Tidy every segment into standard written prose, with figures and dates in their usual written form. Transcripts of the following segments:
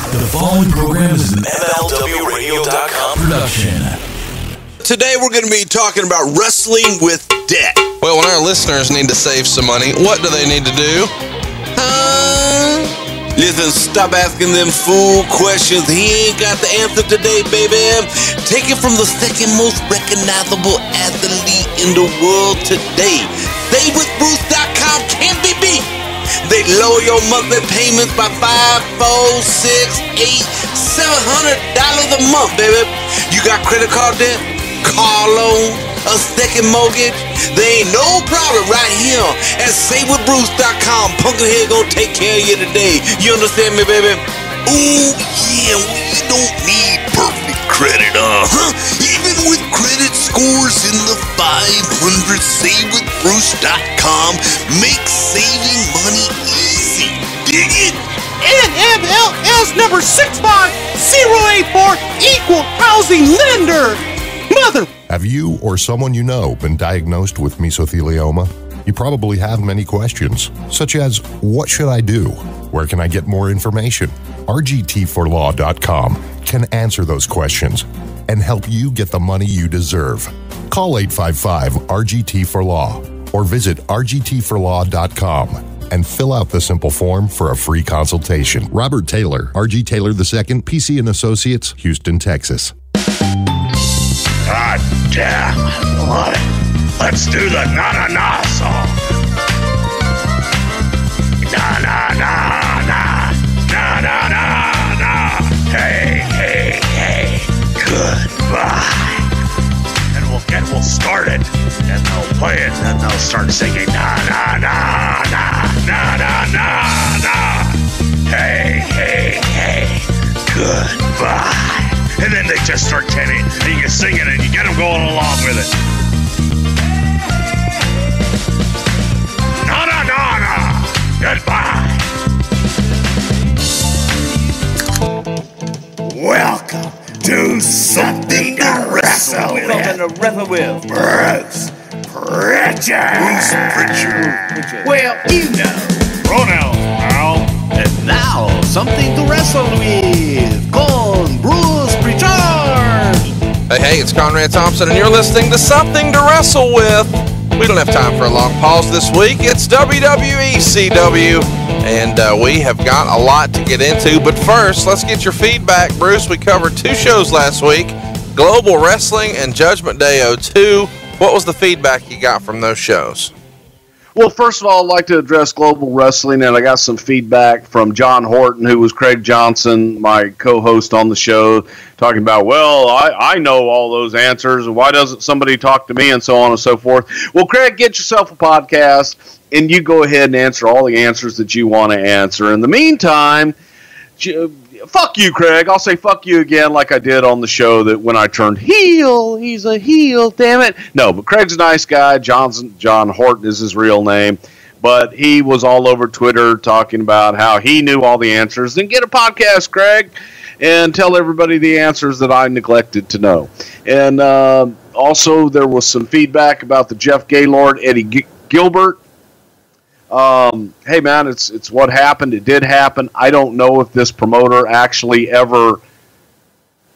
The following program is an MLWRadio.com production. Today we're going to be talking about wrestling with debt. Well, when our listeners need to save some money, what do they need to do? Listen, stop asking them fool questions. He ain't got the answer today, baby. Take it from the second most recognizable athlete in the world today. SayWithBruce.com can't be beat. They lower your monthly payments by $5, $4, $6, $8, $700 a month, baby. You got credit card debt, car loan, a second mortgage? There ain't no problem right here at SayWithBruce.com. Pumpkinhead gonna take care of you today. You understand me, baby? Ooh, yeah, we don't need perfect credit, Even with credit scores in the 500, SayWithBruce.com makes saving money easy. Dig it? NMLS number 65084, Equal Housing Lender. Mother. Have you or someone you know been diagnosed with mesothelioma? You probably have many questions, such as, what should I do? Where can I get more information? RGT4Law.com can answer those questions and help you get the money you deserve. Call 855-RGT4Law or visit RGT4Law.com and fill out the simple form for a free consultation. Robert Taylor, R.G. Taylor II, PC & Associates, Houston, Texas. God damn, I love it. Let's do the na-na-na song. Na-na-na-na, na-na-na-na. Hey, hey, hey, goodbye. And we'll start it, and they'll play it, and they'll start singing na-na-na-na, na-na-na-na. Hey, hey, hey, goodbye. And then they just start chanting, and you sing it, and you get them going along with it. Na-na-na-na, goodbye. Welcome to Something to Wrestle With. Bruce Prichard. Bruce Prichard. Well, you know. Pronouns, pal. And now, Something to Wrestle With, con Bruce Prichard. Hey, it's Conrad Thompson, and you're listening to Something to Wrestle With. We don't have time for a long pause this week. It's Wwecw, and we have got a lot to get into. But first, let's get your feedback, Bruce. We covered two shows last week, Global Wrestling and Judgment Day 02. What was the feedback you got from those shows? Well, first of all, I'd like to address Global Wrestling, and I got some feedback from John Horton, who was Craig Johnson, my co-host on the show, talking about, well, I know all those answers, and why doesn't somebody talk to me, and so on and so forth. Well, Craig, get yourself a podcast, and you go ahead and answer all the answers that you want to answer. In the meantime, fuck you, Craig. I'll say fuck you again like I did on the show that when I turned heel, he's a heel, damn it. No, but Craig's a nice guy. John Horton is his real name. But he was all over Twitter talking about how he knew all the answers. Then get a podcast, Craig, and tell everybody the answers that I neglected to know. And also there was some feedback about the Jeff Gaylord, Eddie Gilbert. Hey man, it's what happened. It did happen. I don't know if this promoter actually ever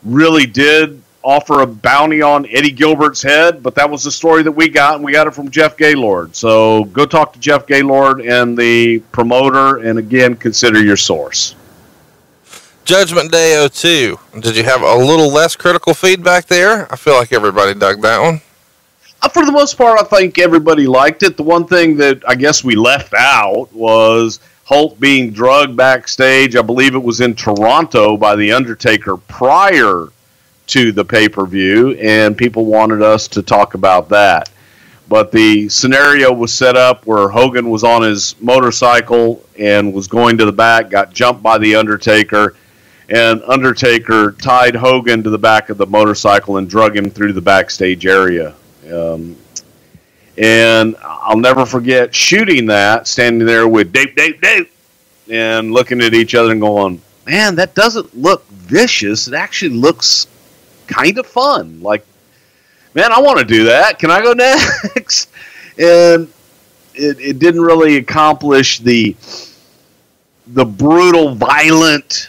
really did offer a bounty on Eddie Gilbert's head, but that was the story that we got, and we got it from Jeff Gaylord. So go talk to Jeff Gaylord and the promoter, and again, consider your source. Judgment Day 02. Did you have a little less critical feedback there? I feel like everybody dug that one. For the most part, I think everybody liked it. The one thing that I guess we left out was Hulk being drugged backstage. I believe it was in Toronto by The Undertaker prior to the pay-per-view, and people wanted us to talk about that. But the scenario was set up where Hogan was on his motorcycle and was going to the back, got jumped by The Undertaker, and Undertaker tied Hogan to the back of the motorcycle and drug him through the backstage area. And I'll never forget shooting that, standing there with Dave, and looking at each other and going, man, that doesn't look vicious. It actually looks kind of fun. Like, man, I want to do that. Can I go next? And it didn't really accomplish the brutal, violent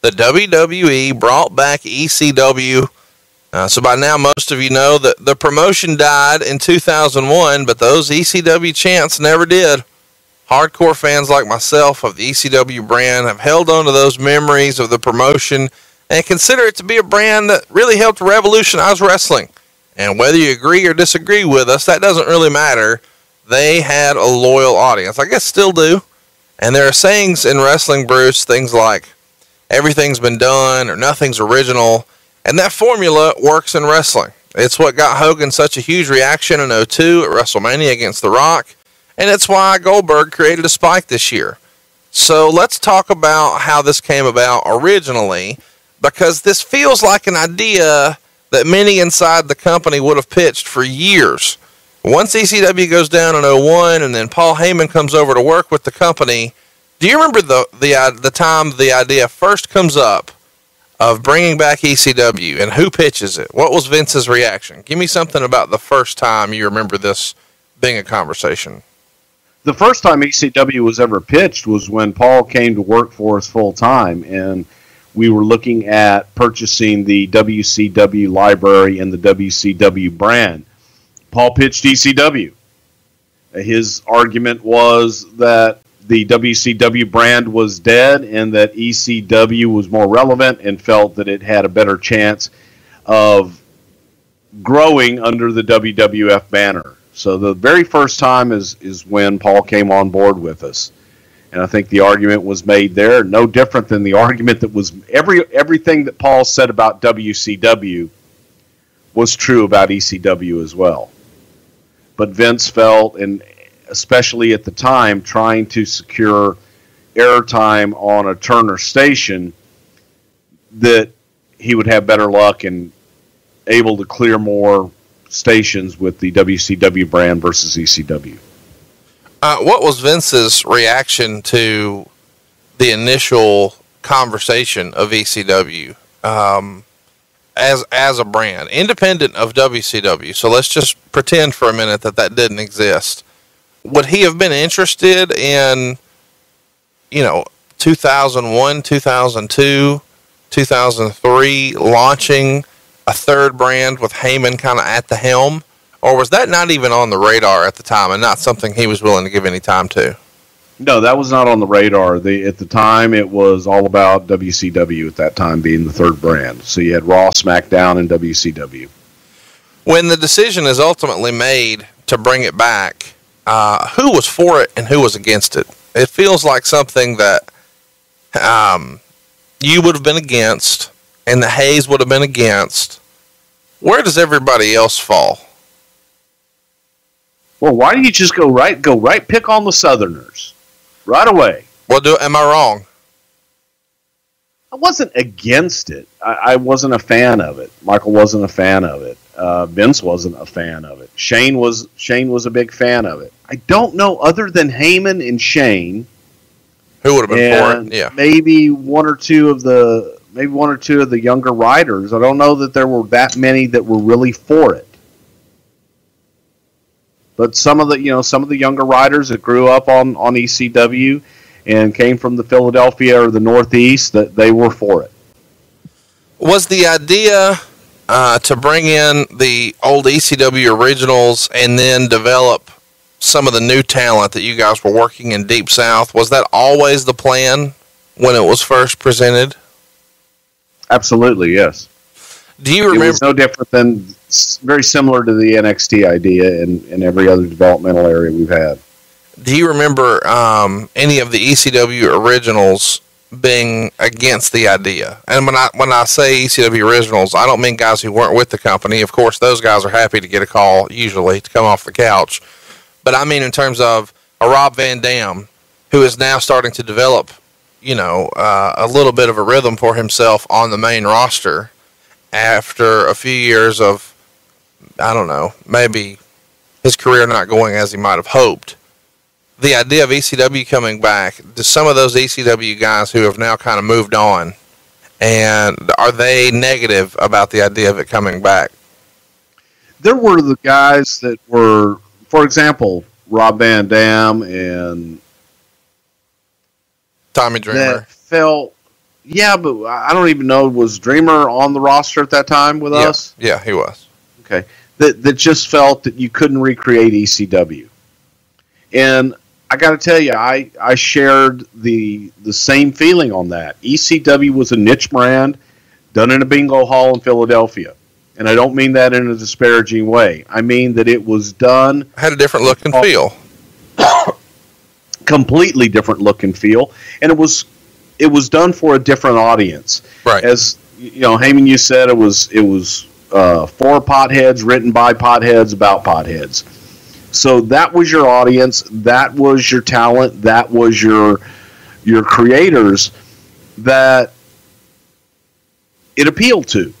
the WWE brought back ECW. So by now, most of you know that the promotion died in 2001, but those ECW chants never did. Hardcore fans like myself of the ECW brand have held on to those memories of the promotion and consider it to be a brand that really helped revolutionize wrestling. And whether you agree or disagree with us, that doesn't really matter. They had a loyal audience. I guess still do. And there are sayings in wrestling, Bruce, things like, everything's been done or nothing's original. And that formula works in wrestling. It's what got Hogan such a huge reaction in 2002 at WrestleMania against The Rock. And it's why Goldberg created a spike this year. So let's talk about how this came about originally, because this feels like an idea that many inside the company would have pitched for years. Once ECW goes down in 2001 and then Paul Heyman comes over to work with the company, do you remember the time the idea first comes up of bringing back ECW, and who pitches it? What was Vince's reaction? Give me something about the first time you remember this being a conversation. The first time ECW was ever pitched was when Paul came to work for us full time, and we were looking at purchasing the WCW library and the WCW brand. Paul pitched ECW. His argument was that the WCW brand was dead and that ECW was more relevant, and felt that it had a better chance of growing under the WWF banner. So the very first time is when Paul came on board with us. And I think the argument was made there, no different than the argument that was everything that Paul said about WCW was true about ECW as well. But Vince felt, and especially at the time, trying to secure airtime on a Turner station, that he would have better luck and able to clear more stations with the WCW brand versus ECW. What was Vince's reaction to the initial conversation of ECW as a brand, independent of WCW? So let's just pretend for a minute that didn't exist. Would he have been interested in, 2001, 2002, 2003, launching a third brand with Heyman kind of at the helm? Or was that not even on the radar at the time and not something he was willing to give any time to? No, that was not on the radar. At the time, it was all about WCW at that time being the third brand. So you had Raw, SmackDown, and WCW. When the decision is ultimately made to bring it back, who was for it and who was against it? It feels like something that you would have been against and the Hayes would have been against. Where does everybody else fall? Well, why don't you just go right pick on the Southerners right away? Well, am I wrong? I wasn't against it. I wasn't a fan of it. Michael wasn't a fan of it. Vince wasn't a fan of it. Shane was a big fan of it. I don't know, other than Heyman and Shane, who would have been for it. Yeah, maybe one or two of the younger writers. I don't know that there were that many that were really for it. But some of the younger writers that grew up on ECW and came from the Philadelphia or the Northeast, that they were for it. Was the idea to bring in the old ECW originals and then develop some of the new talent that you guys were working in Deep South, was that always the plan when it was first presented? Absolutely, yes. Do you remember? It was no different than, very similar to the NXT idea in every other developmental area we've had. Do you remember any of the ECW originals being against the idea? And when I say ECW originals, I don't mean guys who weren't with the company. Of course, those guys are happy to get a call, usually, to come off the couch. But I mean in terms of a Rob Van Dam, who is now starting to develop, a little bit of a rhythm for himself on the main roster after a few years of, I don't know, maybe his career not going as he might have hoped. The idea of ECW coming back, do some of those ECW guys who have now kind of moved on, and are they negative about the idea of it coming back? There were the guys that were, for example, Rob Van Dam and Tommy Dreamer. That felt Yeah, but I don't even know, was Dreamer on the roster at that time with us? Yeah, he was. Okay. That just felt that you couldn't recreate ECW. And I got to tell you, I shared the same feeling on that. ECW was a niche brand done in a bingo hall in Philadelphia. And I don't mean that in a disparaging way. I mean that it was done... Had a different look and feel. Completely different look and feel. And it was done for a different audience. Right. As, you know, Heyman, you said it was for potheads, written by potheads, about potheads. So that was your audience, that was your talent, that was your creators that it appealed to.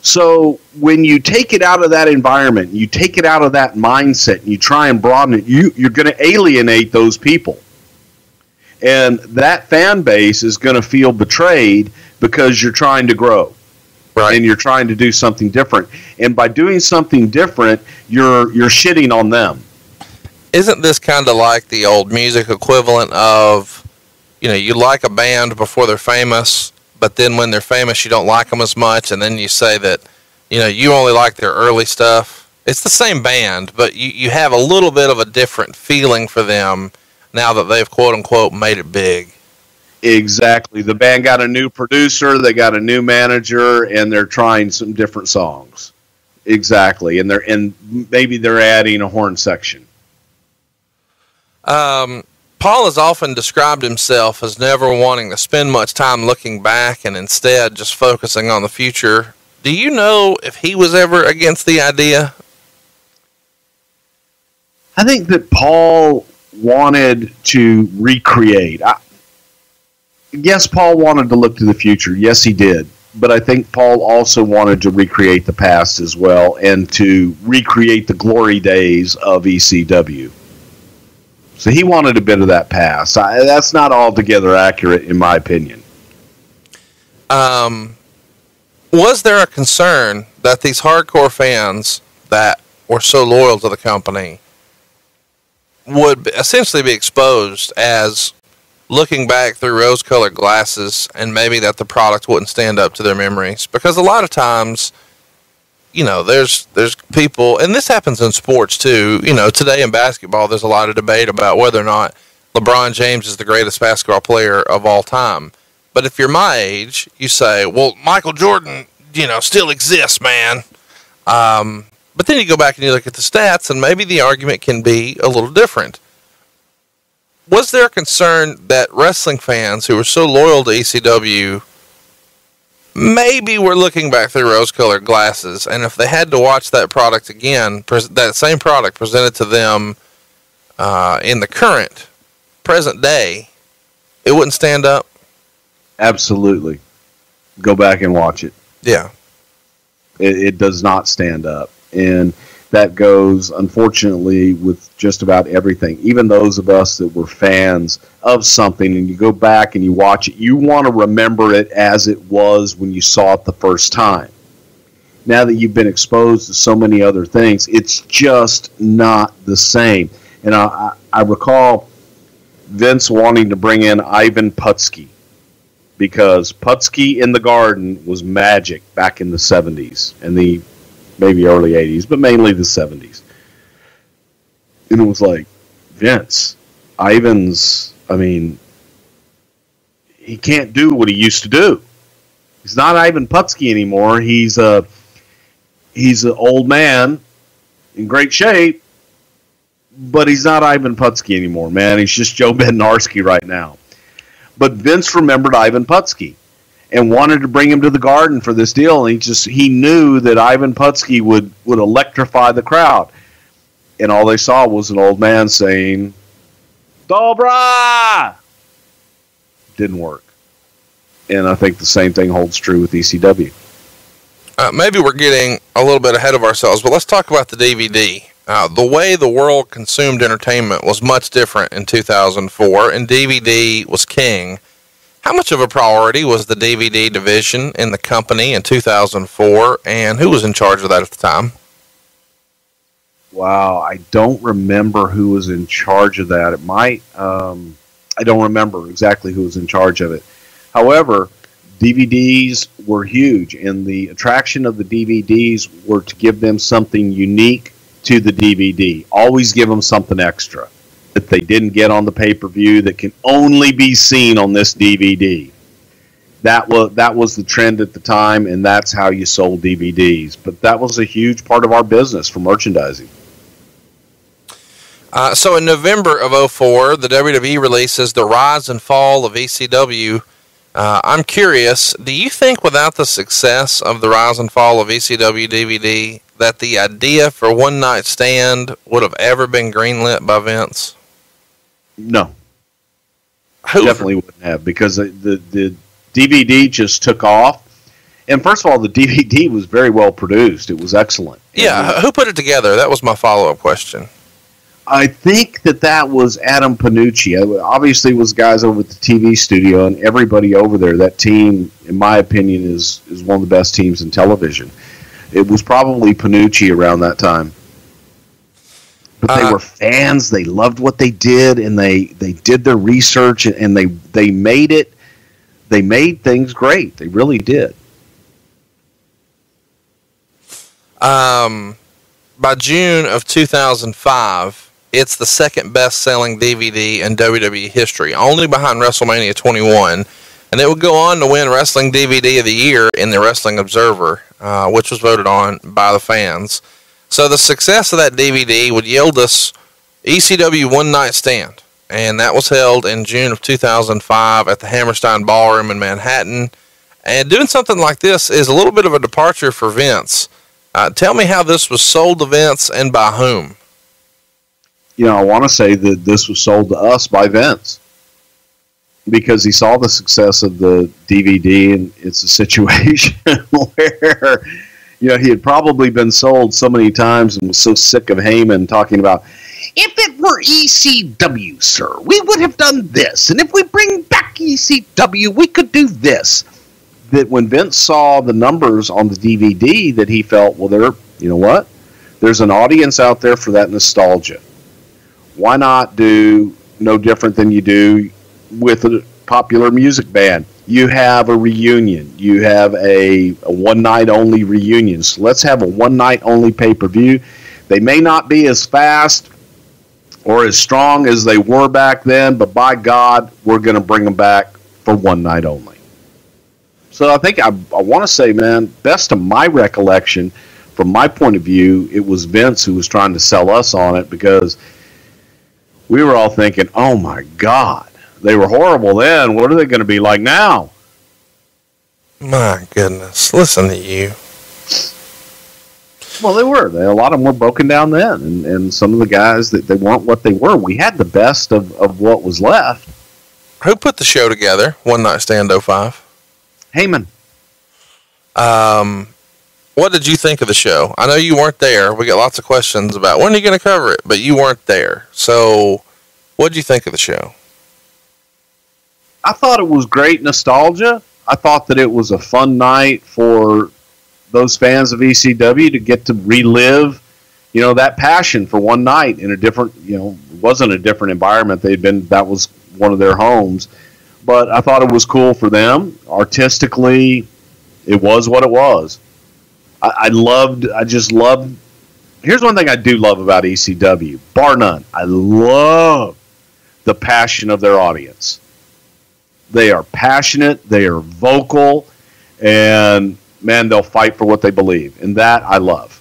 So when you take it out of that environment, you take it out of that mindset, and you try and broaden it, you're going to alienate those people. And that fan base is going to feel betrayed because you're trying to grow. Right. And you're trying to do something different. And by doing something different, you're shitting on them. Isn't this kind of like the old music equivalent of, you know, you like a band before they're famous, but then when they're famous, you don't like them as much, and then you say that, you know, you only like their early stuff? It's the same band, but you have a little bit of a different feeling for them now that they've, quote-unquote, made it big. Exactly. The band got a new producer, they got a new manager, and they're trying some different songs. Exactly. And maybe they're adding a horn section. Paul has often described himself as never wanting to spend much time looking back and instead just focusing on the future. Do you know if he was ever against the idea? I think that Paul wanted to recreate. Yes, Paul wanted to look to the future. Yes, he did. But I think Paul also wanted to recreate the past as well and to recreate the glory days of ECW. So he wanted a bit of that past. That's not altogether accurate, in my opinion. Was there a concern that these hardcore fans that were so loyal to the company would essentially be exposed as looking back through rose-colored glasses, and maybe that the product wouldn't stand up to their memories? Because a lot of times, you know, there's people, and this happens in sports too. You know, today in basketball, there's a lot of debate about whether or not LeBron James is the greatest basketball player of all time. But if you're my age, you say, well, Michael Jordan, you know, still exists, man. But then you go back and you look at the stats, and maybe the argument can be a little different. Was there a concern that wrestling fans who were so loyal to ECW maybe were looking back through rose-colored glasses, and if they had to watch that product again, that same product presented to them in the present day, it wouldn't stand up? Absolutely. Go back and watch it. Yeah. It does not stand up. And that goes, unfortunately, with just about everything. Even those of us that were fans of something, and you go back and you watch it, you want to remember it as it was when you saw it the first time. Now that you've been exposed to so many other things, it's just not the same. And I recall Vince wanting to bring in Ivan Putski, because Putski in the Garden was magic back in the 70s and the maybe early 80s, but mainly the 70s. And it was like, Vince, Ivan's, I mean, he can't do what he used to do. He's not Ivan Putski anymore. He's an old man in great shape, but he's not Ivan Putski anymore, man. He's just Joe Bednarski right now. But Vince remembered Ivan Putski and wanted to bring him to the Garden for this deal, and he knew that Ivan Putski would electrify the crowd. And all they saw was an old man saying, Dobra! Didn't work. And I think the same thing holds true with ECW. Maybe we're getting a little bit ahead of ourselves, but let's talk about the DVD. The way the world consumed entertainment was much different in 2004, and DVD was king. How much of a priority was the DVD division in the company in 2004, and who was in charge of that at the time? Wow, I don't remember who was in charge of that. It might, I don't remember exactly who was in charge of it. However, DVDs were huge, and the attraction of the DVDs were to give them something unique to the DVD. Always give them something extra that they didn't get on the pay-per-view that can only be seen on this DVD. That was the trend at the time, and that's how you sold DVDs. But that was a huge part of our business for merchandising. So in November of 2004, the WWE releases The Rise and Fall of ECW. I'm curious, do you think without the success of The Rise and Fall of ECW DVD that the idea for One Night Stand would have ever been greenlit by Vince? No. Definitely wouldn't have, because the DVD just took off. And first of all, the DVD was very well produced. It was excellent. Yeah, who put it together? That was my follow-up question. I think that was Adam Panucci. Obviously, it was guys over at the TV studio, and everybody over there. That team, in my opinion, is one of the best teams in television. It was probably Panucci around that time. But they were fans. They loved what they did, and they did their research, and they made it. They made things great. They really did. By June of 2005, it's the second best-selling DVD in WWE history, only behind WrestleMania 21, and it would go on to win Wrestling DVD of the Year in the Wrestling Observer, which was voted on by the fans. So the success of that DVD would yield us ECW One Night Stand, and that was held in June of 2005 at the Hammerstein Ballroom in Manhattan. And doing something like this is a little bit of a departure for Vince. Tell me how this was sold to Vince and by whom. I want to say that this was sold to us by Vince, because he saw the success of the DVD, and it's a situation where, he had probably been sold so many times and was so sick of Heyman talking about, if it were ECW, sir, we would have done this, and if we bring back ECW, we could do this. That when Vince saw the numbers on the DVD, that he felt, well, there's an audience out there for that nostalgia. Why not do no different than you do with a popular music band? You have a reunion. You have a one-night-only reunion. So let's have a one-night-only pay-per-view. They may not be as fast or as strong as they were back then, but by God, we're going to bring them back for one night only. So I think I want to say, man, best of my recollection, from my point of view, it was Vince who was trying to sell us on it, because we were all thinking, oh my God, they were horrible then. What are they going to be like now? My goodness, listen to you. Well, they were. A lot of them were broken down then, and some of the guys, they weren't what they were. We had the best of what was left. Who put the show together, One Night Stand 05? Heyman. What did you think of the show? I know you weren't there. We got lots of questions about when are you going to cover it, but you weren't there. So what did you think of the show? I thought it was great nostalgia. I thought that it was a fun night for those fans of ECW to get to relive, that passion for one night in a different, it wasn't a different environment. That was one of their homes. But I thought it was cool for them. Artistically, it was what it was. I just loved. Here's one thing I do love about ECW, bar none. I love the passion of their audience. They are passionate, they are vocal, and man, they'll fight for what they believe. And that I love.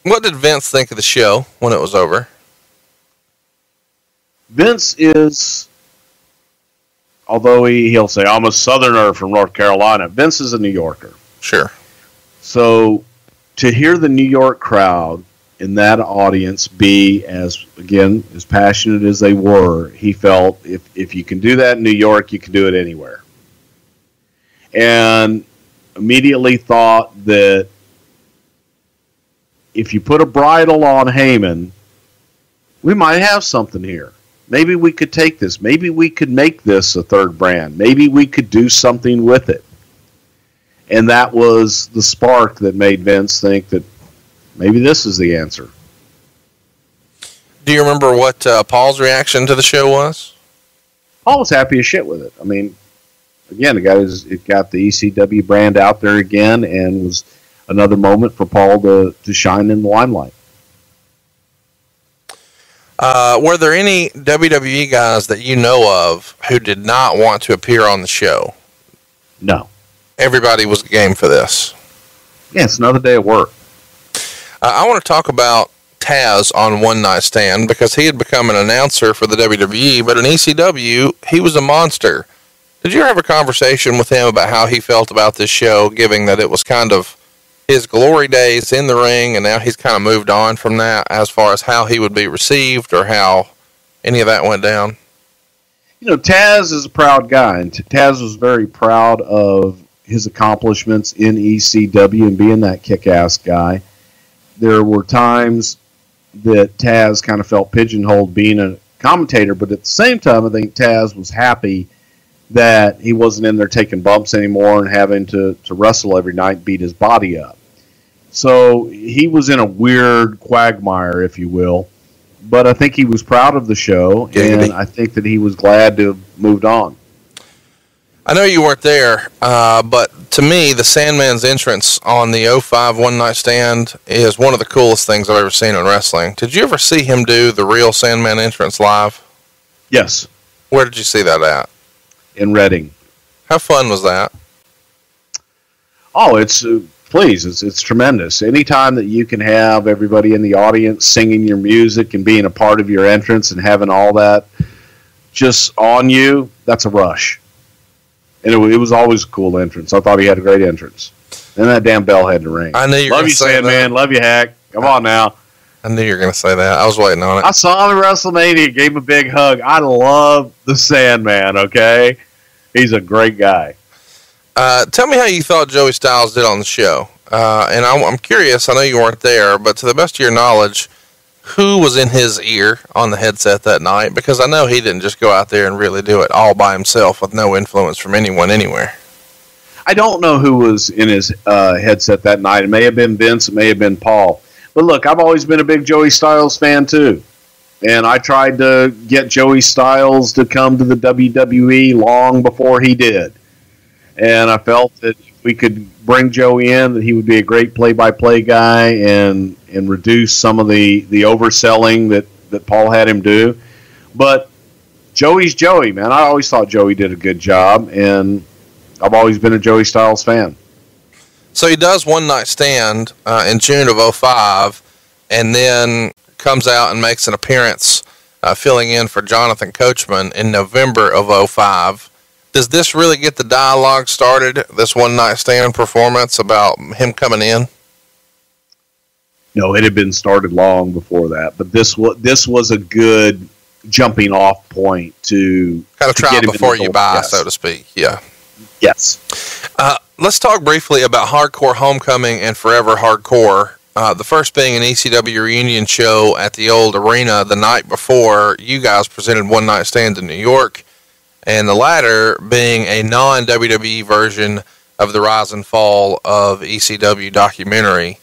What did Vince think of the show when it was over? Vince is, although he'll say, I'm a Southerner from North Carolina, Vince is a New Yorker. Sure. So to hear the New York crowd in that audience be as passionate as they were, he felt if you can do that in New York, you can do it anywhere. And immediately thought that if you put a bridle on Heyman, we might have something here. Maybe we could take this. Maybe we could make this a third brand. Maybe we could do something with it. And that was the spark that made Vince think that maybe this is the answer. Do you remember what Paul's reaction to the show was? Paul was happy as shit with it. I mean, again, it got the ECW brand out there again, and was another moment for Paul to shine in the limelight. Were there any WWE guys that you know of who did not want to appear on the show? No. Everybody was game for this. Yeah, it's another day at work. I want to talk about Taz on One Night Stand, because he had become an announcer for the WWE, but in ECW, he was a monster. Did you ever have a conversation with him about how he felt about this show, given that it was kind of his glory days in the ring, and now he's kind of moved on from that as far as how he would be received or how any of that went down? You know, Taz is a proud guy, and Taz was very proud of his accomplishments in ECW and being that kick-ass guy. There were times that Taz kind of felt pigeonholed being a commentator, but at the same time, I think Taz was happy that he wasn't in there taking bumps anymore and having to wrestle every night and beat his body up. So he was in a weird quagmire, if you will, but I think he was proud of the show, and I think that he was glad to have moved on. I know you weren't there, but to me, the Sandman's entrance on the 05 One Night Stand is one of the coolest things I've ever seen in wrestling. Did you ever see him do the real Sandman entrance live? Yes. Where did you see that at? In Reading. How fun was that? Oh, it's tremendous. Anytime that you can have everybody in the audience singing your music and being a part of your entrance and having all that just on you, that's a rush. And it was always a cool entrance. I thought he had a great entrance. And that damn bell had to ring. I knew you were going to say that. Love you, Sandman. Love you, Hack. Come on now. I knew you were going to say that. I was waiting on it. I saw him at WrestleMania, gave him a big hug. I love the Sandman, okay? He's a great guy. Tell me how you thought Joey Styles did on the show. And I'm curious, I know you weren't there, but to the best of your knowledge, who was in his ear on the headset that night? Because I know he didn't just go out there and really do it all by himself with no influence from anyone anywhere. I don't know who was in his headset that night. It may have been Vince. It may have been Paul. But look, I've always been a big Joey Styles fan too. And I tried to get Joey Styles to come to the WWE long before he did. And I felt that if we could bring Joey in, that he would be a great play-by-play guy and reduce some of the overselling that Paul had him do. But Joey's Joey, man. I always thought Joey did a good job, and I've always been a Joey Styles fan. So he does One Night Stand in June of 05, and then comes out and makes an appearance filling in for Jonathan Coachman in November of 05. Does this really get the dialogue started, this One Night Stand performance, about him coming in? No, it had been started long before that, but this was a good jumping off point to kind of try before you buy, yes. So to speak. Yeah. Yes. Let's talk briefly about Hardcore Homecoming and Forever Hardcore. The first being an ECW reunion show at the old arena the night before you guys presented One Night Stand in New York, and the latter being a non-WWE version of the Rise and Fall of ECW documentary.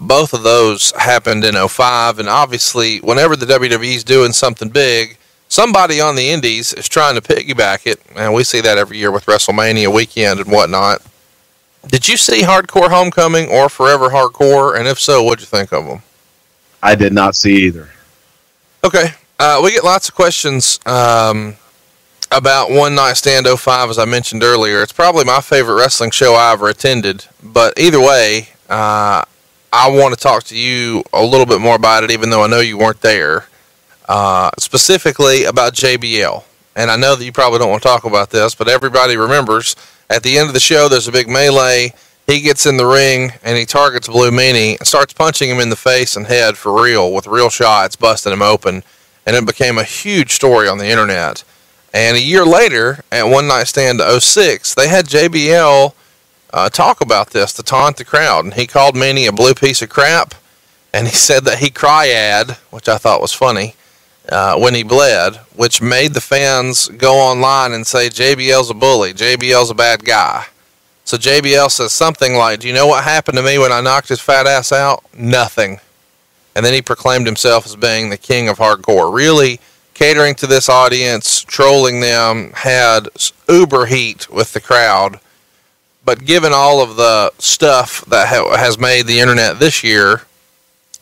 Both of those happened in 05, and obviously whenever the WWE's doing something big, somebody on the indies is trying to piggyback it, and we see that every year with WrestleMania weekend and whatnot. Did you see Hardcore Homecoming or Forever Hardcore, and if so, what'd you think of them? I did not see either. Okay. We get lots of questions about One Night Stand 05, as I mentioned earlier. It's probably my favorite wrestling show I ever attended, but either way, I want to talk to you a little bit more about it, even though I know you weren't there, specifically about JBL. And I know that you probably don't want to talk about this, but everybody remembers at the end of the show, there's a big melee. He gets in the ring and he targets Blue Meanie and starts punching him in the face and head for real with real shots, busting him open. And it became a huge story on the internet. And a year later, at One Night Stand 06, they had JBL talk about this to taunt the crowd. And he called Meanie a blue piece of crap. And he said that he cryad, which I thought was funny, when he bled, which made the fans go online and say JBL's a bully, JBL's a bad guy. So JBL says something like, do you know what happened to me when I knocked his fat ass out? Nothing. and then he proclaimed himself as being the king of hardcore, really catering to this audience, trolling them, had uber heat with the crowd. But given all of the stuff that has made the internet this year,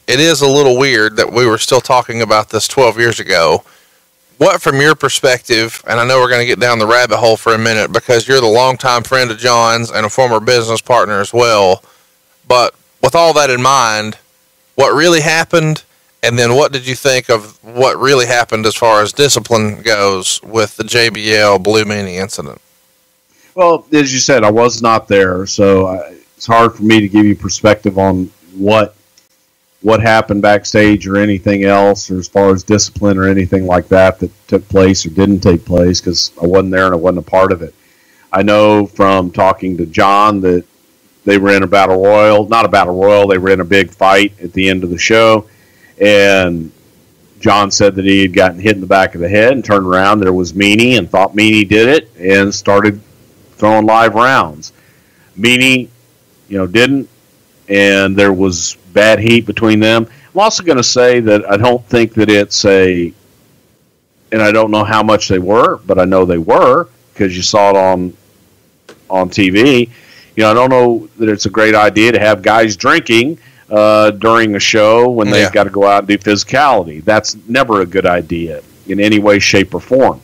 it is a little weird that we were still talking about this 12 years ago. What, from your perspective, and I know we're going to get down the rabbit hole for a minute because you're the longtime friend of John's and a former business partner as well, but with all that in mind, what really happened, and then what did you think of what really happened as far as discipline goes with the JBL Blue Meanie incident? Well, as you said, I was not there, so it's hard for me to give you perspective on what happened backstage or anything else, or as far as discipline or anything like that took place or didn't take place, because I wasn't there and I wasn't a part of it. I know from talking to John that they were in a battle royal, not a battle royal, they were in a big fight at the end of the show, and John said that he had gotten hit in the back of the head and turned around. There was Meanie and thought Meanie did it and started throwing live rounds. Meanie, didn't, and there was bad heat between them. I'm also going to say that I don't think that it's and I don't know how much they were, but I know they were because you saw it on TV. I don't know that it's a great idea to have guys drinking during a show when they've got to go out and do physicality. That's never a good idea in any way, shape, or form.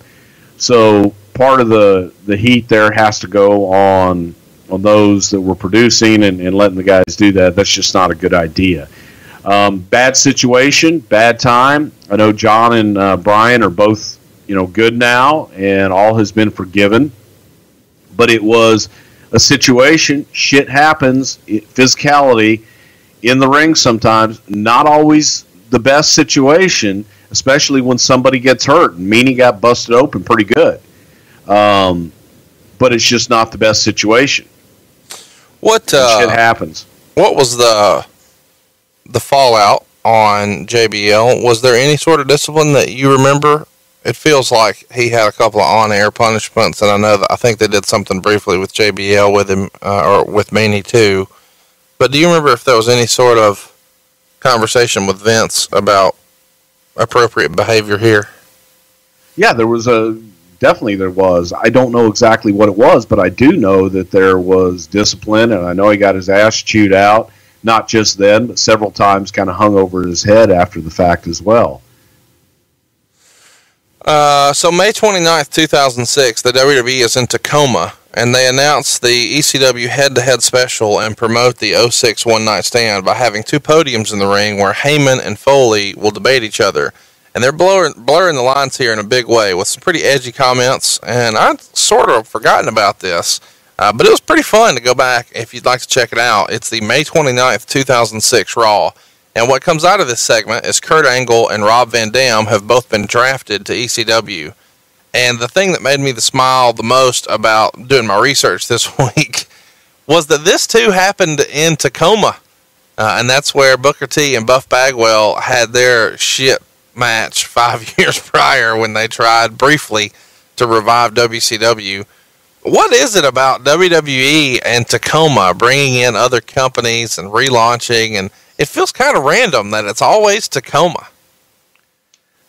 So part of the heat there has to go on those that were producing and letting the guys do that. That's just not a good idea. Bad situation, bad time. I know John and Brian are both, good now, and all has been forgiven. But it was a situation. Shit happens. Physicality in the ring sometimes, not always the best situation, especially when somebody gets hurt. Meanie got busted open pretty good. But it's just not the best situation. Shit happens. What was the fallout on JBL? Was there any sort of discipline that you remember? It feels like he had a couple of on-air punishments, and I think they did something briefly with JBL with him, or with Meanie too. But do you remember if there was any sort of conversation with Vince about appropriate behavior here? Yeah, definitely there was. I don't know exactly what it was, but I do know that there was discipline, and I know he got his ass chewed out, not just then, but several times kind of hung over his head after the fact as well. So May 29th, 2006, the WWE is in Tacoma, and they announced the ECW head-to-head special and promote the 06 One Night Stand by having two podiums in the ring where Heyman and Foley will debate each other. And they're blurring the lines here in a big way with some pretty edgy comments, and I'd sort of forgotten about this, but it was pretty fun to go back if you'd like to check it out. It's the May 29th, 2006 Raw. And what comes out of this segment is Kurt Angle and Rob Van Dam have both been drafted to ECW. And the thing that made me smile the most about doing my research this week was that this too happened in Tacoma. And that's where Booker T and Buff Bagwell had their shit match 5 years prior when they tried briefly to revive WCW. What is it about WWE and Tacoma bringing in other companies and relaunching, and it feels kind of random that it's always Tacoma?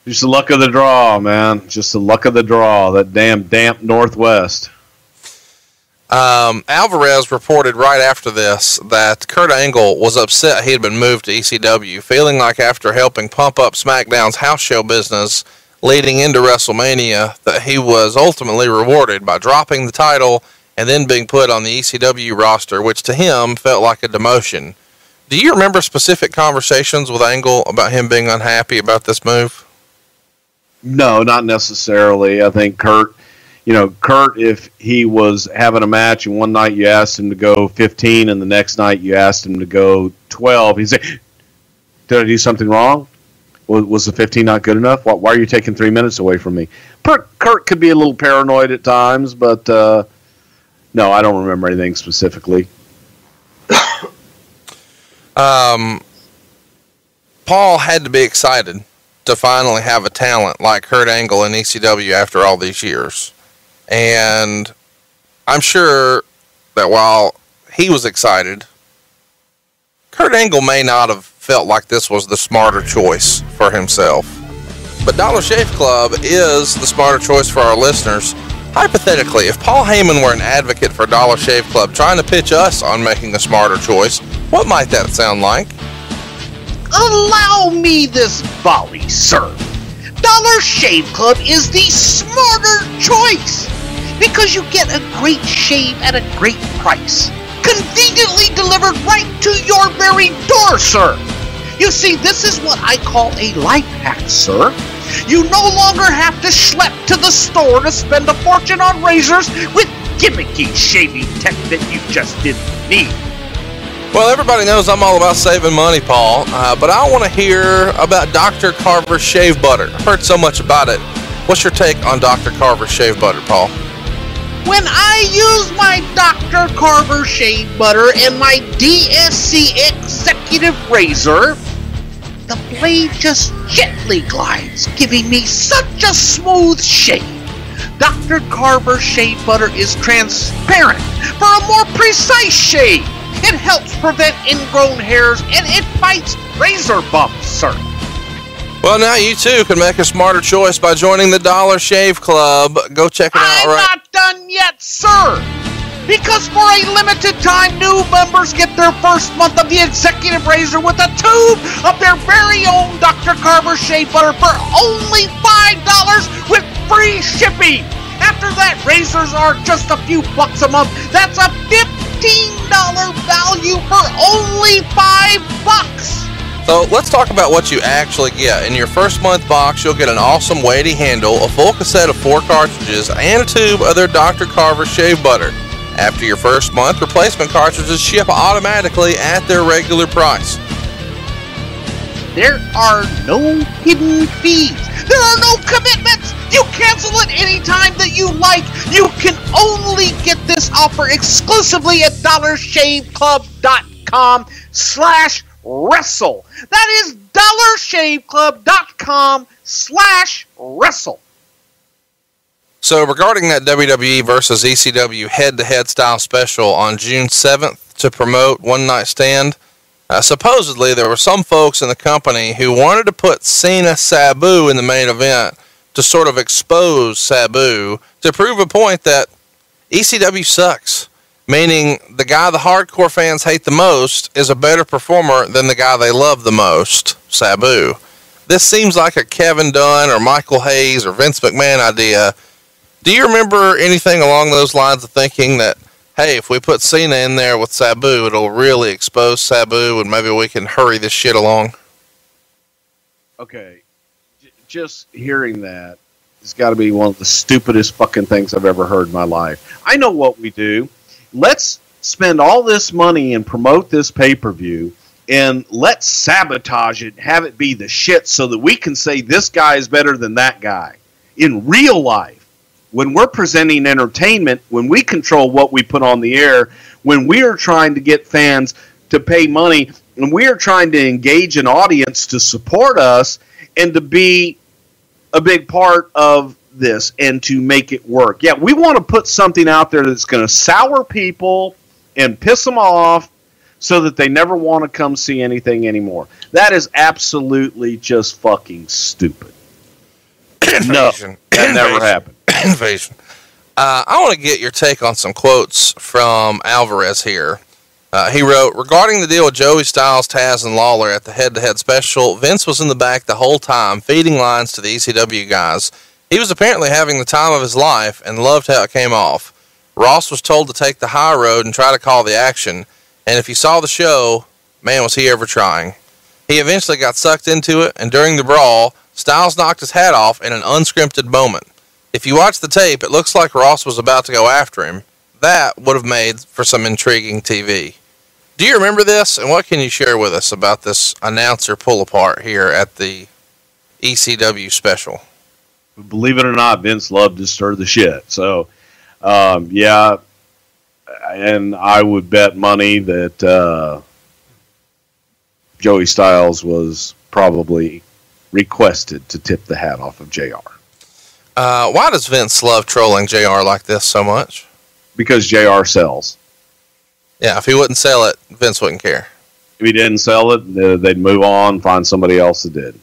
Just the luck of the draw, man. Just the luck of the draw. That damn damp Northwest. Alvarez reported right after this that Kurt Angle was upset he had been moved to ECW, feeling like after helping pump up SmackDown's house show business leading into WrestleMania that he was ultimately rewarded by dropping the title and then being put on the ECW roster, which to him felt like a demotion. Do you remember specific conversations with Angle about him being unhappy about this move? No, not necessarily. I think Kurt, if he was having a match and one night you asked him to go 15 and the next night you asked him to go 12, he'd say, did I do something wrong? Was the 15 not good enough? Why are you taking 3 minutes away from me? Kurt could be a little paranoid at times, but no, I don't remember anything specifically. Paul had to be excited to finally have a talent like Kurt Angle in ECW after all these years. And I'm sure that while he was excited, Kurt Angle may not have felt like this was the smarter choice for himself. But Dollar Shave Club is the smarter choice for our listeners. Hypothetically, if Paul Heyman were an advocate for Dollar Shave Club trying to pitch us on making a smarter choice, what might that sound like? Allow me this volley, sir. Dollar Shave Club is the smarter choice because you get a great shave at a great price, conveniently delivered right to your very door, sir. You see, this is what I call a life hack, sir. You no longer have to schlep to the store to spend a fortune on razors with gimmicky shaving tech that you just didn't need. Well, everybody knows I'm all about saving money, Paul, but I want to hear about Dr. Carver's shave butter. I've heard so much about it. What's your take on Dr. Carver's shave butter, Paul? When I use my Dr. Carver shave butter and my DSC executive razor, the blade just gently glides, giving me such a smooth shave. Dr. Carver shave butter is transparent for a more precise shave. It helps prevent ingrown hairs and it fights razor bumps, sir. Well, now you too can make a smarter choice by joining the Dollar Shave Club. Go check it out. I'm not done yet, sir. Because for a limited time, new members get their first month of the executive razor with a tube of their very own Dr. Carver shave butter for only $5 with free shipping. After that, razors are just a few bucks a month. That's a $15 value for only $5. So let's talk about what you actually get. In your first month box, you'll get an awesome weighty handle, a full cassette of 4 cartridges, and a tube of their Dr. Carver shave butter. After your first month, replacement cartridges ship automatically at their regular price. There are no hidden fees. There are no commitments. You cancel at any time that you like. You can only get this offer exclusively at dollarshaveclub.com/wrestle. That is dollarshaveclub.com/wrestle. So regarding that WWE versus ECW head-to-head style special on June 7th to promote One Night Stand, supposedly there were some folks in the company who wanted to put Cena Sabu in the main event to sort of expose Sabu to prove a point that ECW sucks, meaning the guy the hardcore fans hate the most is a better performer than the guy they love the most, Sabu. This seems like a Kevin Dunn or Michael Hayes or Vince McMahon idea. Do you remember anything along those lines of thinking that, hey, if we put Cena in there with Sabu, it'll really expose Sabu and maybe we can hurry this shit along? Okay, just hearing that has got to be one of the stupidest fucking things I've ever heard in my life. I know what we do. Let's spend all this money and promote this pay-per-view, and let's sabotage it, have it be the shit so that we can say this guy is better than that guy. In real life, when we're presenting entertainment, when we control what we put on the air, when we are trying to get fans to pay money, and we are trying to engage an audience to support us and to be a big part of this and to make it work. Yeah, we want to put something out there that's going to sour people and piss them off so that they never want to come see anything anymore. That is absolutely just fucking stupid. No, that never happened. Invasion. I want to get your take on some quotes from Alvarez here. He wrote, regarding the deal with Joey Styles, Taz, and Lawler at the head-to-head special, Vince was in the back the whole time, feeding lines to the ECW guys. He was apparently having the time of his life and loved how it came off. Ross was told to take the high road and try to call the action, and if you saw the show, man, was he ever trying. He eventually got sucked into it, and during the brawl, Styles knocked his hat off in an unscripted moment. If you watch the tape, it looks like Ross was about to go after him. That would have made for some intriguing TV. Do you remember this, and what can you share with us about this announcer pull-apart here at the ECW special? Believe it or not, Vince loved to stir the shit. So, yeah, and I would bet money that Joey Styles was probably requested to tip the hat off of JR. Why does Vince love trolling JR like this so much? Because JR sells. Yeah, if he wouldn't sell it, Vince wouldn't care. If he didn't sell it, they'd move on, find somebody else that did.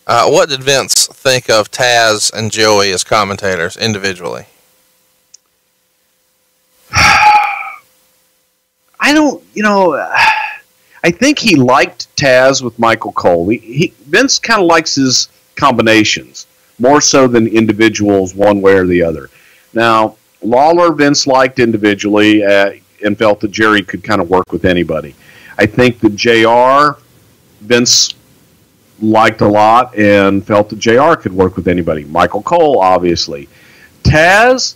What did Vince think of Taz and Joey as commentators individually? I don't, I think he liked Taz with Michael Cole. Vince kind of likes his combinations more so than individuals one way or the other. Now, Lawler, Vince liked individually and felt that Jerry could kind of work with anybody. I think that JR, Vince liked a lot and felt that JR could work with anybody. Michael Cole, obviously. Taz,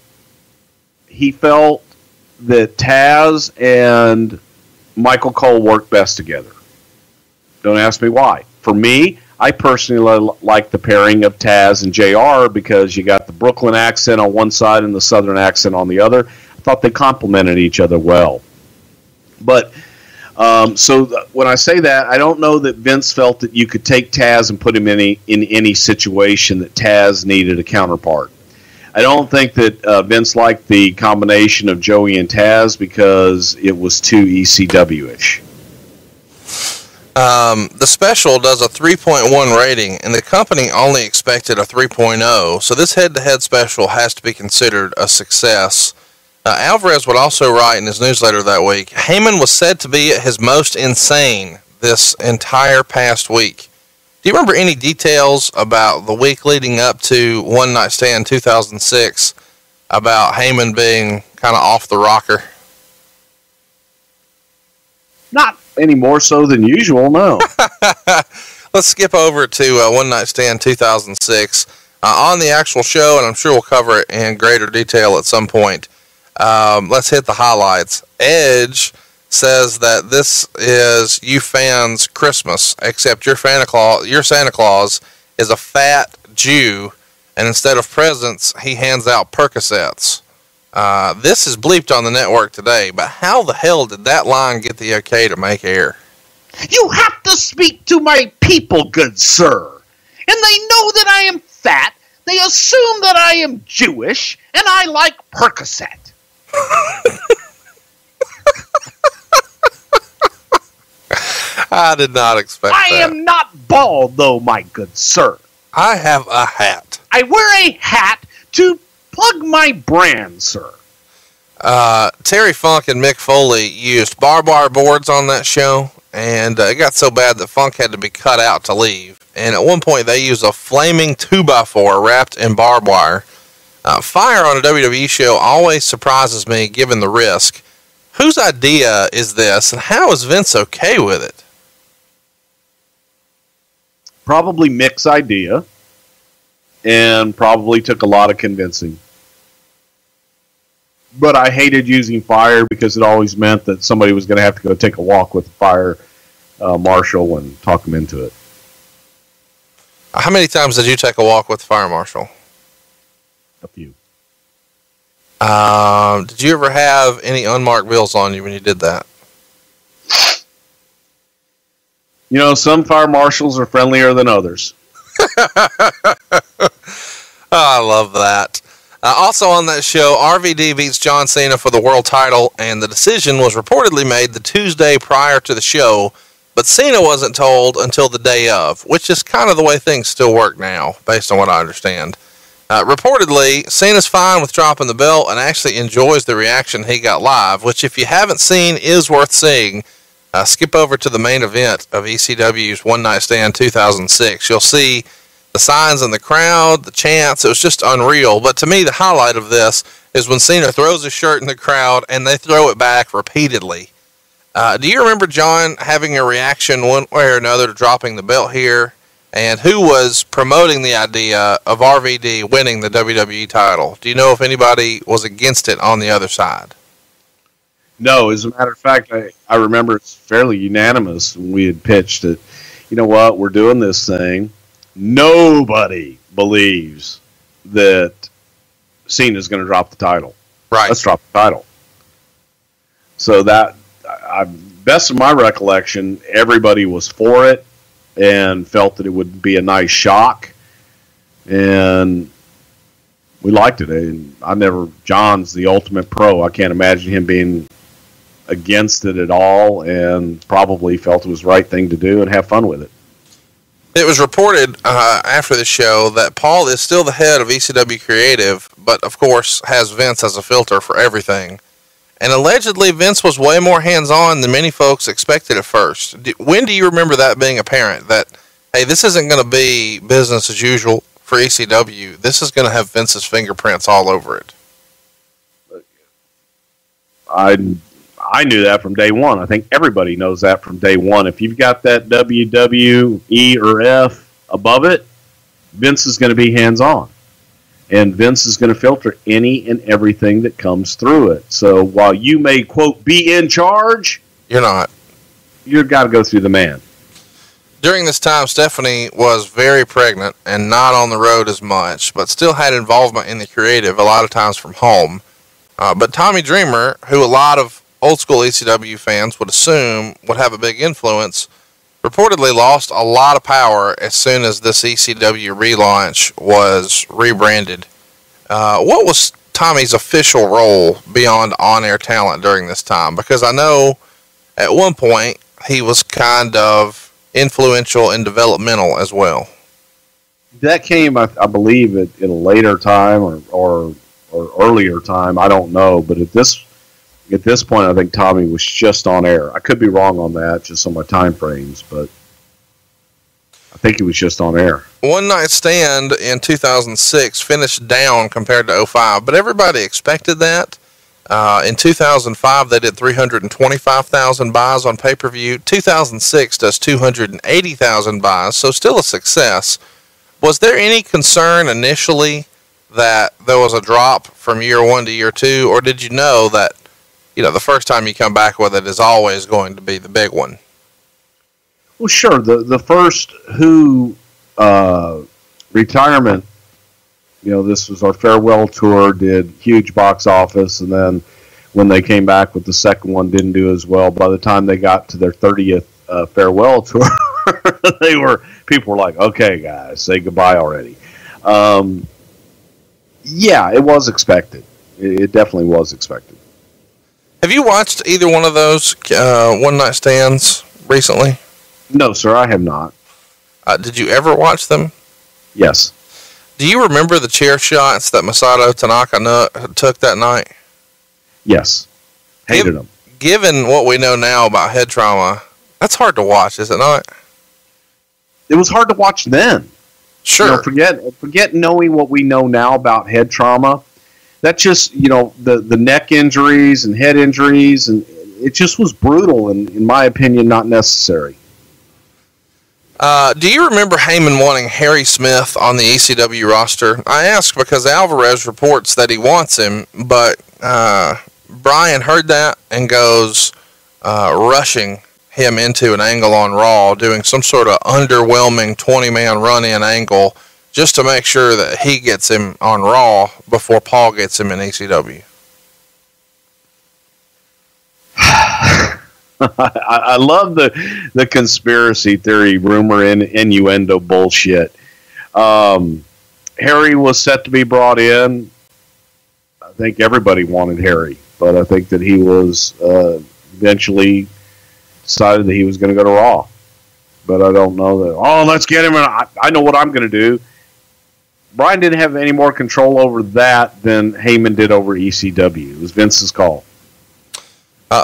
he felt that Taz and Michael Cole work best together. Don't ask me why. For me, I personally like the pairing of Taz and JR because you got the Brooklyn accent on one side and the Southern accent on the other. I thought they complemented each other well. But when I say that, I don't know that Vince felt that you could take Taz and put him in any situation that Taz needed a counterpart. I don't think that Vince liked the combination of Joey and Taz because it was too ECW-ish. The special does a 3.1 rating, and the company only expected a 3.0, so this head-to-head special has to be considered a success. Alvarez would also write in his newsletter that week, Heyman was said to be at his most insane this entire past week. Do you remember any details about the week leading up to One Night Stand 2006 about Heyman being kind of off the rocker? Not any more so than usual, no. Let's skip over to One Night Stand 2006. On the actual show, and I'm sure we'll cover it in greater detail at some point, let's hit the highlights. Edge says that this is you fans' Christmas, except your Santa Claus is a fat Jew, and instead of presents, he hands out Percocets. This is bleeped on the network today, but how the hell did that line get the okay to make air? You have to speak to my people, good sir. And they know that I am fat, they assume that I am Jewish, and I like Percocet. I did not expect that. I am not bald, though, my good sir. I have a hat. I wear a hat to plug my brand, sir. Terry Funk and Mick Foley used barbed wire boards on that show, and it got so bad that Funk had to be cut out to leave. And at one point, they used a flaming 2x4 wrapped in barbed wire. Fire on a WWE show always surprises me, given the risk. Whose idea is this, and how is Vince okay with it? Probably Mick's idea, and probably took a lot of convincing. But I hated using fire because it always meant that somebody was going to have to go take a walk with the fire marshal and talk him into it. How many times did you take a walk with the fire marshal? A few. Did you ever have any unmarked bills on you when you did that? You know, some fire marshals are friendlier than others. I love that. Also on that show, RVD beats John Cena for the world title, and the decision was reportedly made the Tuesday prior to the show, but Cena wasn't told until the day of, which is kind of the way things still work now, based on what I understand. Reportedly, Cena's fine with dropping the belt and actually enjoys the reaction he got live, which if you haven't seen is worth seeing. Skip over to the main event of ECW's One Night Stand 2006. You'll see the signs in the crowd, the chants. It was just unreal. But to me, the highlight of this is when Cena throws his shirt in the crowd and they throw it back repeatedly. Do you remember John having a reaction one way or another to dropping the belt here? And who was promoting the idea of RVD winning the WWE title? Do you know if anybody was against it on the other side? No, as a matter of fact, I remember it's fairly unanimous when we had pitched it. You know what? We're doing this thing. Nobody believes that Cena's going to drop the title. Right. Let's drop the title. So that, best of my recollection, everybody was for it and felt that it would be a nice shock. And we liked it. And John's the ultimate pro. I can't imagine him being against it at all, and probably felt it was the right thing to do and have fun with it. It was reported after the show that Paul is still the head of ECW Creative, but of course has Vince as a filter for everything. And allegedly Vince was way more hands-on than many folks expected at first. When do you remember that being apparent, that, hey, this isn't going to be business as usual for ECW. This is going to have Vince's fingerprints all over it? I knew that from day one. I think everybody knows that from day one. If you've got that WWE or F above it, Vince is going to be hands-on. And Vince is going to filter any and everything that comes through it. So while you may, quote, be in charge, you're not. You've got to go through the man. During this time, Stephanie was very pregnant and not on the road as much, but still had involvement in the creative, a lot of times from home. But Tommy Dreamer, who a lot of old school ECW fans would assume would have a big influence, reportedly lost a lot of power as soon as this ECW relaunch was rebranded. What was Tommy's official role beyond on-air talent during this time? Because I know at one point he was kind of influential and developmental as well. That came, I believe, at a later time or earlier time. I don't know, but at this point, I think Tommy was just on air. I could be wrong on that, just on my time frames, but I think he was just on air. One Night Stand in 2006 finished down compared to 2005, but everybody expected that. In 2005, they did 325,000 buys on pay-per-view. 2006 does 280,000 buys, so still a success. Was there any concern initially that there was a drop from year one to year two, or did you know that, you know, the first time you come back with it is always going to be the big one? Well, sure. The first Who retirement, you know, this was our farewell tour, did huge box office, and then when they came back with the second one, didn't do as well. By the time they got to their 30th farewell tour, people were like, okay, guys, say goodbye already. Yeah, it was expected. It definitely was expected. Have you watched either one of those One Night Stands recently? No, sir, I have not. Did you ever watch them? Yes. Do you remember the chair shots that Masato Tanaka took that night? Yes. Hated them. Given what we know now about head trauma, that's hard to watch, is it not? It was hard to watch then. Sure. You know, forget knowing what we know now about head trauma. That just, you know, the neck injuries and head injuries, and it just was brutal and, in my opinion, not necessary. Do you remember Heyman wanting Harry Smith on the ECW roster? I ask because Alvarez reports that he wants him, but Brian heard that and goes rushing him into an angle on Raw, doing some sort of underwhelming 20-man run-in angle just to make sure that he gets him on Raw before Paul gets him in ECW. I love the conspiracy theory, rumor, and innuendo bullshit. Harry was set to be brought in. I think everybody wanted Harry, but I think that he was eventually decided that he was going to go to Raw. But I don't know that, let's get him, and I know what I'm going to do. Brian didn't have any more control over that than Heyman did over ECW. It was Vince's call.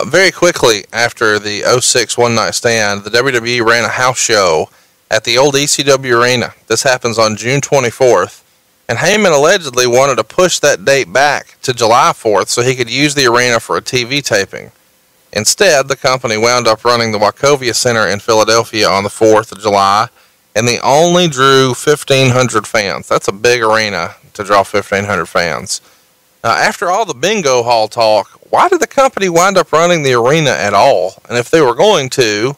Very quickly after the 2006 One Night Stand, the WWE ran a house show at the old ECW arena. This happens on June 24th, and Heyman allegedly wanted to push that date back to July 4th so he could use the arena for a TV taping. Instead, the company wound up running the Wwecw Center in Philadelphia on the 4th of July, and they only drew 1,500 fans. That's a big arena to draw 1,500 fans. After all the bingo hall talk, why did the company wind up running the arena at all? And if they were going to,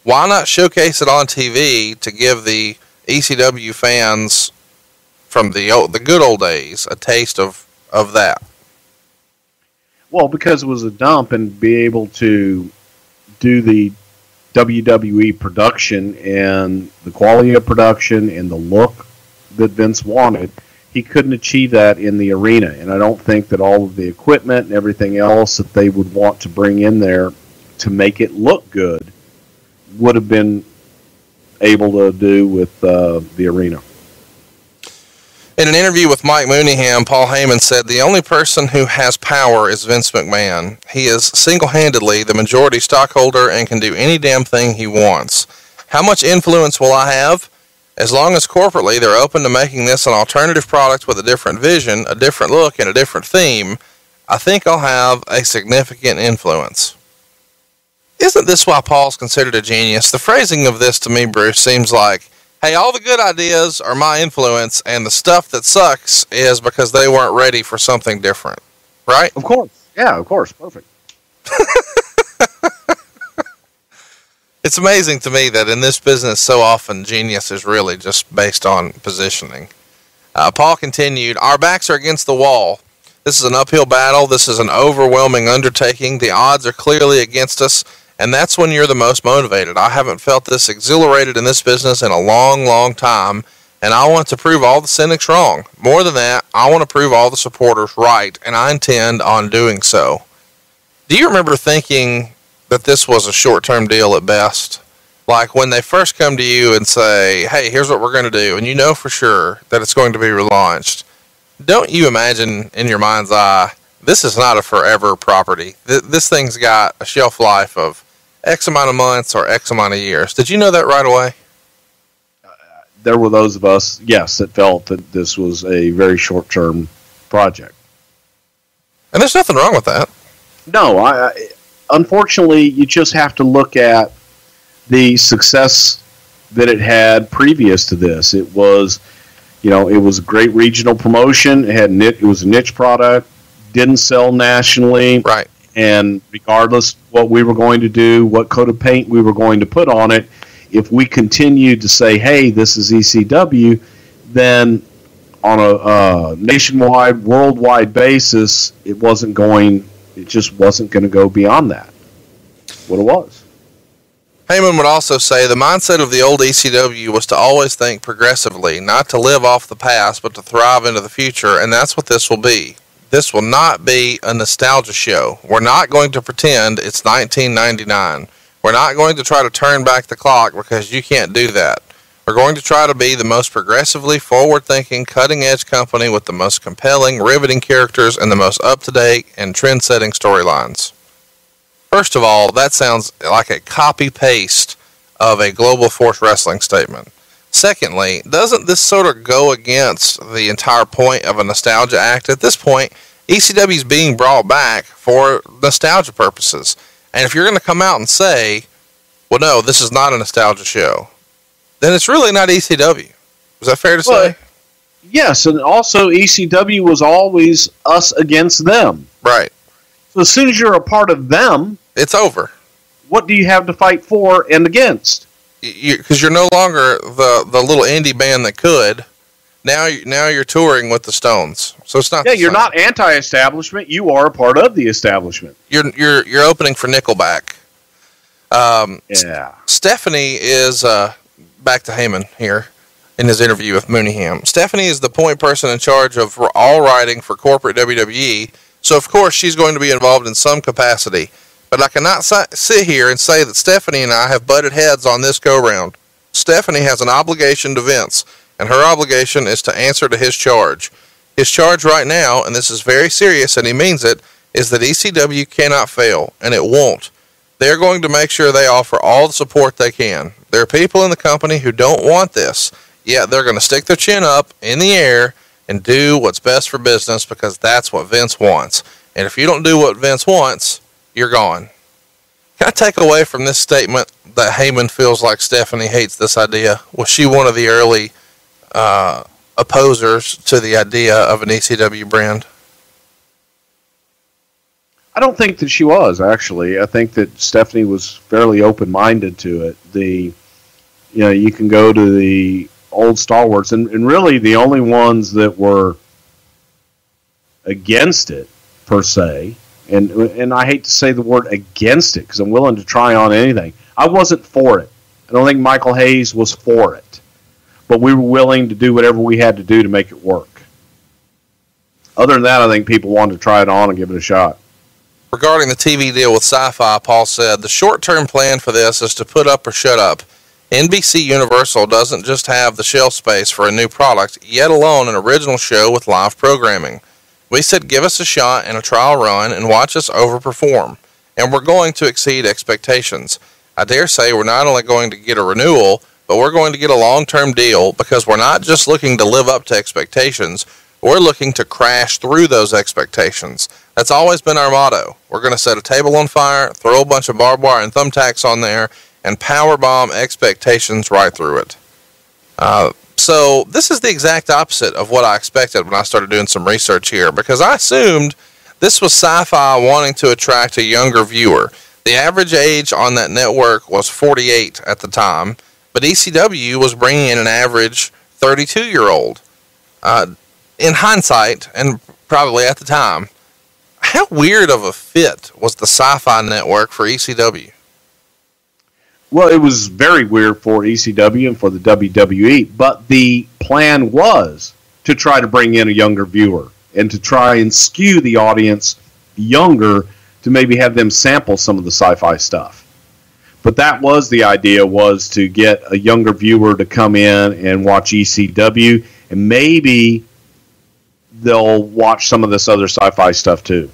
why not showcase it on TV to give the ECW fans from the good old days a taste of that? Well, because it was a dump, and be able to do the WWE production and the quality of production and the look that Vince wanted, he couldn't achieve that in the arena. And I don't think that all of the equipment and everything else that they would want to bring in there to make it look good would have been able to do with the arena. In an interview with Mike Mooneyham, Paul Heyman said, "The only person who has power is Vince McMahon. He is single-handedly the majority stockholder and can do any damn thing he wants. How much influence will I have? As long as corporately they're open to making this an alternative product with a different vision, a different look, and a different theme, I think I'll have a significant influence." Isn't this why Paul's considered a genius? The phrasing of this to me, Bruce, seems like, hey, all the good ideas are my influence, and the stuff that sucks is because they weren't ready for something different. Right? Of course. Yeah, of course. Perfect. It's amazing to me that in this business, so often genius is really just based on positioning. Paul continued, "Our backs are against the wall. This is an uphill battle. This is an overwhelming undertaking. The odds are clearly against us. And that's when you're the most motivated. I haven't felt this exhilarated in this business in a long, long time, and I want to prove all the cynics wrong. More than that, I want to prove all the supporters right, and I intend on doing so." Do you remember thinking that this was a short-term deal at best? Like when they first come to you and say, hey, here's what we're going to do, and you know for sure that it's going to be relaunched. Don't you imagine in your mind's eye, this is not a forever property. This thing's got a shelf life of X amount of months or X amount of years. Did you know that right away? There were those of us, yes, that felt that this was a very short-term project. And there's nothing wrong with that. No, unfortunately, you just have to look at the success that it had previous to this. It was, it was a great regional promotion. It was a niche product, didn't sell nationally. Right. And regardless what we were going to do, what coat of paint we were going to put on it, if we continued to say, hey, this is ECW, then on a nationwide, worldwide basis, it just wasn't going to go beyond that, what it was. Heyman would also say the mindset of the old ECW was to always think progressively, not to live off the past, but to thrive into the future, and that's what this will be. This will not be a nostalgia show. We're not going to pretend it's 1999. We're not going to try to turn back the clock because you can't do that. We're going to try to be the most progressively forward-thinking, cutting-edge company with the most compelling, riveting characters and the most up-to-date and trend-setting storylines. First of all, that sounds like a copy-paste of a Global Force Wrestling statement. Secondly, doesn't this sort of go against the entire point of a nostalgia act? At this point, ECW is being brought back for nostalgia purposes. And if you're going to come out and say, well, no, this is not a nostalgia show, then it's really not ECW. Is that fair to say? Yes, and also ECW was always us against them. Right. So as soon as you're a part of them, it's over. What do you have to fight for and against? Because you're no longer the little indie band that could. Now you're touring with the Stones, so it's not. Yeah, you're not anti-establishment. You are a part of the establishment. You're opening for Nickelback. Yeah. Stephanie is back to Heyman here in his interview with Mooneyham. Stephanie is the point person in charge of all writing for corporate WWE, so of course she's going to be involved in some capacity. But I cannot sit here and say that Stephanie and I have butted heads on this go-round. Stephanie has an obligation to Vince, and her obligation is to answer to his charge. His charge right now, and this is very serious and he means it, is that ECW cannot fail, and it won't. They're going to make sure they offer all the support they can. There are people in the company who don't want this, yet they're going to stick their chin up in the air and do what's best for business because that's what Vince wants. And if you don't do what Vince wants, you're gone. Can I take away from this statement that Heyman feels like Stephanie hates this idea? Was she one of the early opposers to the idea of an ECW brand? I don't think that she was, actually. I think that Stephanie was fairly open-minded to it. You can go to the old stalwarts, and really the only ones that were against it, per se, and I hate to say the word against it because I'm willing to try on anything. I wasn't for it. I don't think Michael Hayes was for it. But we were willing to do whatever we had to do to make it work. other than that, I think people want to try it on and give it a shot. Regarding the TV deal with Sci-Fi, Paul said, the short-term plan for this is to put up or shut up. NBC Universal doesn't just have the shelf space for a new product, yet alone an original show with live programming. We said give us a shot and a trial run and watch us overperform, and we're going to exceed expectations. I dare say we're not only going to get a renewal, but we're going to get a long-term deal because we're not just looking to live up to expectations, we're looking to crash through those expectations. That's always been our motto. We're going to set a table on fire, throw a bunch of barbed wire and thumbtacks on there, and powerbomb expectations right through it. So this is the exact opposite of what I expected when I started doing some research here, because I assumed this was Sci-Fi wanting to attract a younger viewer. The average age on that network was 48 at the time, but ECW was bringing in an average 32-year-old. In hindsight, and probably at the time, how weird of a fit was the Sci-Fi network for ECW? Well, it was very weird for ECW and for the WWE, but the plan was to try to bring in a younger viewer and to try and skew the audience younger to maybe have them sample some of the Sci-Fi stuff. But that was the idea, was to get a younger viewer to come in and watch ECW, and maybe they'll watch some of this other Sci-Fi stuff too.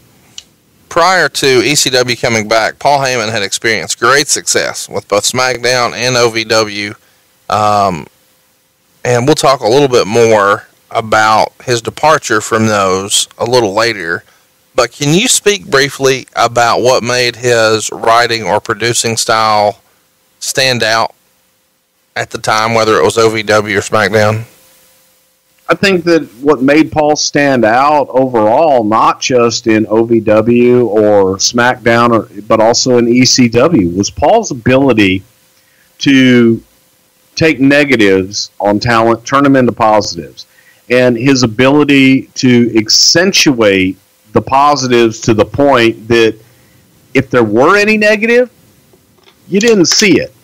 Prior to ECW coming back, Paul Heyman had experienced great success with both SmackDown and OVW. And we'll talk a little bit more about his departure from those a little later. But can you speak briefly about what made his writing or producing style stand out at the time, whether it was OVW or SmackDown? I think that what made Paul stand out overall, not just in OVW or SmackDown, but also in ECW, was Paul's ability to take negatives on talent, turn them into positives, and his ability to accentuate the positives to the point that if there were any negative, you didn't see it.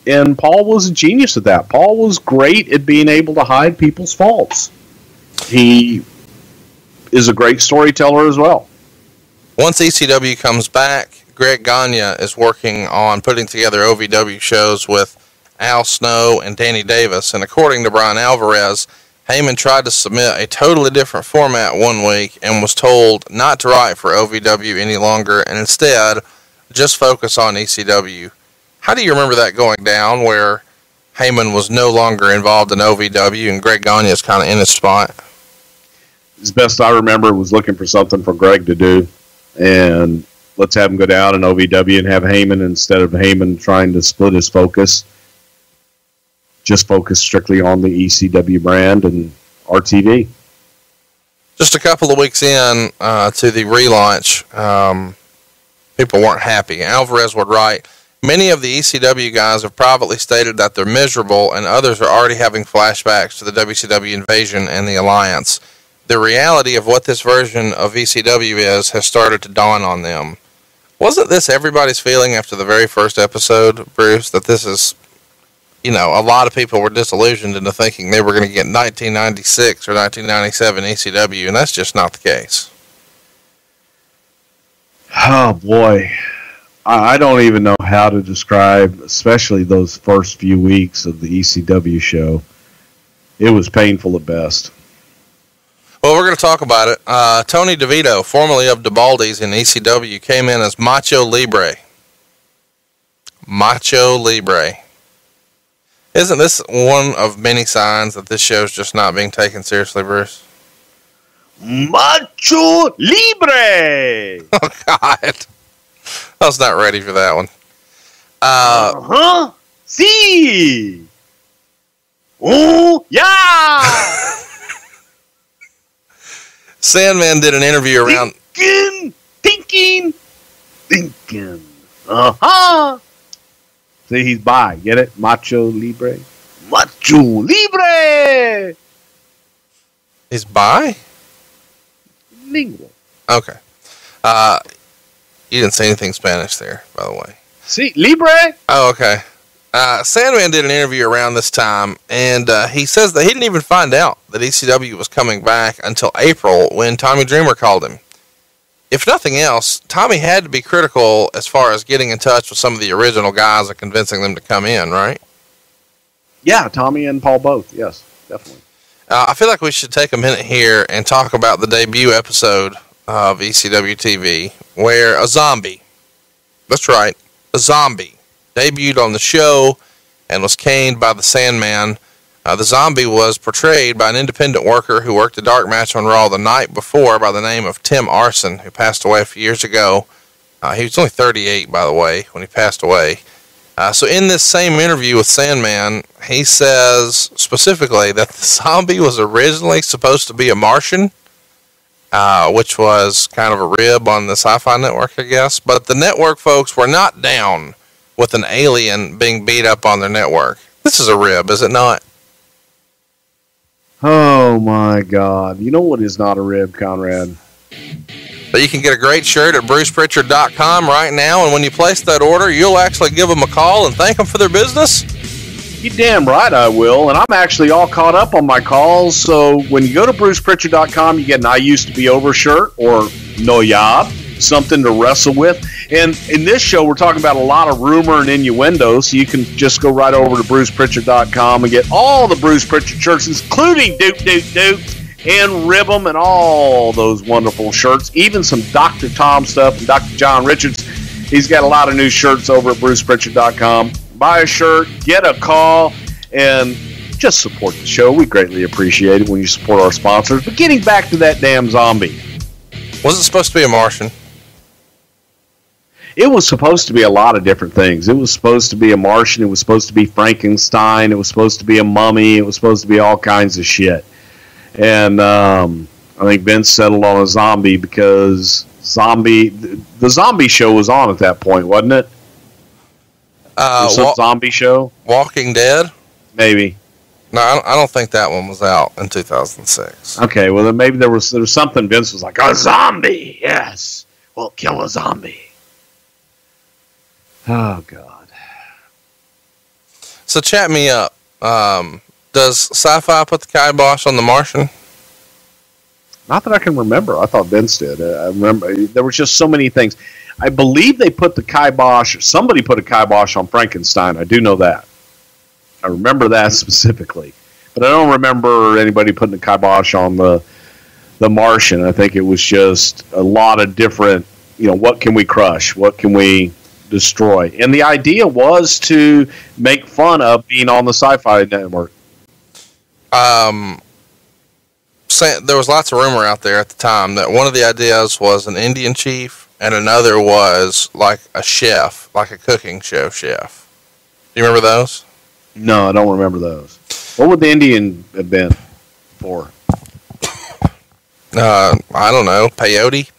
And Paul was a genius at that. Paul was great at being able to hide people's faults. He is a great storyteller as well. Once ECW comes back, Greg Gagne is working on putting together OVW shows with Al Snow and Danny Davis, and according to Brian Alvarez, Heyman tried to submit a totally different format one week and was told not to write for OVW any longer and instead just focus on ECW. How do you remember that going down, where Heyman was no longer involved in OVW and Greg Gagne is kind of in his spot? As best I remember, was looking for something for Greg to do, and let's have him go down in OVW and have Heyman, instead of Heyman trying to split his focus, just focus strictly on the ECW brand and RTV. Just a couple of weeks in to the relaunch, people weren't happy. Alvarez would write, many of the ECW guys have privately stated that they're miserable, and others are already having flashbacks to the WCW invasion and the alliance. The reality of what this version of ECW is has started to dawn on them. Wasn't this everybody's feeling after the very first episode, Bruce, that this is, a lot of people were disillusioned into thinking they were going to get 1996 or 1997 ECW, and that's just not the case. Oh, boy. I don't even know how to describe, especially those first few weeks of the ECW show. It was painful at best. Well, we're going to talk about it. Tony DeVito, formerly of DeBaldi's in ECW, came in as Macho Libre. Macho Libre. Isn't this one of many signs that this show's just not being taken seriously, Bruce? Macho Libre! Oh, God. I was not ready for that one. See! Oh, yeah! Sandman did an interview around... Thinking. Uh-huh. See, he's bi. Get it? Macho Libre. Macho Libre! He's bi? Lingual. Okay. You didn't say anything Spanish there, by the way. See, Libre? Oh, okay. Sandman did an interview around this time, and he says that he didn't even find out that ECW was coming back until April when Tommy Dreamer called him. If nothing else, Tommy had to be critical as far as getting in touch with some of the original guys and convincing them to come in, right? Yeah, Tommy and Paul both. Yes, definitely. I feel like we should take a minute here and talk about the debut episode of ECW TV, where a zombie, that's right, a zombie, debuted on the show and was caned by the Sandman. The zombie was portrayed by an independent worker who worked a dark match on Raw the night before by the name of Tim Arson, who passed away a few years ago. He was only 38, by the way, when he passed away. So in this same interview with Sandman, he says specifically that the zombie was originally supposed to be a Martian, which was kind of a rib on the Sci-Fi Network, I guess. But the network folks were not down with an alien being beat up on their network. This is a rib, is it not? Oh my God. You know what is not a rib, Conrad? But you can get a great shirt at BrucePrichard.com right now, and when you place that order, you'll actually give them a call and thank them for their business? You damn right I will, and I'm actually all caught up on my calls, so when you go to BrucePrichard.com, you get an I used to be over shirt, or no yob, something to wrestle with. And in this show, we're talking about a lot of rumor and innuendo, so you can just go right over to BrucePrichard.com and get all the Bruce Prichard shirts, including Duke, and Rib'em and all those wonderful shirts, even some Dr. Tom stuff and Dr. John Richards. He's got a lot of new shirts over at BrucePrichard.com. Buy a shirt, get a call, and just support the show. We greatly appreciate it when you support our sponsors. But getting back to that damn zombie. Was it supposed to be a Martian? It was supposed to be a lot of different things. It was supposed to be a Martian. It was supposed to be Frankenstein. It was supposed to be a mummy. It was supposed to be all kinds of shit. And I think Vince settled on a zombie because the zombie show was on at that point, wasn't it? Some zombie show? Walking Dead? Maybe. No, I don't think that one was out in 2006. Okay, well then maybe there was something Vince was like, a zombie, yes, we'll kill a zombie. Oh God. So chat me up. Does Sci-Fi put the kibosh on the Martian? Not that I can remember. I thought Vince did. I remember there was just so many things. I believe they put the kibosh. Somebody put a kibosh on Frankenstein. I do know that. I remember that specifically, but I don't remember anybody putting a kibosh on the Martian. I think it was just a lot of different. What can we crush? What can we destroy? And the idea was to make fun of being on the Sci-Fi Network. There was lots of rumor out there at the time that one of the ideas was an Indian chief and another was like a chef, like a cooking show chef. Do you remember those? No, I don't remember those. What would the Indian have been for? I don't know. Peyote?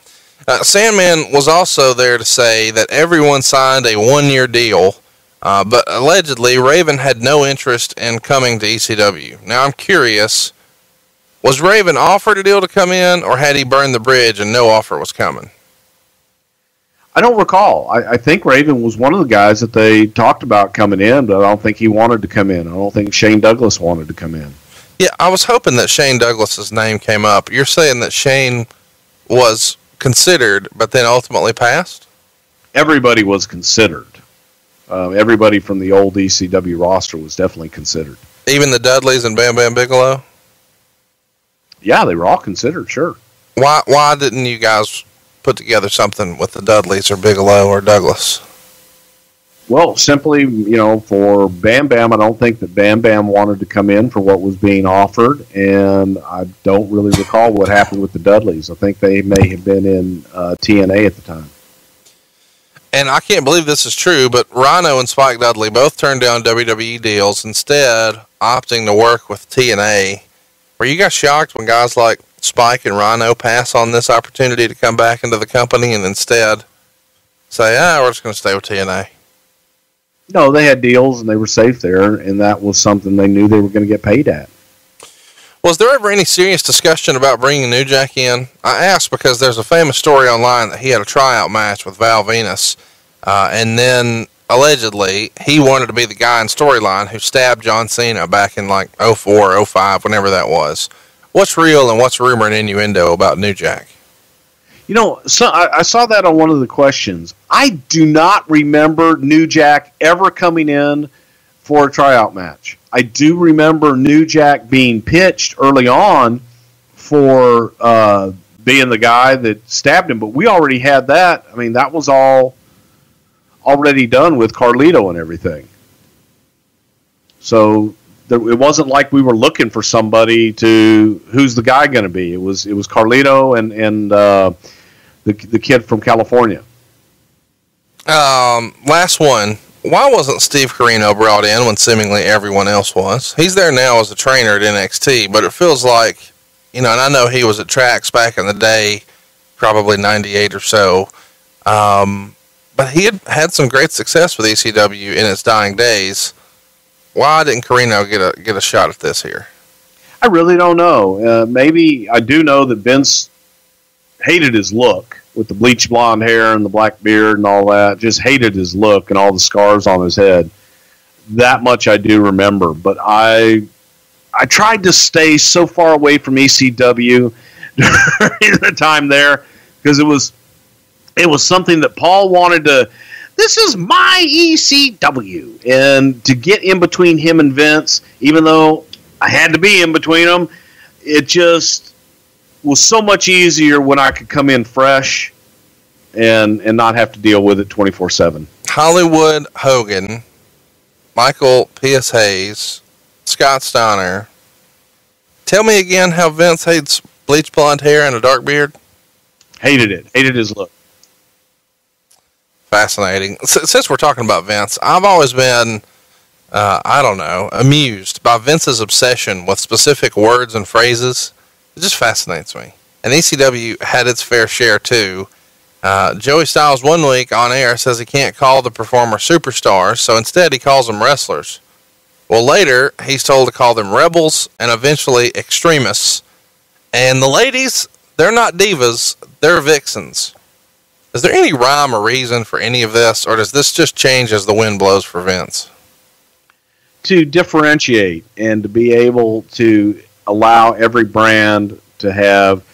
Sandman was also there to say that everyone signed a one-year deal, but allegedly Raven had no interest in coming to ECW. Now I'm curious, was Raven offered a deal to come in, or had he burned the bridge and no offer was coming? I don't recall. I think Raven was one of the guys that they talked about coming in, but I don't think he wanted to come in. I don't think Shane Douglas wanted to come in. Yeah, I was hoping that Shane Douglas's name came up. You're saying that Shane was considered, but then ultimately passed? Everybody was considered. Everybody from the old ECW roster was definitely considered. Even the Dudleys and Bam Bam Bigelow? Yeah, they were all considered, sure. Why didn't you guys put together something with the Dudleys or Bigelow or Douglas? Well, simply, for Bam Bam, I don't think that Bam Bam wanted to come in for what was being offered, and I don't really recall what happened with the Dudleys. I think they may have been in TNA at the time. And I can't believe this is true, but Rhino and Spike Dudley both turned down WWE deals, instead opting to work with TNA. Were you guys shocked when guys like Spike and Rhino pass on this opportunity to come back into the company and instead say, we're just going to stay with TNA? No, they had deals and they were safe there, and that was something they knew they were going to get paid at. Was there ever any serious discussion about bringing New Jack in? I asked because there's a famous story online that he had a tryout match with Val Venus, and then allegedly, he wanted to be the guy in storyline who stabbed John Cena back in like 04, 05, whenever that was. What's real and what's rumor and innuendo about New Jack? You know, so I saw that on one of the questions. I do not remember New Jack ever coming in for a tryout match. I do remember New Jack being pitched early on for being the guy that stabbed him, but we already had that. I mean, that was all already done with Carlito and everything. So it wasn't like we were looking for somebody to who's the guy going to be. It was Carlito and the kid from California. Last one. Why wasn't Steve Corino brought in when seemingly everyone else was? He's there now as a trainer at NXT, but it feels like, you know, and I know he was at Trax back in the day, probably 98 or so. But he had some great success with ECW in its dying days. Why didn't Corino get a shot at this here? I really don't know. Maybe I do know that Vince hated his look with the bleach blonde hair and the black beard and all that. Just hated his look and all the scars on his head. That much I do remember. But I tried to stay so far away from ECW during the time there because it was something that Paul wanted to. This is my ECW, and to get in between him and Vince, even though I had to be in between them, it just was so much easier when I could come in fresh and not have to deal with it 24/7. Hollywood Hogan, Michael P.S. Hayes, Scott Steiner. Tell me again how Vince hates bleach blonde hair and a dark beard. Hated it. Hated his look. Fascinating. Since we're talking about Vince, I've always been, amused by Vince's obsession with specific words and phrases. It just fascinates me. And ECW had its fair share too. Joey Styles one week on air says he can't call the performer superstars, so instead he calls them wrestlers. Well, later he's told to call them rebels and eventually extremists. And the ladies, they're not divas, they're vixens. Is there any rhyme or reason for any of this, or does this just change as the wind blows for Vince? To differentiate and to be able to allow every brand to have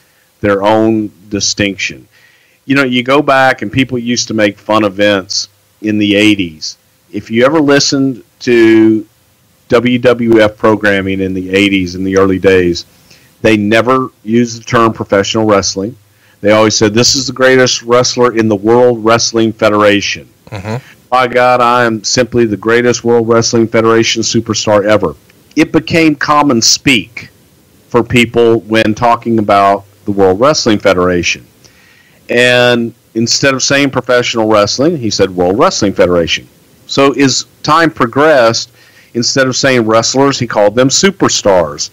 their own distinction. You know, you go back and people used to make fun of Vince in the 80s. If you ever listened to WWF programming in the 80s, in the early days, they never used the term professional wrestling. They always said, this is the greatest wrestler in the World Wrestling Federation. Mm-hmm. By God, I am simply the greatest World Wrestling Federation superstar ever. It became common speak for people when talking about the World Wrestling Federation. And instead of saying professional wrestling, he said World Wrestling Federation. So as time progressed, instead of saying wrestlers, he called them superstars.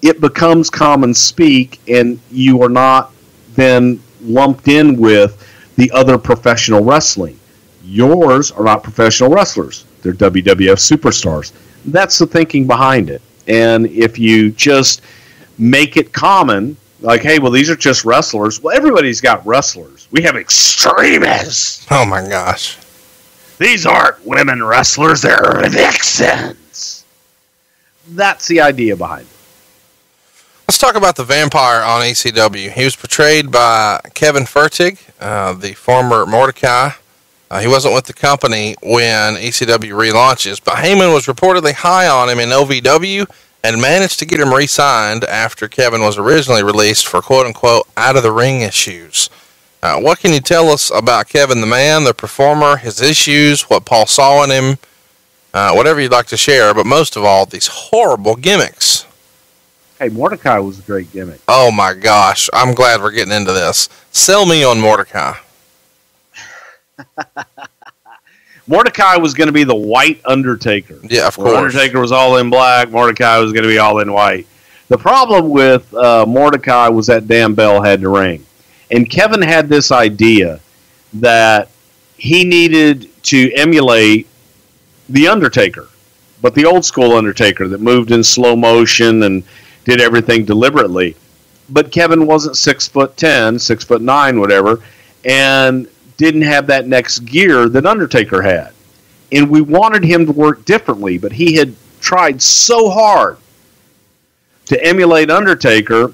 It becomes common speak, and you are not then lumped in with the other professional wrestling. Yours are not professional wrestlers. They're WWF superstars. That's the thinking behind it. And if you just make it common, like, hey, well, these are just wrestlers. Well, everybody's got wrestlers. We have extremists. Oh, my gosh. These aren't women wrestlers, they're vixens. That's the idea behind it. Let's talk about the vampire on ECW. He was portrayed by Kevin Fertig, the former Mordecai. He wasn't with the company when ECW relaunches, but Heyman was reportedly high on him in OVW and managed to get him re-signed after Kevin was originally released for quote-unquote out-of-the-ring issues. What can you tell us about Kevin the man, the performer, his issues, what Paul saw in him, whatever you'd like to share, but most of all, these horrible gimmicks? Hey, Mordecai was a great gimmick. Oh my gosh, I'm glad we're getting into this. Sell me on Mordecai. Mordecai was going to be the white Undertaker. Yeah, of course. Undertaker was all in black. Mordecai was going to be all in white. The problem with Mordecai was that damn bell had to ring. And Kevin had this idea that he needed to emulate the Undertaker, but the old school Undertaker that moved in slow motion and did everything deliberately. But Kevin wasn't 6'10", 6'9", whatever, and didn't have that next gear that Undertaker had. And we wanted him to work differently, but he had tried so hard to emulate Undertaker,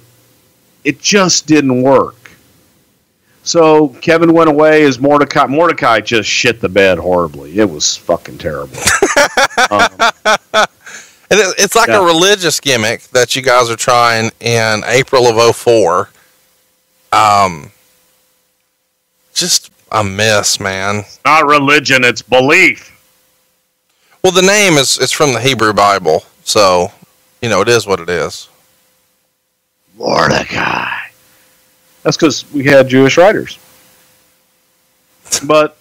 it just didn't work. So Kevin went away as Mordecai. Mordecai just shit the bed horribly. It was fucking terrible. And it's like a religious gimmick that you guys are trying in April of 2004. Just a mess, man. It's not religion, it's belief. Well, the name is from the Hebrew Bible, so, you know, it is what it is. Mordecai. That's because we had Jewish writers. But,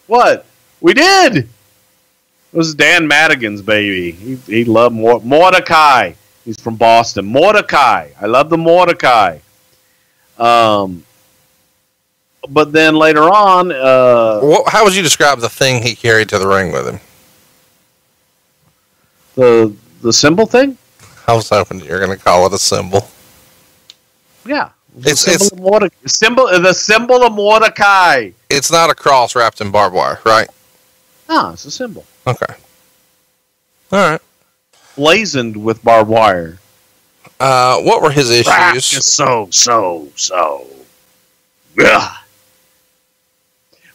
what? We did! It was Dan Madigan's baby. He loved Mordecai. He's from Boston. Mordecai. I love the Mordecai. But then later on... how would you describe the thing he carried to the ring with him? The symbol thing? I was hoping you were going to call it a symbol. Yeah. The symbol of Mordecai. It's not a cross wrapped in barbed wire, right? No, it's a symbol. Okay. All right. Blazoned with barbed wire. What were his issues? So. Yeah.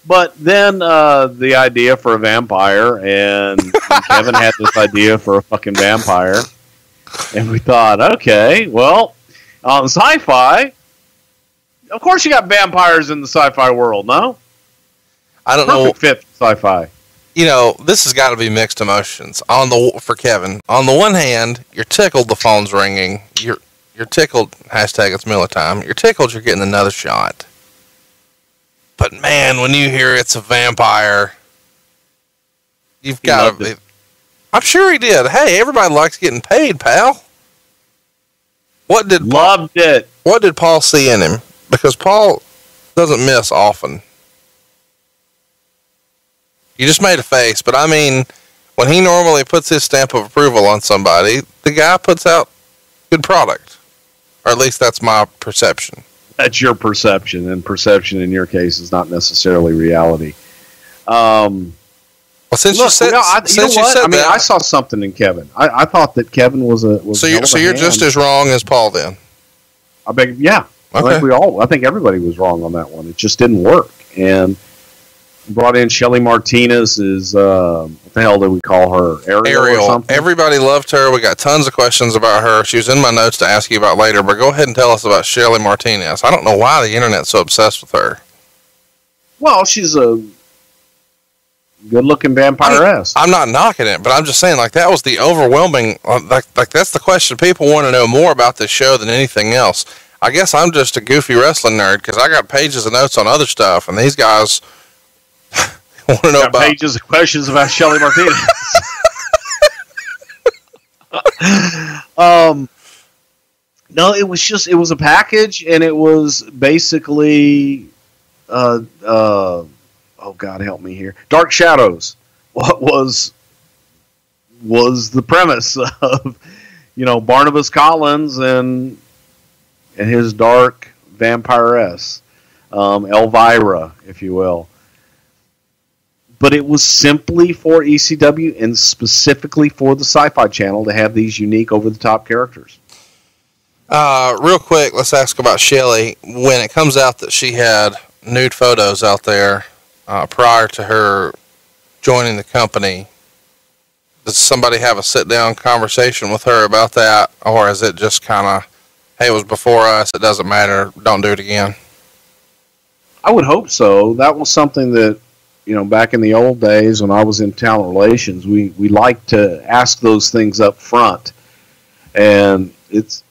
But then the idea for a vampire, and Kevin had this idea for a fucking vampire. And we thought, okay, well, on sci-fi, of course you got vampires in the sci-fi world, no? I don't know. Perfect fit for sci-fi. You know, this has got to be mixed emotions for Kevin. On the one hand, you're tickled the phone's ringing. You're tickled, hashtag it's Miller time. You're tickled you're getting another shot. But man, when you hear it's a vampire, you've got to be... I'm sure he did. Hey, everybody likes getting paid, pal. Loved it. What did Paul see in him? Because Paul doesn't miss often. You just made a face, but I mean, when he normally puts his stamp of approval on somebody, the guy puts out good product. Or at least that's my perception. That's your perception, and perception in your case is not necessarily reality. Well, since you said that, I saw something in Kevin. I thought that Kevin was a. So you're just as wrong as Paul then. I beg, yeah. Okay. I think everybody was wrong on that one. It just didn't work, and brought in Shelly Martinez. What the hell did we call her? Ariel. Or something? Everybody loved her. We got tons of questions about her. She was in my notes to ask you about later, but go ahead and tell us about Shelly Martinez. I don't know why the internet's so obsessed with her. Well, she's a good-looking vampiress. I'm not knocking it, but I'm just saying, like, that was the overwhelming, like that's the question. People want to know more about this show than anything else. I guess I'm just a goofy wrestling nerd because I got pages of notes on other stuff, and these guys want to know about pages of questions about Shelly Martinez. No, it was a package, and it was basically, oh God, help me here. Dark Shadows. What was the premise of, Barnabas Collins and his dark vampiress, Elvira, if you will. But it was simply for ECW and specifically for the Sci-Fi Channel to have these unique over-the-top characters. Real quick, let's ask about Shelly. When it comes out that she had nude photos out there prior to her joining the company, does somebody have a sit-down conversation with her about that? Or is it just kind of, hey, it was before us, it doesn't matter, don't do it again? I would hope so. That was something that, back in the old days when I was in talent relations, we liked to ask those things up front. And it's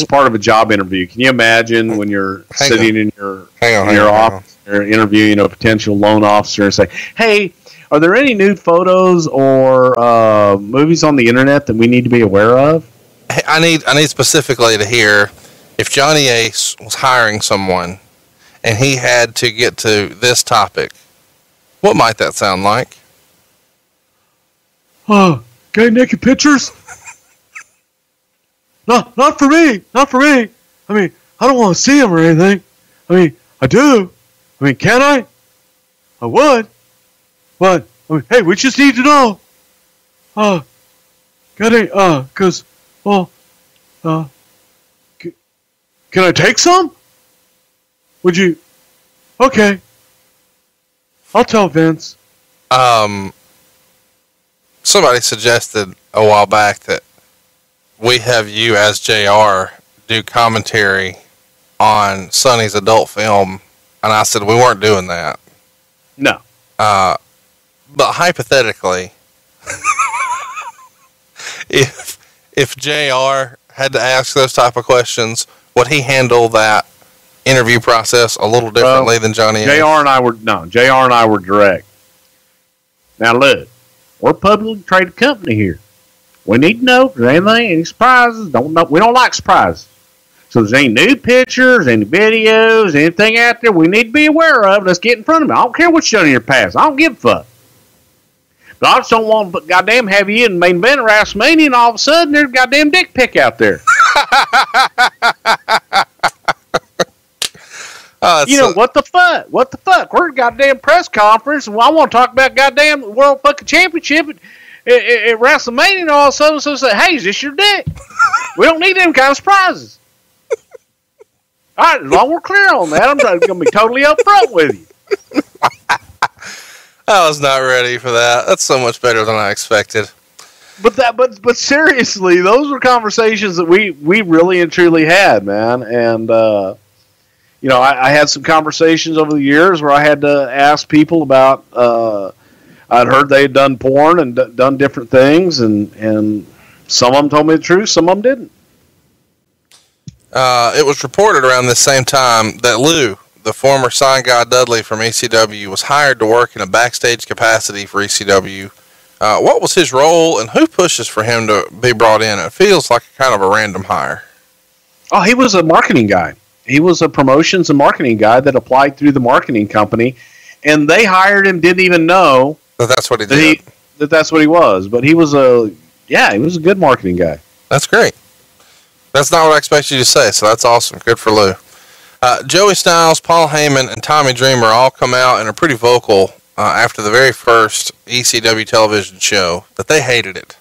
part of a job interview. Can you imagine when you're sitting in your office, you're interviewing a potential loan officer and say, hey, are there any nude photos or movies on the internet that we need to be aware of? Hey, I need specifically to hear if Johnny Ace was hiring someone and he had to get to this topic, what might that sound like? Got naked pictures? No, not for me. Not for me. I mean, I don't want to see them or anything. I mean, I do. I mean, can I? I would. But, Hey, we just need to know. Cause, can I take some? Would you? Okay. I'll tell Vince. Somebody suggested a while back that we have you as JR do commentary on Sonny's adult film, and I said we weren't doing that. No. But hypothetically, if JR had to ask those type of questions, would he handle that interview process a little differently than Johnny? JR and I were direct. Now look, we're a publicly traded company here. We need to know if there's anything, any surprises. We don't like surprises. So if there's any new pictures, any videos, anything out there we need to be aware of, let's get in front of me. I don't care what you've done in your past. I don't give a fuck. But I just don't want to goddamn have you in the main event of WrestleMania and all of a sudden there's a goddamn dick pic out there. What the fuck? What the fuck? We're at a goddamn press conference and I want to talk about goddamn World fucking Championship at WrestleMania and all of a sudden so say, hey, is this your dick? We don't need them kind of surprises. All right, as long as we're clear on that, I'm going to be totally upfront with you. I was not ready for that. That's so much better than I expected. But seriously, those were conversations that we really and truly had, man. And I had some conversations over the years where I had to ask people about. I'd heard they had done porn and done different things, and some of them told me the truth, some of them didn't. It was reported around this same time that Lou, the former sign guy Dudley from ECW, was hired to work in a backstage capacity for ECW. What was his role, and who pushes for him to be brought in? It feels like kind of a random hire. Oh, he was a marketing guy. He was a promotions and marketing guy that applied through the marketing company, and they hired him, didn't even know that's what he did. That's what he was. But he was a good marketing guy. That's great. That's not what I expected you to say, so that's awesome. Good for Lou. Joey Styles, Paul Heyman, and Tommy Dreamer all come out and are pretty vocal after the very first ECW television show that they hated it.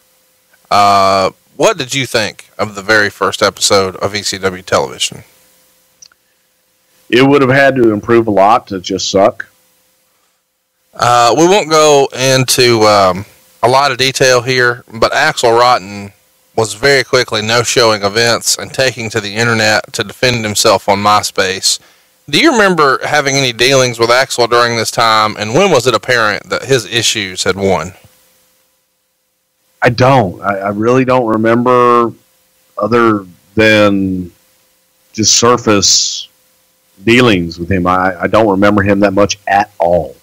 What did you think of the very first episode of ECW television? It would have had to improve a lot to just suck. We won't go into a lot of detail here, but Axl Rotten was very quickly no-showing events and taking to the internet to defend himself on MySpace. Do you remember having any dealings with Axl during this time, and when was it apparent that his issues had won? I don't. I really don't remember, other than just surface dealings with him. I don't remember him that much at all.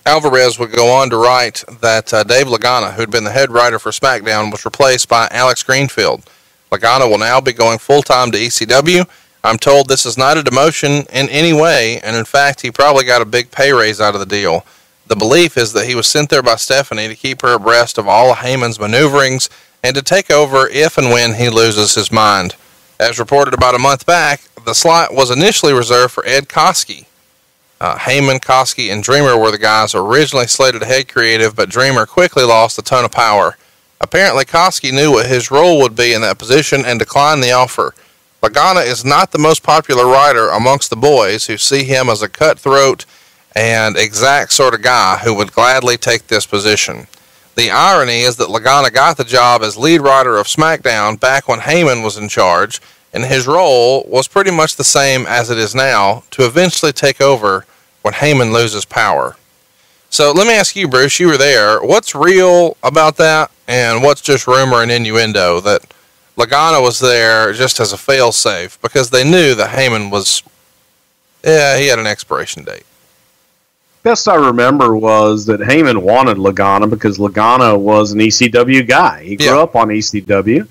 Alvarez would go on to write that Dave Lagana, who had been the head writer for SmackDown, was replaced by Alex Greenfield. Lagana will now be going full-time to ECW. I'm told this is not a demotion in any way, and in fact, he probably got a big pay raise out of the deal. The belief is that he was sent there by Stephanie to keep her abreast of all of Heyman's maneuverings and to take over if and when he loses his mind. As reported about a month back, the slot was initially reserved for Ed Koski. Heyman, Koski, and Dreamer were the guys originally slated to head creative, but Dreamer quickly lost a ton of power. Apparently, Koski knew what his role would be in that position and declined the offer. Lagana is not the most popular writer amongst the boys, who see him as a cutthroat and exact sort of guy who would gladly take this position. The irony is that Lagana got the job as lead writer of SmackDown back when Heyman was in charge, and his role was pretty much the same as it is now, to eventually take over when Heyman loses power. So let me ask you, Bruce, you were there. What's real about that, and what's just rumor and innuendo that Lagana was there just as a fail-safe because they knew that Heyman was, he had an expiration date? Best I remember was that Heyman wanted Lagana because Lagana was an ECW guy. He grew up on ECW.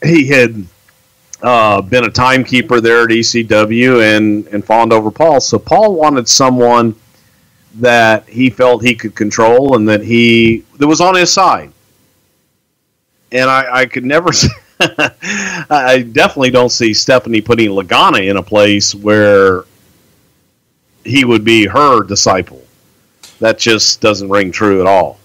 He had been a timekeeper there at ECW and fawned over Paul. So Paul wanted someone that he felt he could control and that was on his side. And I could never I definitely don't see Stephanie putting Lagana in a place where he would be her disciple. that just doesn't ring true at all.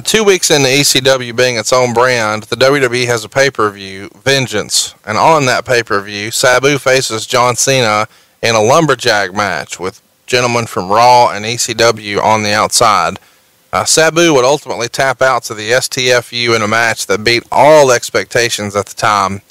2 weeks into ECW being its own brand, the WWE has a pay-per-view, Vengeance, and on that pay-per-view, Sabu faces John Cena in a lumberjack match with gentlemen from Raw and ECW on the outside. Sabu would ultimately tap out to the STFU in a match that beat all expectations at the time.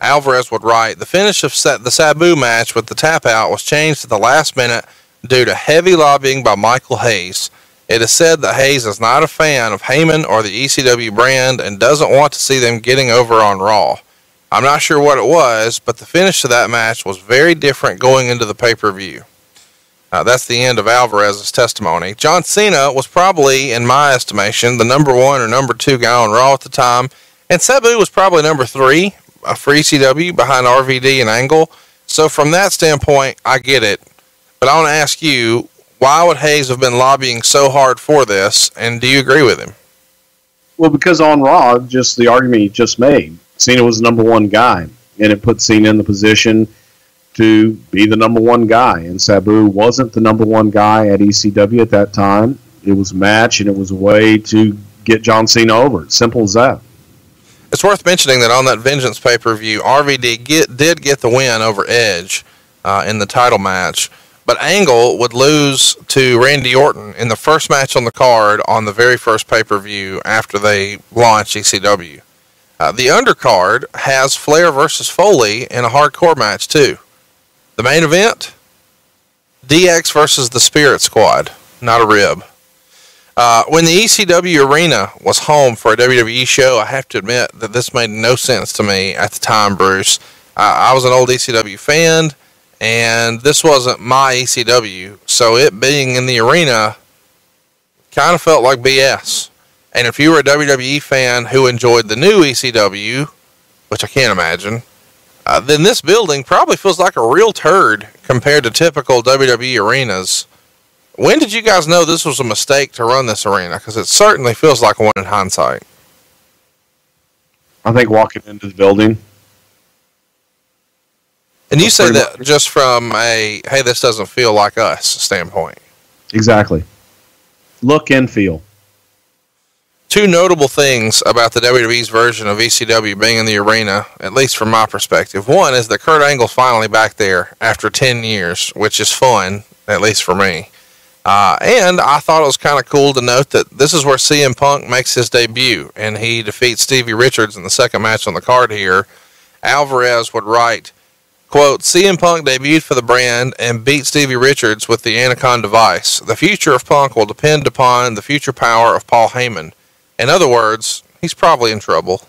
Alvarez would write, the finish of the Sabu match with the tap out was changed at the last minute due to heavy lobbying by Michael Hayes. It is said that Hayes is not a fan of Heyman or the ECW brand and doesn't want to see them getting over on Raw. I'm not sure what it was, but the finish to that match was very different going into the pay-per-view. That's the end of Alvarez's testimony. John Cena was probably, in my estimation, the number 1 or number 2 guy on Raw at the time, and Sabu was probably number 3 for ECW behind RVD and Angle. So from that standpoint, I get it. But I want to ask you, why would Hayes have been lobbying so hard for this, and do you agree with him? Well, because on Raw, just the argument he just made, Cena was the number 1 guy, and it put Cena in the position to be the number 1 guy, and Sabu wasn't the number 1 guy at ECW at that time. It was a match, and it was a way to get John Cena over. It's simple as that. It's worth mentioning that on that Vengeance pay-per-view, RVD did get the win over Edge in the title match, but Angle would lose to Randy Orton in the first match on the card on the very first pay-per-view after they launched ECW. The undercard has Flair versus Foley in a hardcore match too. The main event, DX versus the Spirit Squad, not a rib. When the ECW arena was home for a WWE show, I have to admit that this made no sense to me at the time, Bruce. I was an old ECW fan, and this wasn't my ECW, so it being in the arena kind of felt like BS. And if you were a WWE fan who enjoyed the new ECW, which I can't imagine, then this building probably feels like a real turd compared to typical WWE arenas. When did you guys know this was a mistake to run this arena? Because it certainly feels like one in hindsight. I think walking into the building. And you say that just from a, hey, this doesn't feel like us standpoint. Exactly. Look and feel. 2 notable things about the WWE's version of ECW being in the arena, at least from my perspective. One is that Kurt Angle's finally back there after 10 years, which is fun, at least for me. And I thought it was kind of cool to note that this is where CM Punk makes his debut, and he defeats Stevie Richards in the second match on the card here. Alvarez would write, quote, CM Punk debuted for the brand and beat Stevie Richards with the Anaconda device. The future of Punk will depend upon the future power of Paul Heyman. In other words, he's probably in trouble.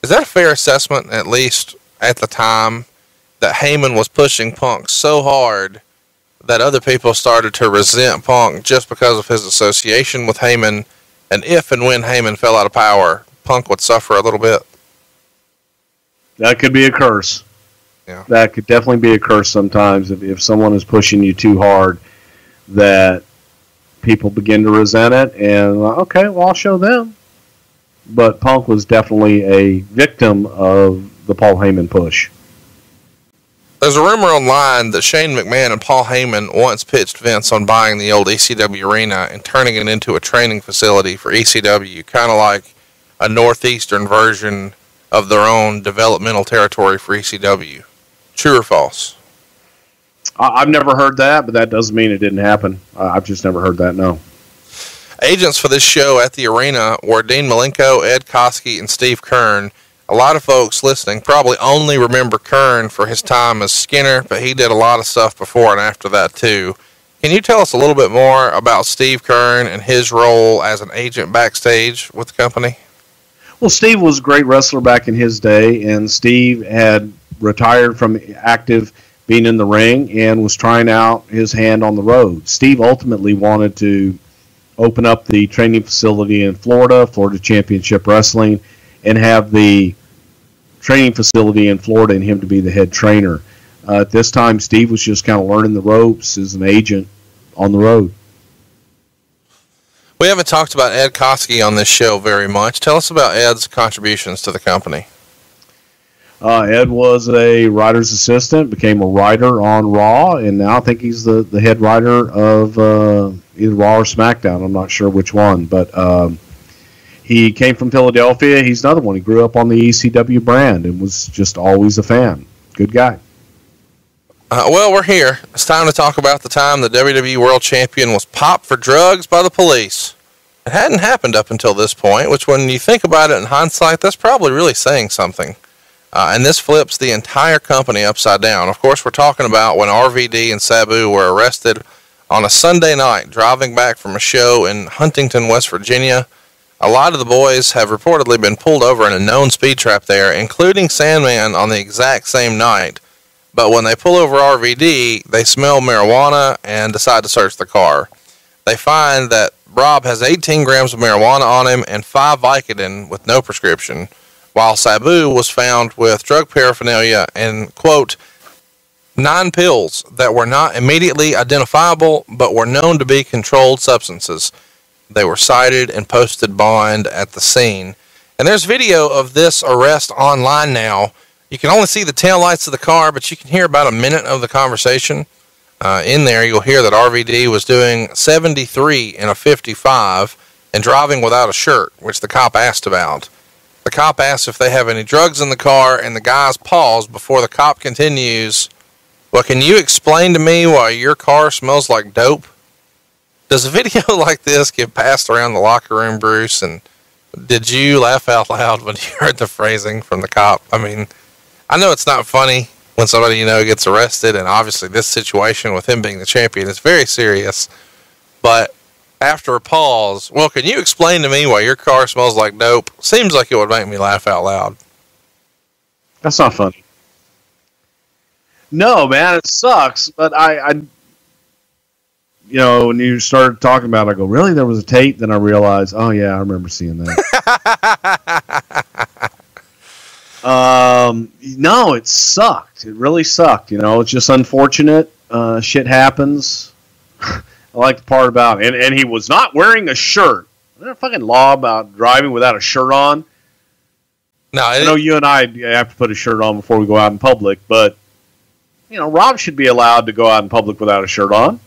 Is that a fair assessment, at least at the time, that Heyman was pushing Punk so hard that other people started to resent Punk just because of his association with Heyman, and if and when Heyman fell out of power, Punk would suffer a little bit? That could be a curse. Yeah. That could definitely be a curse sometimes if someone is pushing you too hard, that people begin to resent it, and okay, well, I'll show them. But Punk was definitely a victim of the Paul Heyman push. There's a rumor online that Shane McMahon and Paul Heyman once pitched Vince on buying the old ECW arena and turning it into a training facility for ECW, kind of like a northeastern version of their own developmental territory for ECW. True or false? I've never heard that, but that doesn't mean it didn't happen. I've just never heard that, no. Agents for this show at the arena were Dean Malenko, Ed Koskey, and Steve Kern. A lot of folks listening probably only remember Kern for his time as Skinner, but he did a lot of stuff before and after that too. Can you tell us a little bit more about Steve Kern and his role as an agent backstage with the company? Well, Steve was a great wrestler back in his day, and Steve had retired from active being in the ring and was trying out his hand on the road. Steve ultimately wanted to open up the training facility in Florida, Florida Championship Wrestling, and have the training facility in Florida and him to be the head trainer. At this time, Steve was just kind of learning the ropes as an agent on the road. We haven't talked about Ed Koskey on this show very much. Tell us about Ed's contributions to the company. Ed was a writer's assistant, became a writer on Raw, and now I think he's the head writer of either Raw or SmackDown. I'm not sure which one, but he came from Philadelphia. He's another one. He grew up on the ECW brand and was just always a fan. Good guy. Well, we're here. It's time to talk about the time the WWE World Champion was popped for drugs by the police. It hadn't happened up until this point, which when you think about it in hindsight, that's probably really saying something. And this flips the entire company upside down. Of course, we're talking about when RVD and Sabu were arrested on a Sunday night, driving back from a show in Huntington, West Virginia. A lot of the boys have reportedly been pulled over in a known speed trap there, including Sandman on the exact same night. But when they pull over RVD, they smell marijuana and decide to search the car. They find that Rob has 18 grams of marijuana on him and 5 Vicodin with no prescription, while Sabu was found with drug paraphernalia and, quote, 9 pills that were not immediately identifiable but were known to be controlled substances. They were cited and posted bond at the scene. And there's video of this arrest online now. You can only see the taillights of the car, but you can hear about a minute of the conversation. In there, you'll hear that RVD was doing 73 in a 55 and driving without a shirt, which the cop asked about. The cop asks if they have any drugs in the car, and the guys pause before the cop continues. Well, can you explain to me why your car smells like dope? Does a video like this get passed around the locker room, Bruce? And did you laugh out loud when you heard the phrasing from the cop? I mean, I know it's not funny when somebody you know gets arrested, and obviously this situation with him being the champion is very serious. But after a pause, well, can you explain to me why your car smells like dope? Seems like it would make me laugh out loud. That's not funny. No, man, it sucks. But I you know, when you started talking about it, I go, really? There was a tape? Then I realized, oh, yeah, I remember seeing that. No, it sucked. It really sucked. You know, it's just unfortunate. Shit happens. I like the part about, and he was not wearing a shirt. Is there a fucking law about driving without a shirt on? No, I know you and I have to put a shirt on before we go out in public, but, you know, Rob should be allowed to go out in public without a shirt on.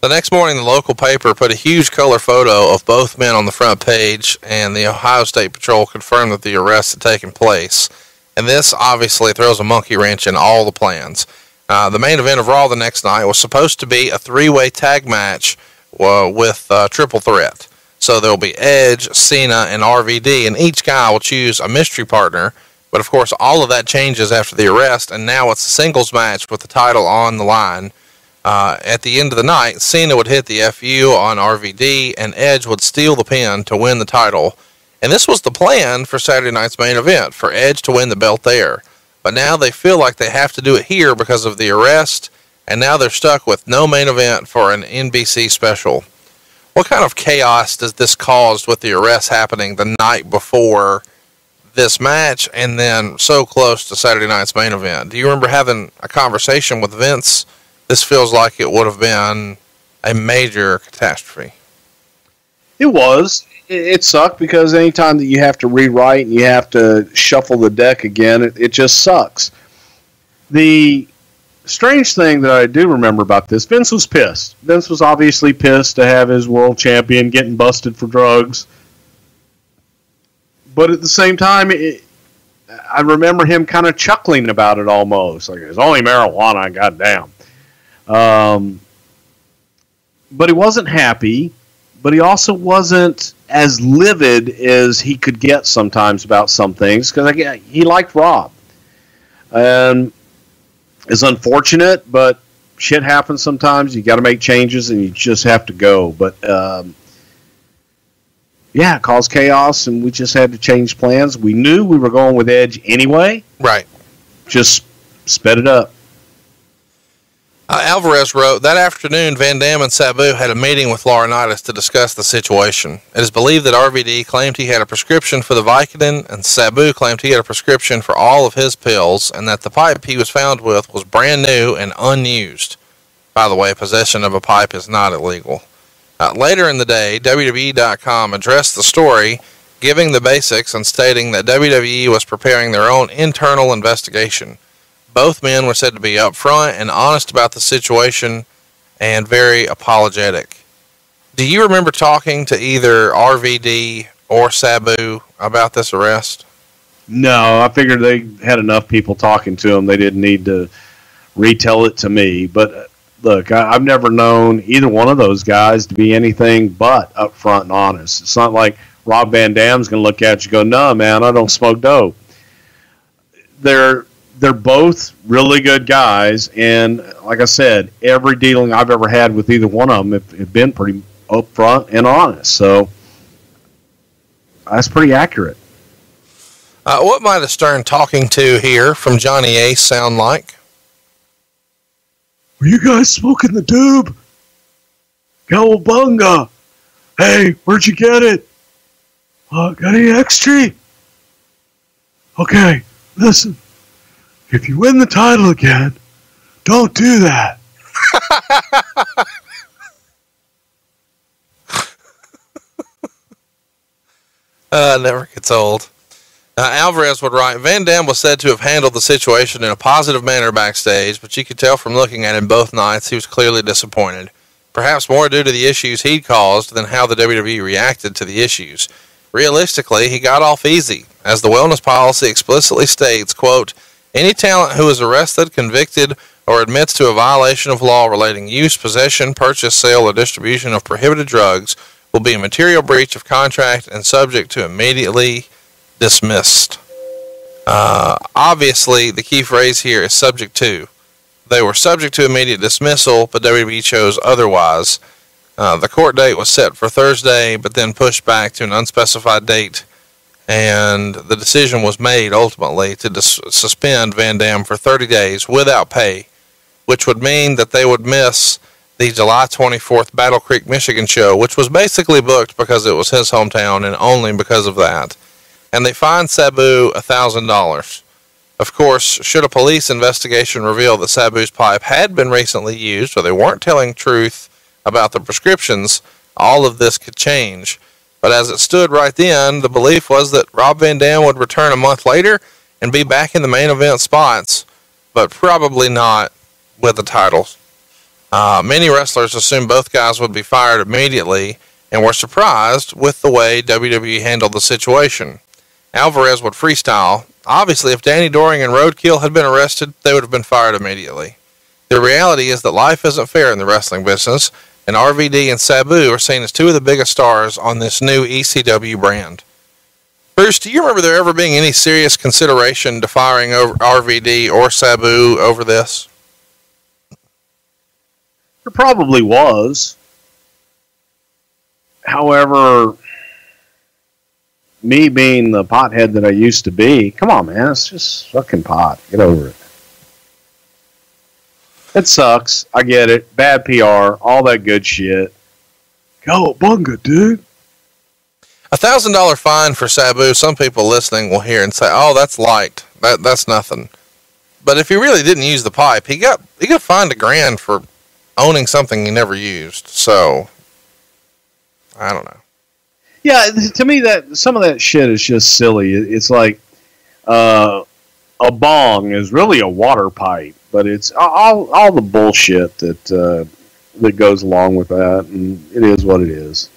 The next morning, the local paper put a huge color photo of both men on the front page, and the Ohio State Patrol confirmed that the arrest had taken place. And this obviously throws a monkey wrench in all the plans. The main event of Raw the next night was supposed to be a 3-way tag match with Triple Threat. So there'll be Edge, Cena, and RVD, and each guy will choose a mystery partner. But of course, all of that changes after the arrest, and now it's a singles match with the title on the line. At the end of the night, Cena would hit the FU on RVD, and Edge would steal the pin to win the title. And this was the plan for Saturday night's main event, for Edge to win the belt there. But now they feel like they have to do it here because of the arrest, and now they're stuck with no main event for an NBC special. What kind of chaos does this cause with the arrest happening the night before this match and then so close to Saturday night's main event? Do you remember having a conversation with Vince? This feels like it would have been a major catastrophe. It was. It sucked because anytime that you have to rewrite and you have to shuffle the deck again, it just sucks. The strange thing that I do remember about this, Vince was pissed. Vince was obviously pissed to have his world champion getting busted for drugs. But at the same time, I remember him kind of chuckling about it almost. Like, it's only marijuana, goddamn. But he wasn't happy, but he also wasn't as livid as he could get sometimes about some things, because he liked Rob. And it's unfortunate, but shit happens sometimes. You got to make changes, and you just have to go. But yeah, it caused chaos, and we just had to change plans. We knew we were going with Edge anyway. Right. Just sped it up. Alvarez wrote, that afternoon, Van Dam and Sabu had a meeting with Laurinaitis to discuss the situation. It is believed that RVD claimed he had a prescription for the Vicodin, and Sabu claimed he had a prescription for all of his pills, and that the pipe he was found with was brand new and unused. By the way, possession of a pipe is not illegal. Later in the day, Wwecw.com addressed the story, giving the basics and stating that WWE was preparing their own internal investigation. Both men were said to be upfront and honest about the situation and very apologetic. Do you remember talking to either RVD or Sabu about this arrest? No, I figured they had enough people talking to them. They didn't need to retell it to me. But look, I've never known either one of those guys to be anything but upfront and honest. It's not like Rob Van Dam's going to look at you and go, no, man, I don't smoke dope. They're both really good guys. And like I said, every dealing I've ever had with either one of them have been pretty upfront and honest. So that's pretty accurate. What might a stern talking to here from Johnny Ace sound like? Were you guys smoking the doob? Cowabunga! Hey, where'd you get it? Got any extra? Okay, listen. If you win the title again, don't do that. Never gets old. Alvarez would write, Van Dam was said to have handled the situation in a positive manner backstage, but you could tell from looking at him both nights he was clearly disappointed. Perhaps more due to the issues he'd caused than how the WWE reacted to the issues. Realistically, he got off easy, as the wellness policy explicitly states, quote, any talent who is arrested, convicted, or admits to a violation of law relating use, possession, purchase, sale, or distribution of prohibited drugs will be a material breach of contract and subject to immediately dismissed. Obviously, the key phrase here is subject to. They were subject to immediate dismissal, but WWE chose otherwise. The court date was set for Thursday, but then pushed back to an unspecified date, and the decision was made ultimately to suspend Van Dam for 30 days without pay, which would mean that they would miss the July 24th Battle Creek, Michigan show, which was basically booked because it was his hometown and only because of that. And they fined Sabu $1,000. Of course, should a police investigation reveal that Sabu's pipe had been recently used, or they weren't telling truth about the prescriptions, all of this could change. But as it stood right then, the belief was that Rob Van Dam would return a month later and be back in the main event spots, but probably not with the titles. Many wrestlers assumed both guys would be fired immediately and were surprised with the way WWE handled the situation. Alvarez would freestyle. Obviously, if Danny Doring and Roadkill had been arrested, they would have been fired immediately. The reality is that life isn't fair in the wrestling business, and RVD and Sabu are seen as two of the biggest stars on this new ECW brand. Bruce, do you remember there ever being any serious consideration to firing over RVD or Sabu over this? There probably was. However, me being the pothead that I used to be, come on, man, it's just fucking pot. Get over it. It sucks. I get it. Bad PR, all that good shit. Cowabunga, dude. $1,000 fine for Sabu, some people listening will hear and say, oh, that's light. That's nothing. But if he really didn't use the pipe, he got fined $1,000 for owning something he never used. So, I don't know. Yeah, to me, that some of that shit is just silly. It's like a bong is really a water pipe, but it's all the bullshit that goes along with that, and it is what it is.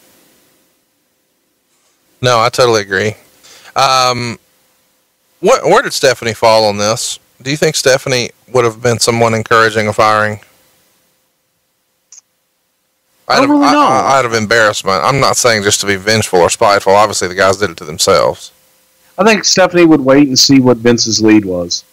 No, I totally agree. Where did Stephanie fall on this? Do you think Stephanie would have been someone encouraging a firing? I don't really know. Out of embarrassment. I'm not saying just to be vengeful or spiteful. Obviously, the guys did it to themselves. I think Stephanie would wait and see what Vince's lead was.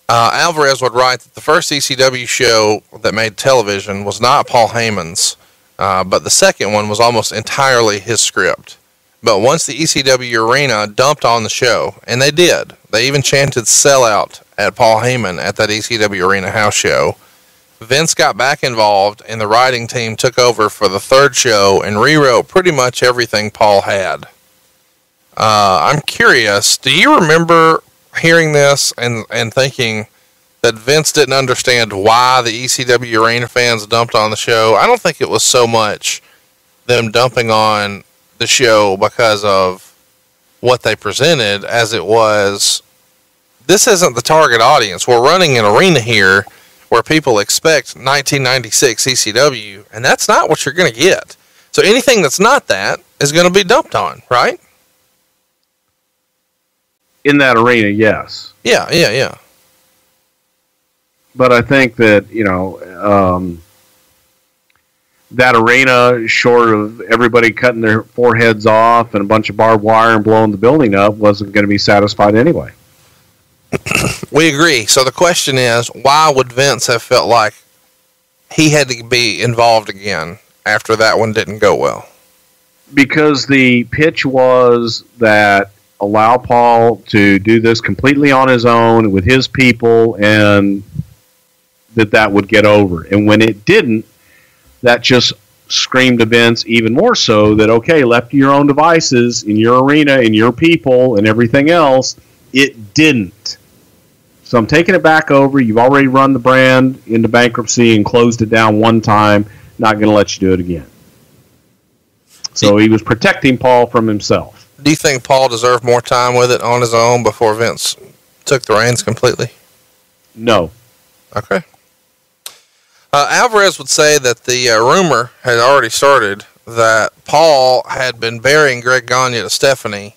Alvarez would write that the first ECW show that made television was not Paul Heyman's, but the second one was almost entirely his script. But once the ECW arena dumped on the show, and they did, they even chanted sellout at Paul Heyman at that ECW arena house show, Vince got back involved, and the writing team took over for the third show and rewrote pretty much everything Paul had. I'm curious, do you remember hearing this and thinking that Vince didn't understand why the ECW arena fans dumped on the show? I don't think it was so much them dumping on the show because of what they presented, as it was, this isn't the target audience. We're running an arena here where people expect 1996 ECW, and that's not what you're going to get. So anything that's not that is going to be dumped on, right? In that arena, yes. Yeah. But I think that, that arena, short of everybody cutting their foreheads off and a bunch of barbed wire and blowing the building up, wasn't going to be satisfied anyway. We agree. So the question is, why would Vince have felt like he had to be involved again after that one didn't go well? Because the pitch was that allow Paul to do this completely on his own with his people, and that would get over. And when it didn't, that just screamed to Vince even more so that, okay, left to your own devices in your arena, in your people, and everything else, it didn't. So I'm taking it back over. You've already run the brand into bankruptcy and closed it down one time. Not going to let you do it again. So he was protecting Paul from himself. Do you think Paul deserved more time with it on his own before Vince took the reins completely? No. Okay. Alvarez would say that the rumor had already started that Paul had been burying Greg Gagne to Stephanie.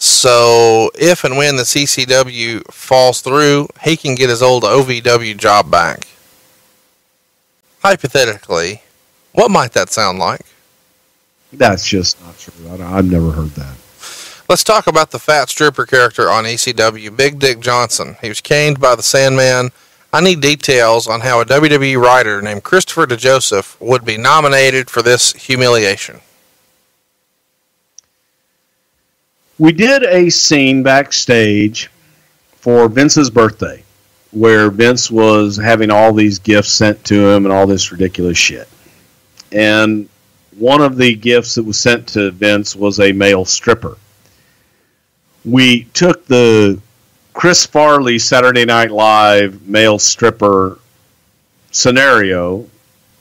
So if and when the CCW falls through, he can get his old OVW job back. Hypothetically, what might that sound like? That's just not true. I've never heard that. Let's talk about the fat stripper character on ECW, Big Dick Johnson. He was caned by the Sandman. I need details on how a WWE writer named Christopher DeJoseph would be nominated for this humiliation. We did a scene backstage for Vince's birthday where Vince was having all these gifts sent to him and all this ridiculous shit. And one of the gifts that was sent to Vince was a male stripper. We took the Chris Farley Saturday Night Live male stripper scenario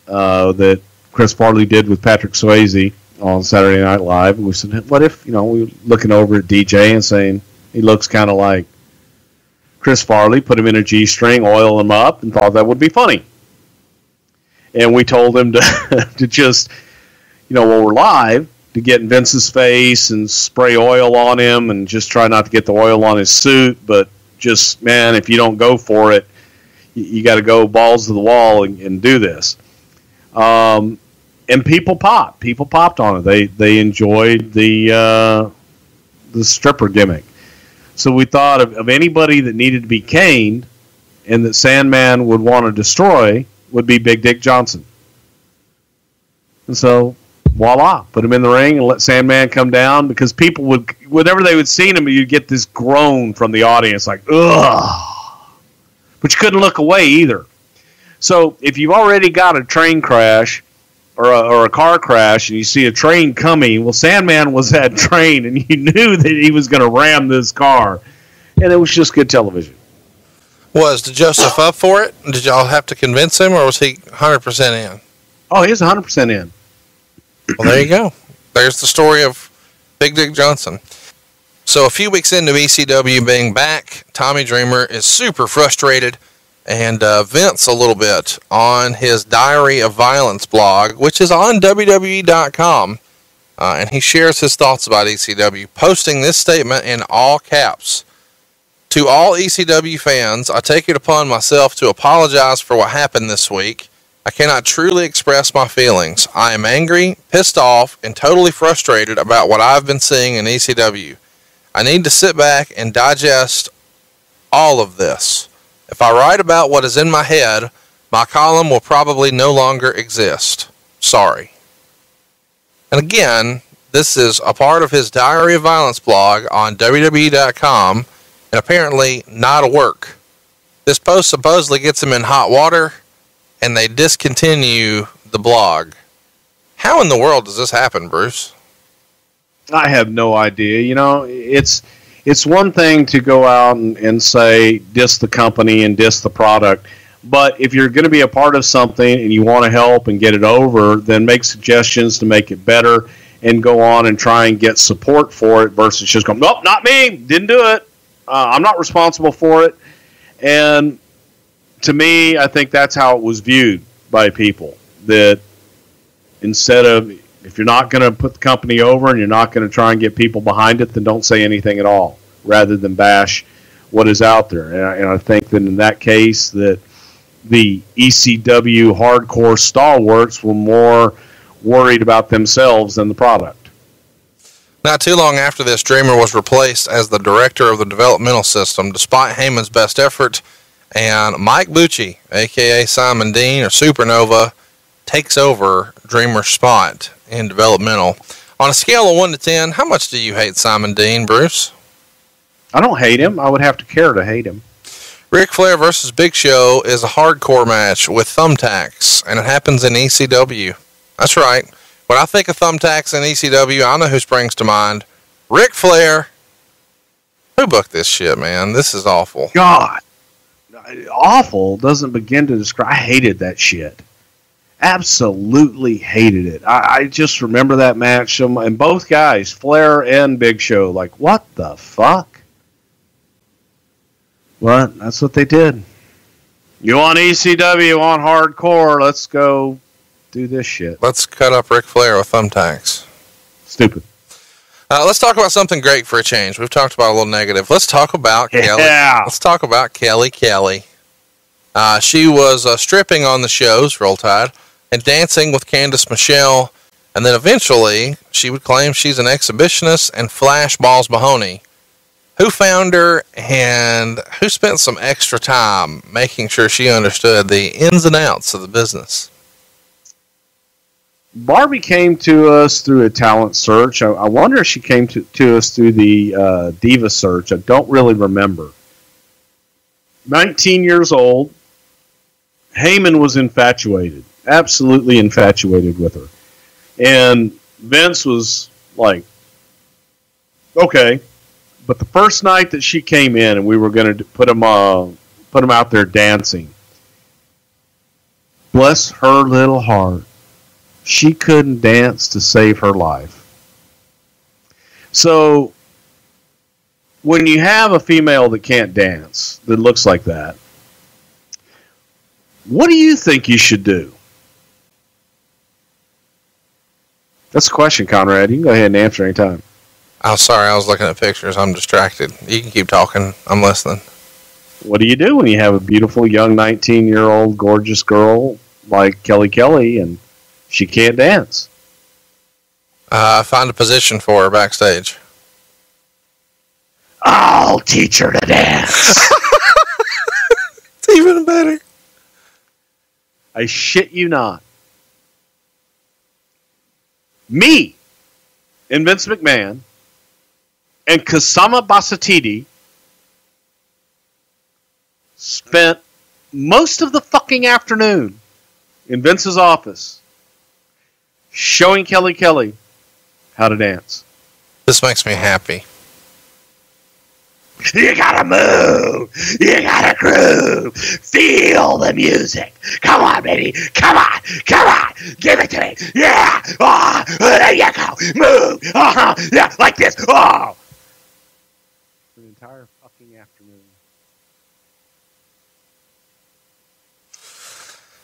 that Chris Farley did with Patrick Swayze on Saturday Night Live. And we said, what if, we were looking over at DJ and saying he looks kind of like Chris Farley, put him in a G-string, oil him up, and thought that would be funny. And we told him to just, when we're live, to get in Vince's face and spray oil on him and just try not to get the oil on his suit. But just, man, if you don't go for it, you got to go balls to the wall and do this. And people popped. People popped on it. They enjoyed the stripper gimmick. So we thought of anybody that needed to be caned and that Sandman would want to destroy would be Big Dick Johnson. And so, voila, put him in the ring and let Sandman come down, because people would, whenever they would see him, you'd get this groan from the audience like, ugh. But you couldn't look away either. So if you've already got a train crash or a car crash and you see a train coming, well, Sandman was that train, and you knew that he was going to ram this car. And it was just good television. Was Joseph up for it? Did y'all have to convince him, or was he 100% in? Oh, he was 100% in. Well, there you go. There's the story of Big Dick Johnson. So a few weeks into ECW being back, Tommy Dreamer is super frustrated and vents a little bit on his Diary of Violence blog, which is on Wwecw.com. And he shares his thoughts about ECW, posting this statement in all caps. To all ECW fans, I take it upon myself to apologize for what happened this week. I cannot truly express my feelings. I am angry, pissed off, and totally frustrated about what I've been seeing in ECW. I need to sit back and digest all of this. If I write about what is in my head, my column will probably no longer exist. Sorry. And again, this is a part of his Diary of Violence blog on WWE.com, and apparently not a work. This post supposedly gets him in hot water, and they discontinue the blog. How in the world does this happen, Bruce? I have no idea. It's one thing to go out and say, diss the company and diss the product. But if you're going to be a part of something and you want to help and get it over, then make suggestions to make it better. and go on and try and get support for it versus just going, nope, not me, didn't do it. I'm not responsible for it. And to me, I think that's how it was viewed by people, that instead of, if you're not going to put the company over and you're not going to try and get people behind it, then don't say anything at all, rather than bash what is out there. And I think that in that case, that the ECW hardcore stalwarts were more worried about themselves than the product. Not too long after this, Dreamer was replaced as the director of the developmental system, despite Heyman's best effort, and Mike Bucci, a.k.a. Simon Dean, or Supernova, takes over Dreamer's spot in developmental. On a scale of 1 to 10, how much do you hate Simon Dean, Bruce? I don't hate him. I would have to care to hate him. Ric Flair versus Big Show is a hardcore match with thumbtacks, and it happens in ECW. That's right. When I think of thumbtacks in ECW, I know who springs to mind. Ric Flair. Who booked this shit, man? This is awful. God. Awful doesn't begin to describe. I hated that shit. Absolutely hated it. I just remember that match. And both guys, Flair and Big Show, like, what the fuck? What? That's what they did. You want ECW, you want hardcore, let's go do this shit. Let's cut up Ric Flair with thumbtacks. Stupid. Let's talk about something great for a change. We've talked about a little negative. Let's talk about Kelly. Let's talk about Kelly Kelly. She was stripping on the shows, Roll Tide, and dancing with Candice Michelle, and then eventually she would claim she's an exhibitionist and flash Balls Mahoney. Who found her and who spent some extra time making sure she understood the ins and outs of the business? Barbie came to us through a talent search. I wonder if she came to us through the Diva search. I don't really remember. 19 years old. Heyman was infatuated. Absolutely infatuated with her. And Vince was like, okay. But the first night that she came in and we were going to put him out there dancing, bless her little heart, she couldn't dance to save her life. So when you have a female that can't dance, that looks like that, what do you think you should do? That's a question, Conrad. You can go ahead and answer anytime. Oh, sorry, I was looking at pictures. I'm distracted. You can keep talking. I'm listening. What do you do when you have a beautiful, young, 19-year-old, gorgeous girl like Kelly Kelly and she can't dance? Find a position for her backstage. I'll teach her to dance. It's even better. I shit you not. Me and Vince McMahon and Kasama Basatiti spent most of the fucking afternoon in Vince's office showing Kelly Kelly how to dance. This makes me happy. You gotta move. You gotta groove. Feel the music. Come on, baby. Come on. Come on. Give it to me. Yeah. Oh, there you go. Move. Yeah, like this. Oh. The entire fucking afternoon.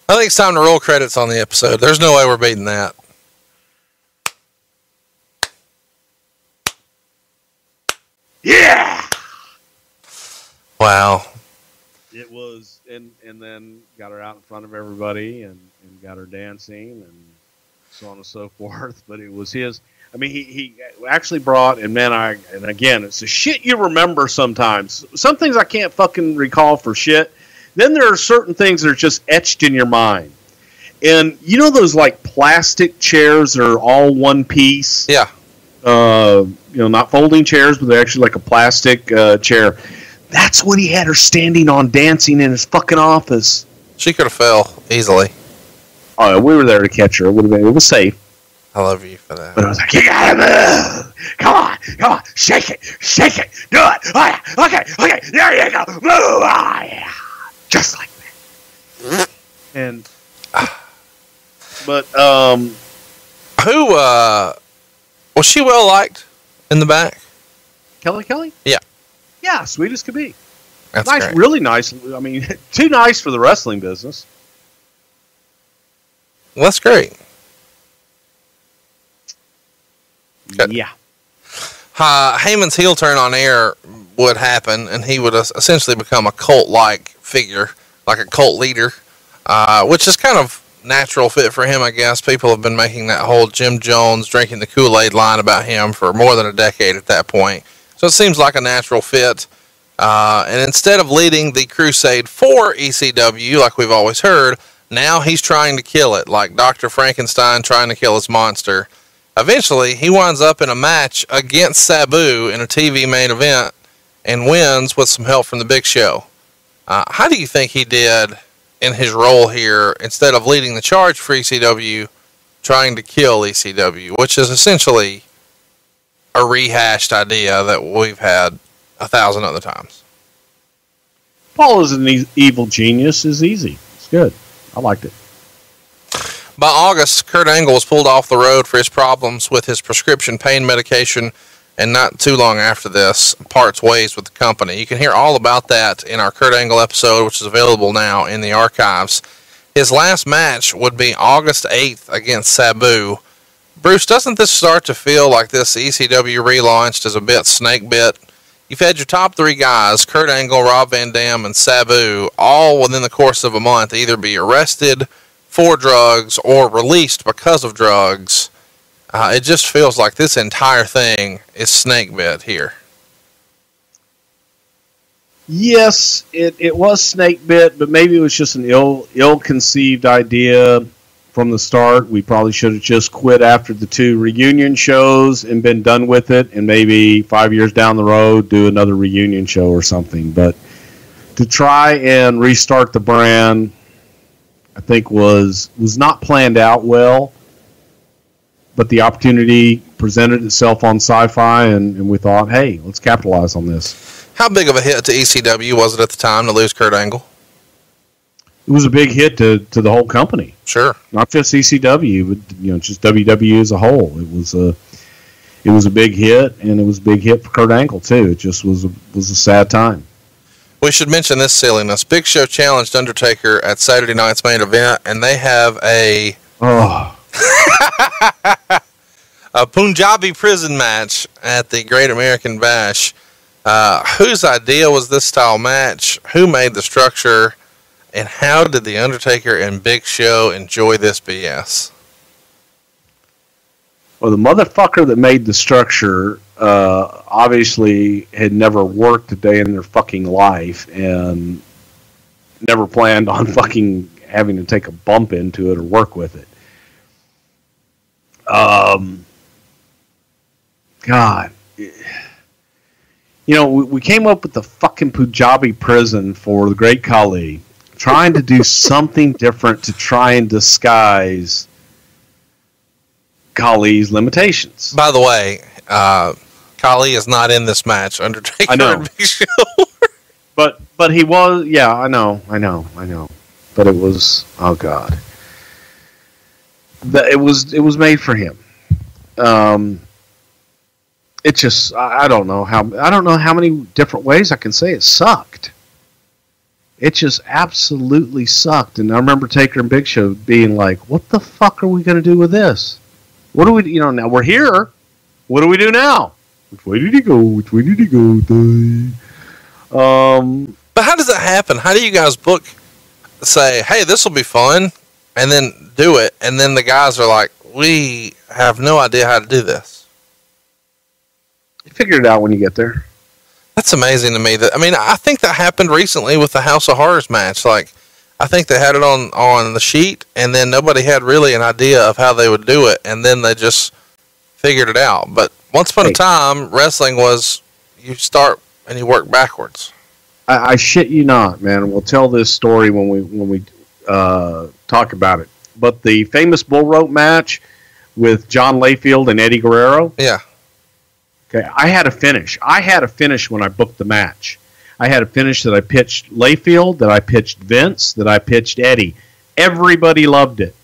I think it's time to roll credits on the episode. There's no way we're beating that. Yeah. Wow. It was, and then got her out in front of everybody and got her dancing and so on and so forth. But it was his. I mean, he actually brought, and man, and again, it's the shit you remember sometimes. Some things I can't fucking recall for shit. Then there are certain things that are just etched in your mind. And you know those like plastic chairs that are all one piece? Yeah. Not folding chairs, but they're actually like a plastic chair. That's what he had her standing on, dancing in his fucking office. She could have fell easily. Oh, we were there to catch her. It was safe. I love you for that. But I was like, You gotta move. Come on. Shake it. Do it. Oh, yeah. Okay. There you go. Move. Oh, yeah. Just like that. and but Was she well liked in the back? Kelly? Yeah. Yeah, sweet as could be. That's nice, great. Really nice. I mean, too nice for the wrestling business. Well, that's great. Good. Yeah. Heyman's heel turn on air would happen, and he would essentially become a cult-like figure, like a cult leader, which is kind of natural fit for him, I guess. People have been making that whole Jim Jones drinking the Kool-Aid line about him for more than a decade at that point. So it seems like a natural fit. And instead of leading the crusade for ECW, like we've always heard, now he's trying to kill it, like Dr. Frankenstein trying to kill his monster. Eventually, he winds up in a match against Sabu in a TV main event and wins with some help from the Big Show. How do you think he did in his role here, instead of leading the charge for ECW, trying to kill ECW, which is essentially a rehashed idea that we've had 1,000 other times? Paul is an evil genius is easy. It's good. I liked it. By August, Kurt Angle was pulled off the road for his problems with his prescription pain medication, and not too long after this, parts ways with the company. You can hear all about that in our Kurt Angle episode, which is available now in the archives. His last match would be August 8th against Sabu. Bruce, doesn't this start to feel like this ECW relaunched is a bit snake bit? You've had your top three guys, Kurt Angle, Rob Van Dam, and Sabu, all within the course of a month either be arrested for drugs or released because of drugs. It just feels like this entire thing is snake bit here. Yes, it was snake bit, but maybe it was just an ill-conceived idea from the start. We probably should have just quit after the 2 reunion shows and been done with it, and maybe 5 years down the road do another reunion show or something. But to try and restart the brand, I think was not planned out well, but the opportunity presented itself on Sci-Fi, and we thought, hey, let's capitalize on this. How big of a hit to ECW was it at the time to lose Kurt Angle? It was a big hit to the whole company. Sure. Not just ECW, but just WWE as a whole. It was a big hit, and it was a big hit for Kurt Angle too. It just was a sad time. We should mention this silliness. Big Show challenged Undertaker at Saturday night's main event, and they have a Punjabi prison match at the Great American Bash. Whose idea was this style match? Who made the structure? And how did the Undertaker and Big Show enjoy this BS? Well, the motherfucker that made the structure obviously had never worked a day in their fucking life and never planned on fucking having to take a bump into it or work with it. God. We came up with the fucking Punjabi prison for the Great Khali, trying to do something different to try and disguise Khali's limitations. By the way, Khali is not in this match. Undertaker I know. and Big Show. but he was, yeah, I know. But it was, oh God. It was made for him. It just, I don't know how many different ways I can say it sucked. It just absolutely sucked. And I remember Taker and Big Show being like, what the fuck are we going to do with this? What do we, now we're here. What do we do now? Which way did he go? But how does that happen? How do you guys say, hey, this will be fun, and then do it, and then the guys are like, we have no idea how to do this? You figure it out when you get there. That's amazing to me. I think that happened recently with the House of Horrors match. Like, I think they had it on the sheet, and then nobody had really an idea of how they would do it, and then they just figured it out. But once upon a time, wrestling was you start and you work backwards. I shit you not, man. We'll tell this story when we talk about it. But the famous bull rope match with John Layfield and Eddie Guerrero. Yeah. Okay, I had a finish. When I booked the match. I had a finish that I pitched Layfield, that I pitched Vince, that I pitched Eddie. Everybody loved it.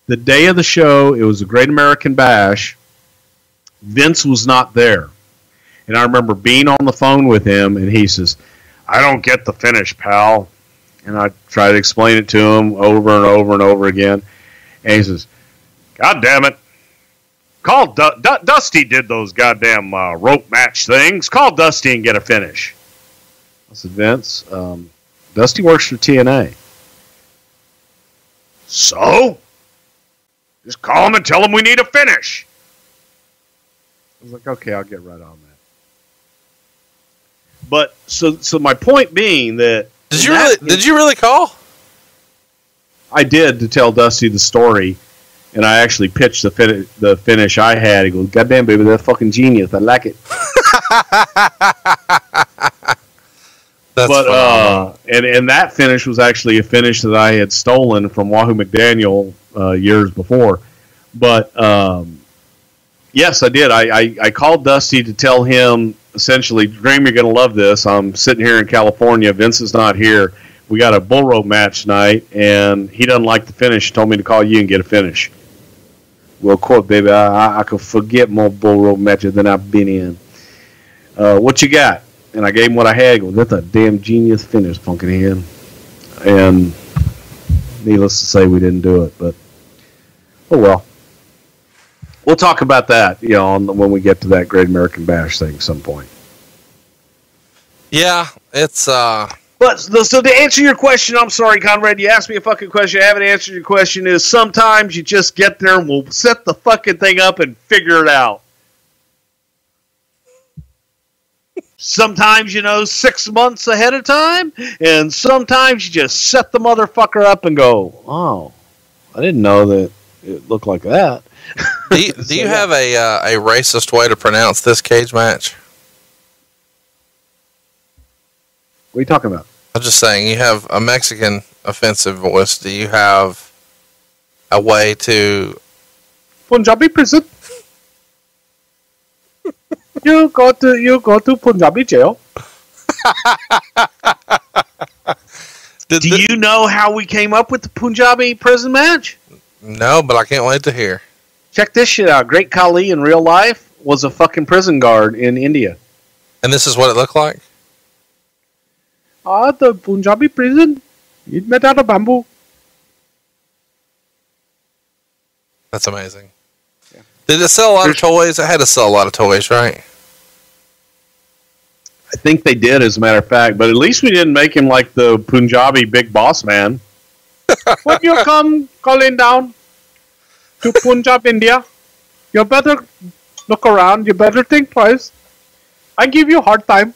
The day of the show, it was a Great American Bash. Vince was not there. And I remember being on the phone with him, and he says, I don't get the finish, pal. And I try to explain it to him over and over and over again. And he says, God damn it. Call Dusty did those goddamn rope match things. Call Dusty and get a finish. I said, Vince, Dusty works for TNA. So? Just call him and tell him we need a finish. I was like, okay, I'll get right on that. But so my point being that did you really call? I did, to tell Dusty the story, and I actually pitched the finish I had. He goes, God damn, baby, that's fucking genius. I like it. That's but and that finish was actually a finish that I had stolen from Wahoo McDaniel years before. But yes, I did. I called Dusty to tell him, essentially, Dream, you're going to love this. I'm sitting here in California. Vince is not here. We got a bull rope match tonight, and he doesn't like the finish. He told me to call you and get a finish. Well, quote, baby, I could forget more bull rope matches than I've been in. What you got? And I gave him what I had. He goes, that's a damn genius finish, Pumpkinhead. And needless to say, we didn't do it. But, oh well. We'll talk about that, when we get to that Great American Bash thing at some point. Yeah, it's But so to answer your question, I'm sorry, Conrad, you asked me a fucking question. I haven't answered your question. Is sometimes you just get there and we'll set the fucking thing up and figure it out. Sometimes, 6 months ahead of time, and sometimes you just set the motherfucker up and go, oh, I didn't know that it looked like that. Do you have a racist way to pronounce this cage match? What are you talking about? I'm just saying, you have a Mexican offensive voice. Do you have a way to... Punjabi prison? You go to Punjabi jail. Do you know how we came up with the Punjabi prison match? No, but I can't wait to hear. Check this shit out. Great Khali in real life was a fucking prison guard in India. And this is what it looked like? The Punjabi prison, it's made out of bamboo. That's amazing. Yeah. Did it sell a lot of toys? It had to sell a lot of toys, right? I think they did, as a matter of fact. But at least we didn't make him like the Punjabi big boss man. When you come calling down to Punjab, India, you better look around. You better think twice. I give you a hard time.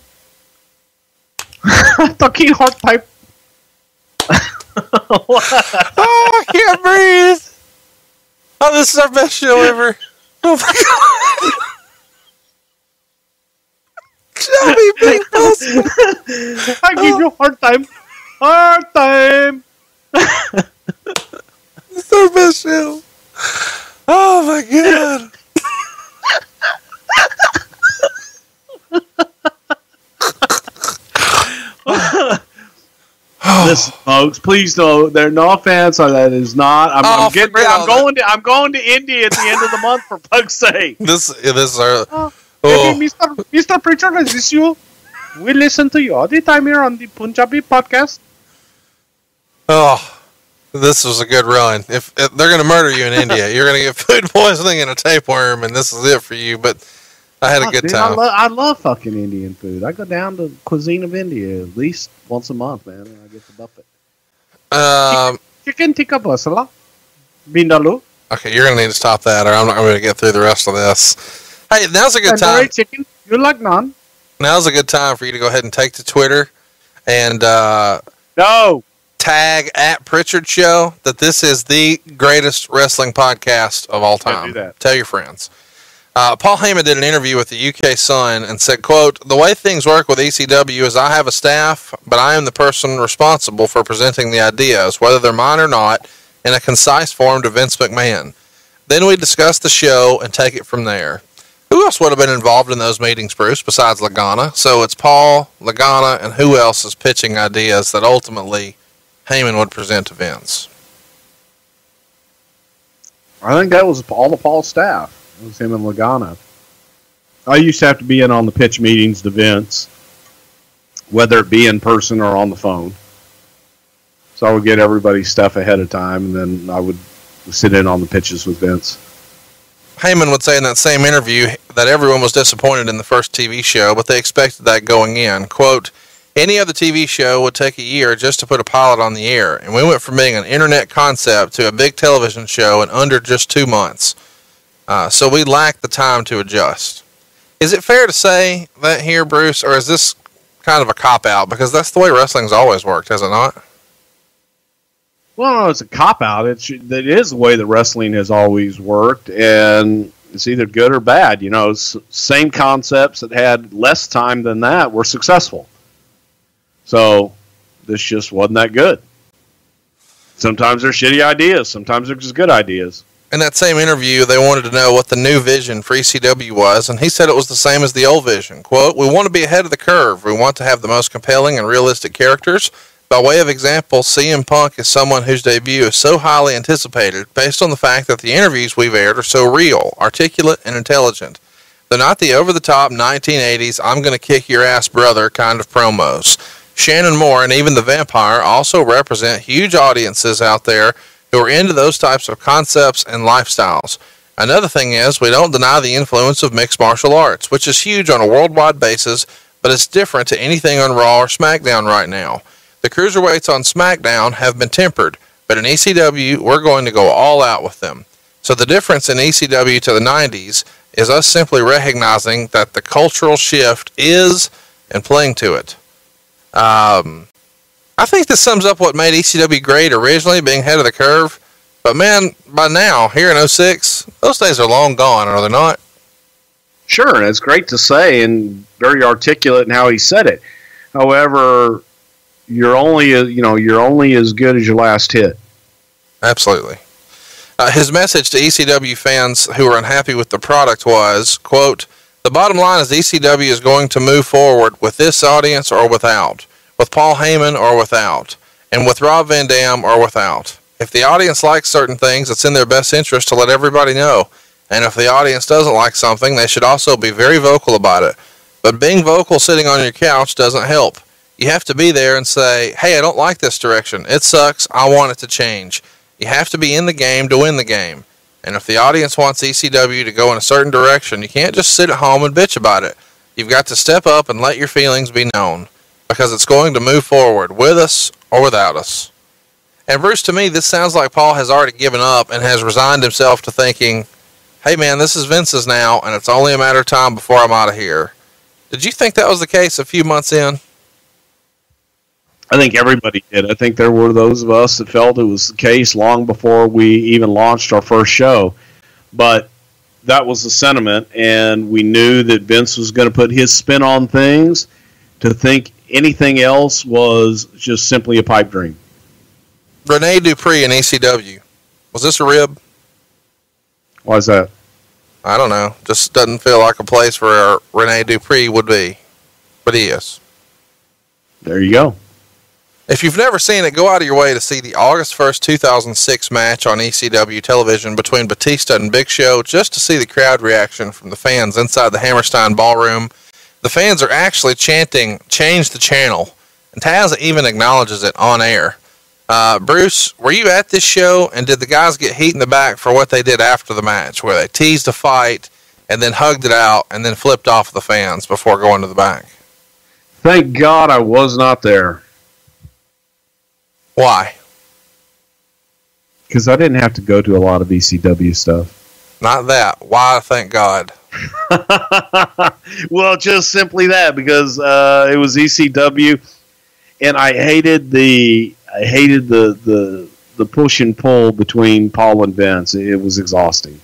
Talking hard time. Oh, I can't breathe. Oh, this is our best show ever. Oh my god. Chubby big boss. I give you a hard time. Hard time. It's our best show. Oh my god. Listen, folks, please don't. There are no offense. That is not. I'm getting ready. I'm going to India at the end of the month, for fuck's sake. This is our. Maybe Mr. Prichard, is this you? We listen to you all the time here on the Punjabi podcast. Oh, this was a good run. If they're going to murder you in India, you're going to get food poisoning and a tapeworm, and this is it for you. But I had a good time. I love fucking Indian food. I go down to cuisine of India at least once a month, man. And I get to buff it. Chicken tikka masala, vindaloo. Okay, you're going to need to stop that, or I'm not going to get through the rest of this. Hey, now's a good time. Chicken. You like naan? Now's a good time for you to go ahead and take to Twitter and tag at Prichard Show that this is the greatest wrestling podcast of all time. Do that. Tell your friends. Paul Heyman did an interview with the UK Sun and said, quote, "The way things work with ECW is I have a staff, but I am the person responsible for presenting the ideas, whether they're mine or not, in a concise form to Vince McMahon. Then we discuss the show and take it from there." Who else would have been involved in those meetings, Bruce, besides Lagana? So it's Paul, Lagana, and who else is pitching ideas that ultimately Heyman would present to Vince? I think that was all the Paul staff. It was him and Lagana. I used to have to be in on the pitch meetings to Vince, whether it be in person or on the phone. So I would get everybody's stuff ahead of time, and then I would sit in on the pitches with Vince. Heyman would say in that same interview that everyone was disappointed in the first TV show, but they expected that going in. Quote, any other TV show would take a year just to put a pilot on the air, and we went from being an internet concept to a big television show in under just 2 months. So we lacked the time to adjust. Is it fair to say that here, Bruce, or is this kind of a cop-out? Because that's the way wrestling's always worked, has it not? Well, no, it's a cop-out. It is the way that wrestling has always worked, and it's either good or bad. You know, same concepts that had less time than that were successful. So this just wasn't that good. Sometimes they're shitty ideas. Sometimes they're just good ideas. In that same interview, they wanted to know what the new vision for ECW was, and he said it was the same as the old vision. Quote, we want to be ahead of the curve. We want to have the most compelling and realistic characters. By way of example, CM Punk is someone whose debut is so highly anticipated based on the fact that the interviews we've aired are so real, articulate, and intelligent. They're not the over-the-top 1980s, I'm going to kick your ass, brother kind of promos. Shannon Moore and even the Vampire also represent huge audiences out there who are into those types of concepts and lifestyles. Another thing is, we don't deny the influence of mixed martial arts, which is huge on a worldwide basis, but it's different to anything on Raw or SmackDown right now. The cruiserweights on SmackDown have been tempered, but in ECW, we're going to go all out with them. So the difference in ECW to the 90s is us simply recognizing that the cultural shift is and playing to it. I think this sums up what made ECW great originally, being ahead of the curve. But man, by now, here in 06, those days are long gone, are they not? Sure, and it's great to say and very articulate in how he said it. However, you're only as good as your last hit. Absolutely. His message to ECW fans who are unhappy with the product was, quote, the bottom line is ECW is going to move forward with this audience or without, with Paul Heyman or without, and with Rob Van Dam or without. If the audience likes certain things, it's in their best interest to let everybody know. And if the audience doesn't like something, they should also be very vocal about it. But being vocal sitting on your couch doesn't help. You have to be there and say, hey, I don't like this direction. It sucks. I want it to change. You have to be in the game to win the game. And if the audience wants ECW to go in a certain direction, you can't just sit at home and bitch about it. You've got to step up and let your feelings be known, because it's going to move forward with us or without us. And Bruce, to me, this sounds like Paul has already given up and has resigned himself to thinking, hey man, this is Vince's now, and it's only a matter of time before I'm out of here. Did you think that was the case a few months in? I think everybody did. I think there were those of us that felt it was the case long before we even launched our first show. But that was the sentiment, and we knew that Vince was going to put his spin on things. To think anything else was just simply a pipe dream. Rene Dupree in ECW. Was this a rib? Why is that? I don't know. Just doesn't feel like a place where Rene Dupree would be. But he is. There you go. If you've never seen it, go out of your way to see the August 1st, 2006 match on ECW television between Batista and Big Show, just to see the crowd reaction from the fans inside the Hammerstein Ballroom. The fans are actually chanting, change the channel, and Taz even acknowledges it on air. Bruce, were you at this show, and did the guys get heat in the back for what they did after the match, where they teased a fight and then hugged it out and then flipped off the fans before going to the back? Thank God I was not there. Why? Because I didn't have to go to a lot of ECW stuff. Not that. Why, thank God? Well, just simply that, because it was ECW, and I hated the push and pull between Paul and Vince. It was exhausting.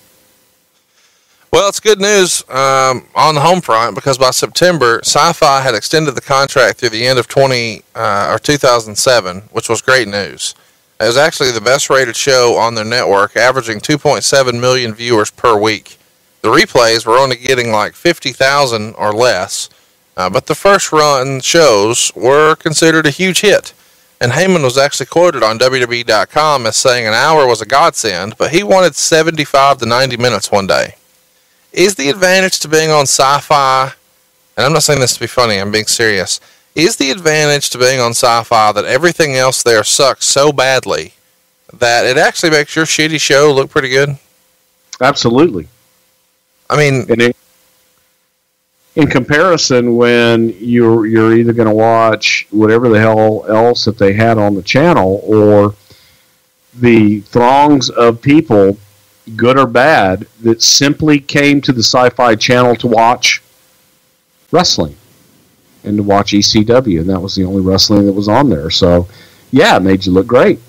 Well, it's good news on the home front, because by September, Sci-Fi had extended the contract through the end of 2007, which was great news. It was actually the best rated show on their network, averaging 2.7 million viewers per week. The replays were only getting like 50,000 or less, but the first run shows were considered a huge hit. And Heyman was actually quoted on Wwecw as saying an hour was a godsend, but he wanted 75 to 90 minutes one day. Is the advantage to being on Sci-Fi, and I'm not saying this to be funny, I'm being serious, is the advantage to being on Sci-Fi that everything else there sucks so badly that it actually makes your shitty show look pretty good? Absolutely. I mean, in comparison, when you're either going to watch whatever the hell else that they had on the channel, or the throngs of people, good or bad, that simply came to the Sci-Fi channel to watch wrestling and to watch ECW, and that was the only wrestling that was on there. So, yeah, it made you look great.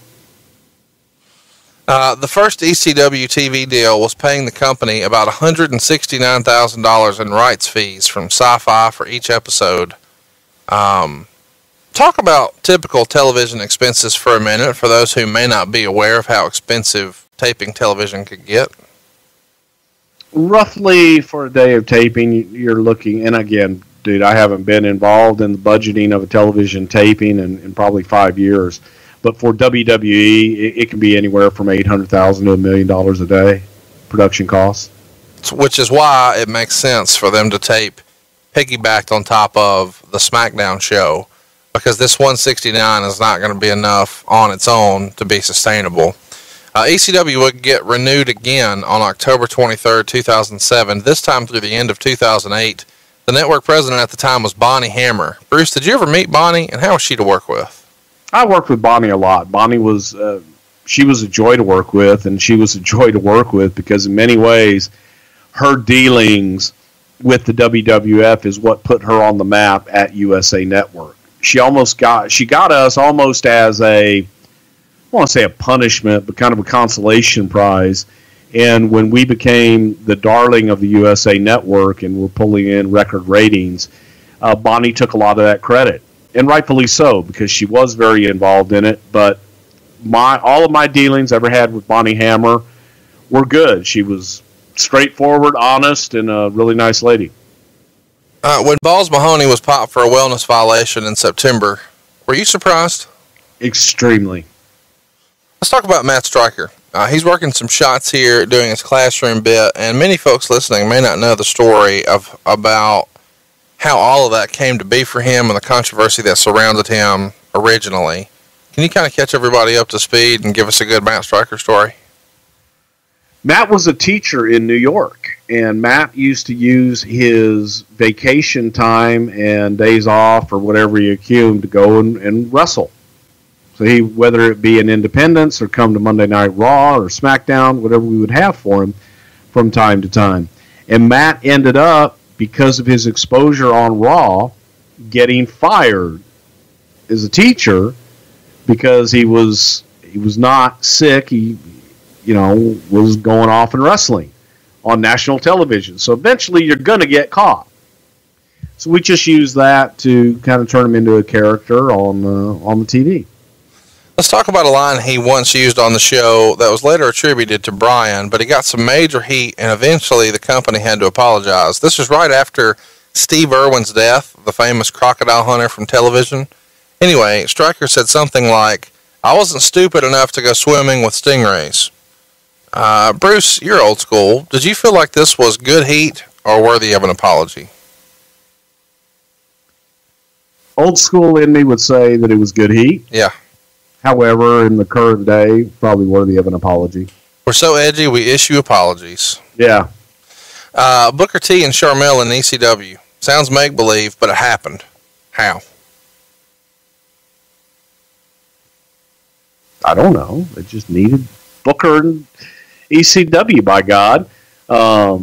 The first ECW TV deal was paying the company about $169,000 in rights fees from Sci-Fi for each episode. Talk about typical television expenses for a minute for those who may not be aware of how expensive taping television could get. Roughly for a day of taping, you're looking, and again, dude, I haven't been involved in the budgeting of a television taping in probably 5 years. But for WWE, it can be anywhere from $800,000 to $1 million a day production costs. Which is why it makes sense for them to tape piggybacked on top of the SmackDown show, because this 169 is not going to be enough on its own to be sustainable. ECW would get renewed again on October 23rd, 2007, this time through the end of 2008. The network president at the time was Bonnie Hammer. Bruce, did you ever meet Bonnie, and how was she to work with? I worked with Bonnie a lot. Bonnie was, she was a joy to work with, and she was a joy to work with because in many ways, her dealings with the WWF is what put her on the map at USA Network. She got us almost as a, I want to say a punishment, but kind of a consolation prize. And when we became the darling of the USA Network and were pulling in record ratings, Bonnie took a lot of that credit. And rightfully so, because she was very involved in it. But all of my dealings I ever had with Bonnie Hammer were good. She was straightforward, honest, and a really nice lady. When Balls Mahoney was popped for a wellness violation in September, were you surprised? Extremely. Let's talk about Matt Stryker. He's working some shots here, doing his classroom bit, and many folks listening may not know the story about how all of that came to be for him and the controversy that surrounded him originally. Can you kind of catch everybody up to speed and give us a good Matt Stryker story? Matt was a teacher in New York, and Matt used to use his vacation time and days off or whatever he accrued to go and wrestle. So he, whether it be in Independence or come to Monday Night Raw or SmackDown, whatever we would have for him from time to time. And Matt ended up, because of his exposure on Raw, getting fired as a teacher because he was not sick. He, was going off and wrestling on national television. So eventually you're going to get caught. So we just use that to kind of turn him into a character on the TV. Let's talk about a line he once used on the show that was later attributed to Brian, but he got some major heat, and eventually the company had to apologize. This was right after Steve Irwin's death, the famous crocodile hunter from television. Anyway, Stryker said something like, "I wasn't stupid enough to go swimming with stingrays." Bruce, you're old school. Did you feel like this was good heat or worthy of an apology? Old school in me would say that it was good heat. Yeah. However, in the current day, probably worthy of an apology. We're so edgy, we issue apologies. Yeah. Booker T and Sharmell in ECW. Sounds make-believe, but it happened. How? I don't know. It just needed Booker and ECW, by God. I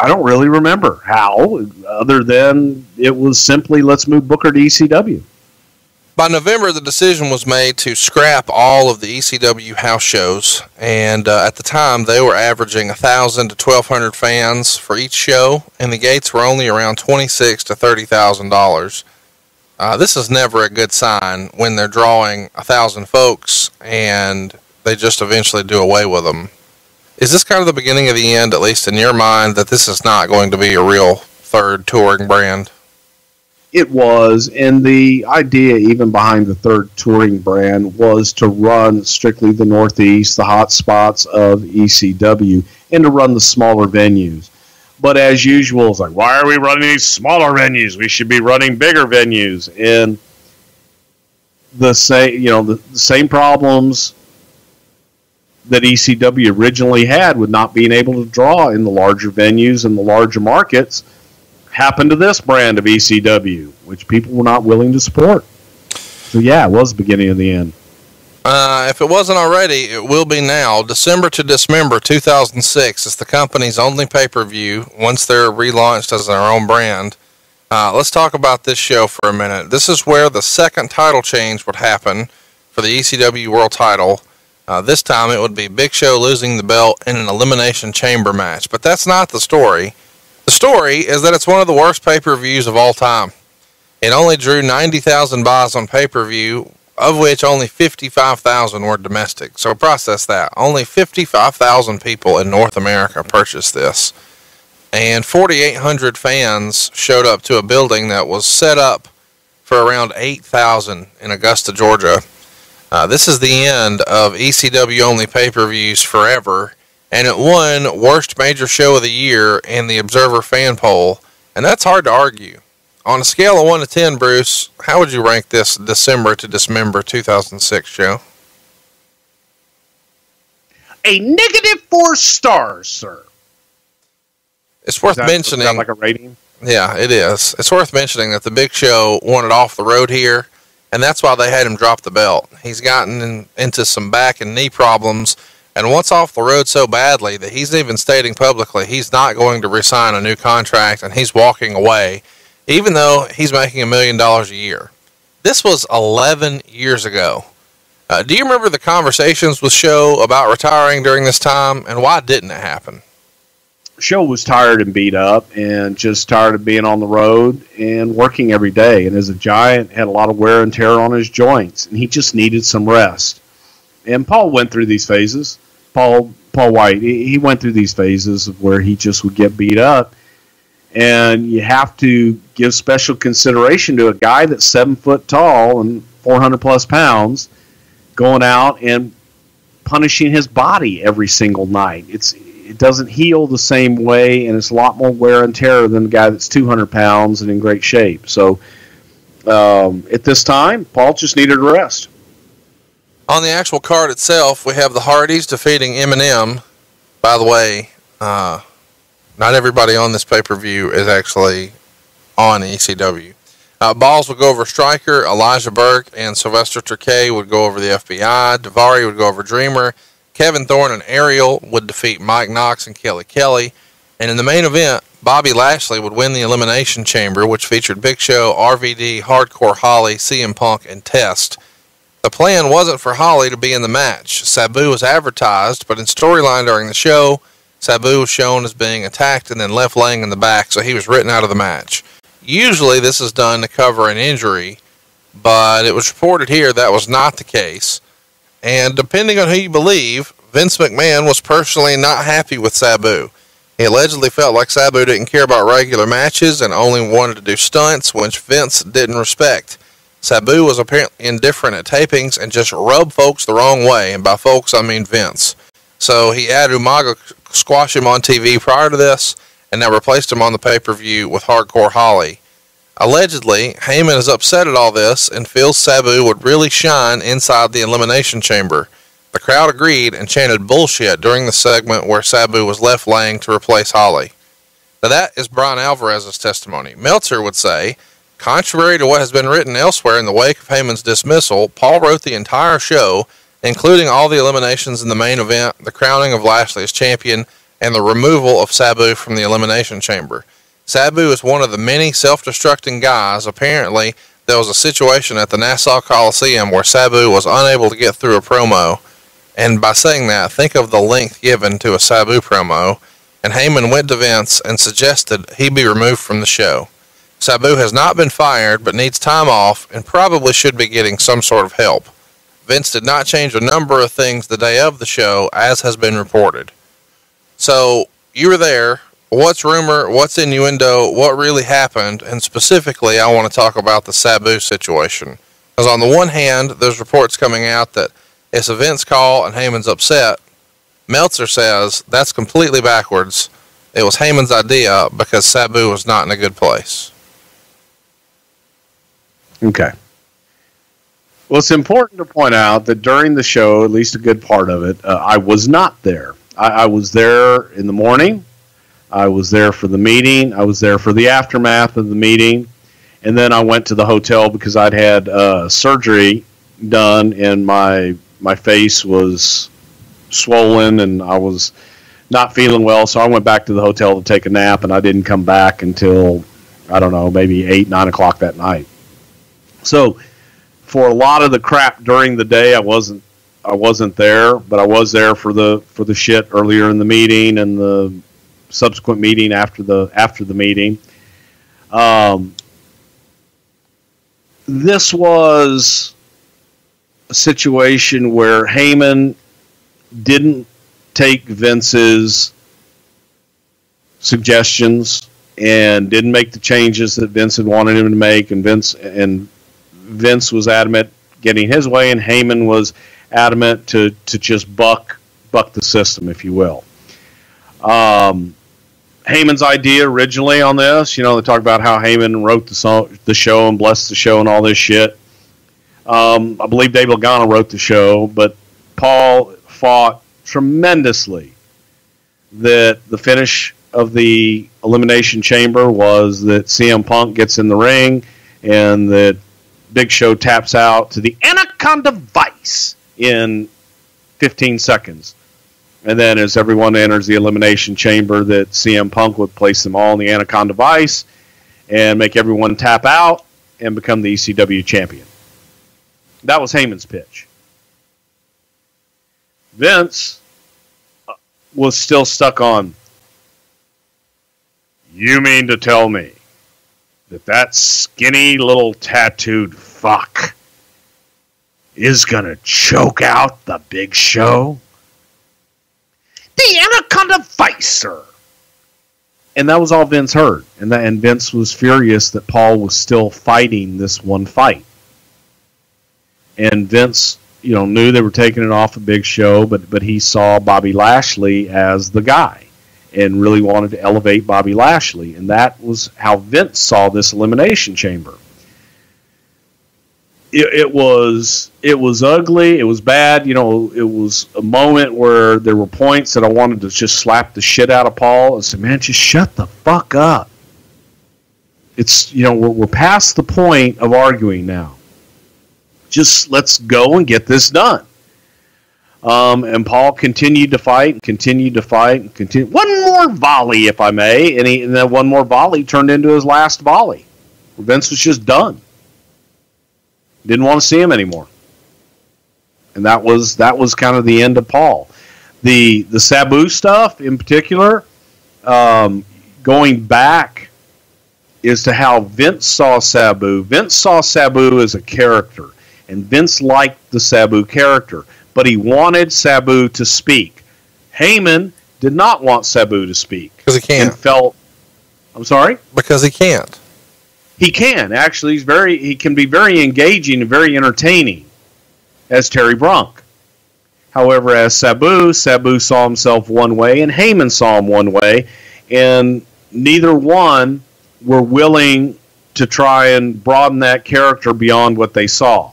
don't really remember how, other than it was simply, let's move Booker to ECW. By November, the decision was made to scrap all of the ECW house shows, and at the time, they were averaging 1,000 to 1,200 fans for each show, and the gates were only around $26,000 to $30,000. This is never a good sign when they're drawing 1,000 folks, and they just eventually do away with them. Is this kind of the beginning of the end, at least in your mind, that this is not going to be a real third touring brand? It was, and the idea even behind the third touring brand was to run strictly the Northeast, the hot spots of ECW, and to run the smaller venues. But as usual, it's like, why are we running these smaller venues? We should be running bigger venues. And the same problems that ECW originally had with not being able to draw in the larger venues and the larger markets happened to this brand of ECW, which people were not willing to support. So yeah, it was the beginning of the end. If it wasn't already, it will be now. December to Dismember 2006 is the company's only pay-per-view once they're relaunched as their own brand. Let's talk about this show for a minute. This is where the second title change would happen for the ECW World title. This time it would be Big Show losing the belt in an Elimination Chamber match. But that's not the story. The story is that it's one of the worst pay-per-views of all time. It only drew 90,000 buys on pay-per-view, of which only 55,000 were domestic. So process that. Only 55,000 people in North America purchased this. And 4,800 fans showed up to a building that was set up for around 8,000 in Augusta, Georgia. This is the end of ECW only pay-per-views forever, and it won Worst Major Show of the Year in the Observer fan poll, and that's hard to argue. On a scale of 1 to 10, Bruce, how would you rank this December to Dismember 2006 show? A negative 4 stars, sir. It's worth mentioning. Is that like a rating? Yeah, it is. It's worth mentioning that the Big Show wanted off the road here, and that's why they had him drop the belt. He's gotten into some back and knee problems, and wants off the road so badly that he's even stating publicly he's not going to re-sign a new contract, and he's walking away, even though he's making $1 million a year. This was 11 years ago. Do you remember the conversations with Show about retiring during this time, and why didn't it happen? Show was tired and beat up and just tired of being on the road and working every day. And as a giant, had a lot of wear and tear on his joints, and he just needed some rest. And Paul went through these phases. Paul White, he went through these phases of where he just would get beat up. And you have to give special consideration to a guy that's 7 foot tall and 400 plus pounds going out and punishing his body every single night. It doesn't heal the same way, and it's a lot more wear and tear than a guy that's 200 pounds and in great shape. So at this time, Paul just needed a rest. On the actual card itself, we have the Hardys defeating Eminem. By the way, not everybody on this pay-per-view is actually on ECW. Balls would go over Stryker, Elijah Burke, and Sylvester Terkay would go over the FBI. Daivari would go over Dreamer. Kevin Thorne and Ariel would defeat Mike Knox and Kelly Kelly. And in the main event, Bobby Lashley would win the Elimination Chamber, which featured Big Show, RVD, Hardcore Holly, CM Punk, and Test. The plan wasn't for Holly to be in the match. Sabu was advertised, but in storyline during the show, Sabu was shown as being attacked and then left laying in the back, so he was written out of the match. Usually this is done to cover an injury, but it was reported here that was not the case. And depending on who you believe, Vince McMahon was personally not happy with Sabu. He allegedly felt like Sabu didn't care about regular matches and only wanted to do stunts, which Vince didn't respect. Sabu was apparently indifferent at tapings and just rubbed folks the wrong way, and by folks I mean Vince. So he had Umaga squash him on TV prior to this, and now replaced him on the pay-per-view with Hardcore Holly. Allegedly, Heyman is upset at all this and feels Sabu would really shine inside the Elimination Chamber. The crowd agreed and chanted bullshit during the segment where Sabu was left laying to replace Holly. Now that is Brian Alvarez's testimony. Meltzer would say, contrary to what has been written elsewhere in the wake of Heyman's dismissal, Paul wrote the entire show, including all the eliminations in the main event, the crowning of Lashley as champion, and the removal of Sabu from the Elimination Chamber. Sabu is one of the many self-destructing guys. Apparently, there was a situation at the Nassau Coliseum where Sabu was unable to get through a promo. And by saying that, think of the length given to a Sabu promo. And Heyman went to Vince and suggested he be removed from the show. Sabu has not been fired, but needs time off and probably should be getting some sort of help. Vince did not change a number of things the day of the show, as has been reported. So, you were there. what's rumor, what's innuendo, what really happened, and specifically I want to talk about the Sabu situation. Because on the one hand, there's reports coming out that it's a Vince call and Heyman's upset. Meltzer says that's completely backwards. It was Heyman's idea because Sabu was not in a good place. Okay. Well, it's important to point out that during the show, at least a good part of it, I was not there. I was there in the morning. I was there for the meeting. I was there for the aftermath of the meeting. And then I went to the hotel because I'd had surgery done and my face was swollen and I was not feeling well. So I went back to the hotel to take a nap and I didn't come back until, I don't know, maybe 8, 9 o'clock that night. So for a lot of the crap during the day, I wasn't there, but I was there for the shit earlier in the meeting and the subsequent meeting after the meeting. This was a situation where Heyman didn't take Vince's suggestions and didn't make the changes that Vince had wanted him to make, and Vince was adamant getting his way, and Heyman was adamant to just buck the system, if you will. Heyman's idea originally on this, they talk about how Heyman wrote the show and blessed the show and all this shit. I believe Dave Lagana wrote the show, but Paul fought tremendously that the finish of the Elimination Chamber was that CM Punk gets in the ring and that Big Show taps out to the Anaconda Vice in 15 seconds. And then as everyone enters the Elimination Chamber, that CM Punk would place them all in the Anaconda Vice and make everyone tap out and become the ECW champion. That was Heyman's pitch. Vince was still stuck on, you mean to tell me that skinny little tattooed fuck is going to choke out the Big Show? The Anaconda Vice, sir. And that was all Vince heard. And Vince was furious that Paul was still fighting this one fight. And Vince, knew they were taking it off a Big Show, but he saw Bobby Lashley as the guy and really wanted to elevate Bobby Lashley. And that was how Vince saw this Elimination Chamber. It was ugly. It was bad. It was a moment where there were points that I wanted to just slap the shit out of Paul and say, man, just shut the fuck up. It's, we're past the point of arguing now. Just let's go and get this done. And Paul continued to fight and continued to fight and continued. One more volley, if I may. And that one more volley turned into his last volley. Vince was just done. Didn't want to see him anymore. And that was kind of the end of Paul. The Sabu stuff in particular, going back as to how Vince saw Sabu. Vince saw Sabu as a character, and Vince liked the Sabu character, but he wanted Sabu to speak. Heyman did not want Sabu to speak. Because he can't. And I'm sorry? Because he can't. He can. Actually, he can be very engaging and very entertaining as Terry Brunk. However, as Sabu saw himself one way and Heyman saw him one way, and neither one were willing to try and broaden that character beyond what they saw.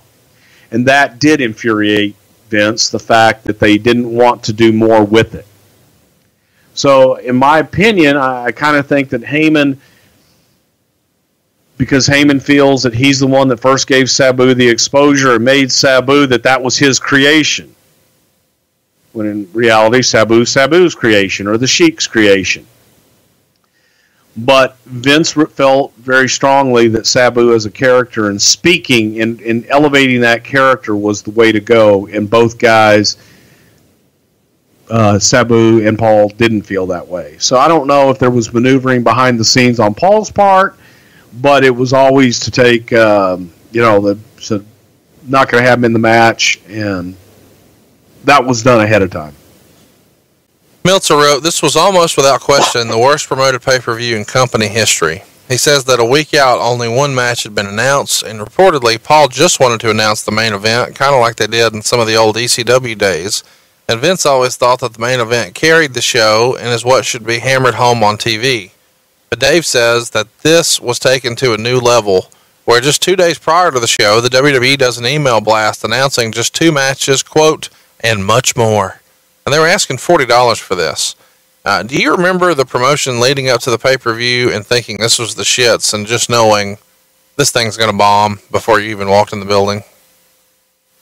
And that did infuriate Vince, the fact that they didn't want to do more with it. So, in my opinion, I kind of think that Heyman, because Heyman feels that he's the one that first gave Sabu the exposure and made Sabu that was his creation. When in reality, Sabu's creation, or the Sheik's creation. But Vince felt very strongly that Sabu as a character and speaking and elevating that character was the way to go. And both guys, Sabu and Paul, didn't feel that way. So I don't know if there was maneuvering behind the scenes on Paul's part, but it was always to take, not going to have him in the match, and that was done ahead of time. Meltzer wrote, "This was almost without question the worst promoted pay-per-view in company history." He says that a week out, only one match had been announced, and reportedly, Paul just wanted to announce the main event, kind of like they did in some of the old ECW days. And Vince always thought that the main event carried the show and is what should be hammered home on TV. But Dave says that this was taken to a new level, where just 2 days prior to the show, the WWE does an email blast announcing just 2 matches, quote, and much more. And they were asking $40 for this. Do you remember the promotion leading up to the pay-per-view and thinking this was the shits and just knowing this thing's going to bomb before you even walked in the building?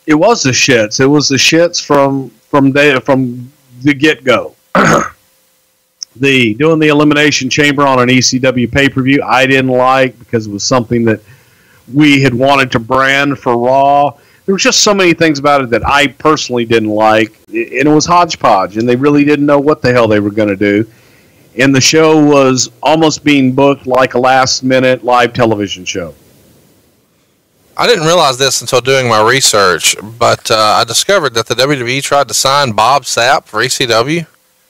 It was the shits. It was the shits from the get-go. Doing the Elimination Chamber on an ECW pay-per-view, I didn't like because it was something that we had wanted to brand for Raw. There was just so many things about it that I personally didn't like, and it was hodgepodge, and they really didn't know what the hell they were going to do. And the show was almost being booked like a last-minute live television show. I didn't realize this until doing my research, but I discovered that the WWE tried to sign Bob Sapp for ECW.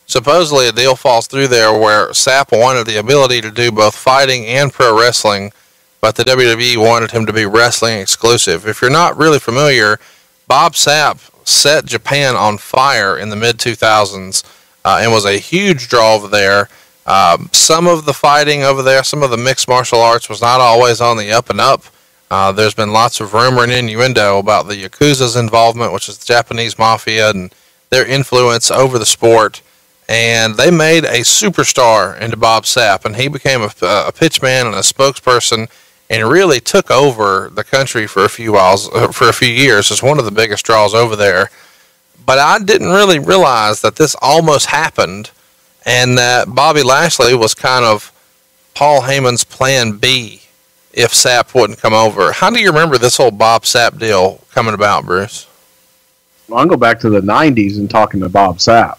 Supposedly a deal falls through there where Sapp wanted the ability to do both fighting and pro wrestling, but the WWE wanted him to be wrestling exclusive. If you're not really familiar, Bob Sapp set Japan on fire in the mid-2000s and was a huge draw over there. Some of the fighting over there, some of the mixed martial arts was not always on the up and up. There's been lots of rumor and innuendo about the Yakuza's involvement, which is the Japanese mafia, and their influence over the sport. And they made a superstar into Bob Sapp, and he became a pitch man and a spokesperson, and really took over the country for a few years as one of the biggest draws over there. But I didn't really realize that this almost happened, and that Bobby Lashley was kind of Paul Heyman's plan B if Sapp wouldn't come over. How do you remember this whole Bob Sapp deal coming about, Bruce? Well, I'll go back to the 90s and talking to Bob Sapp.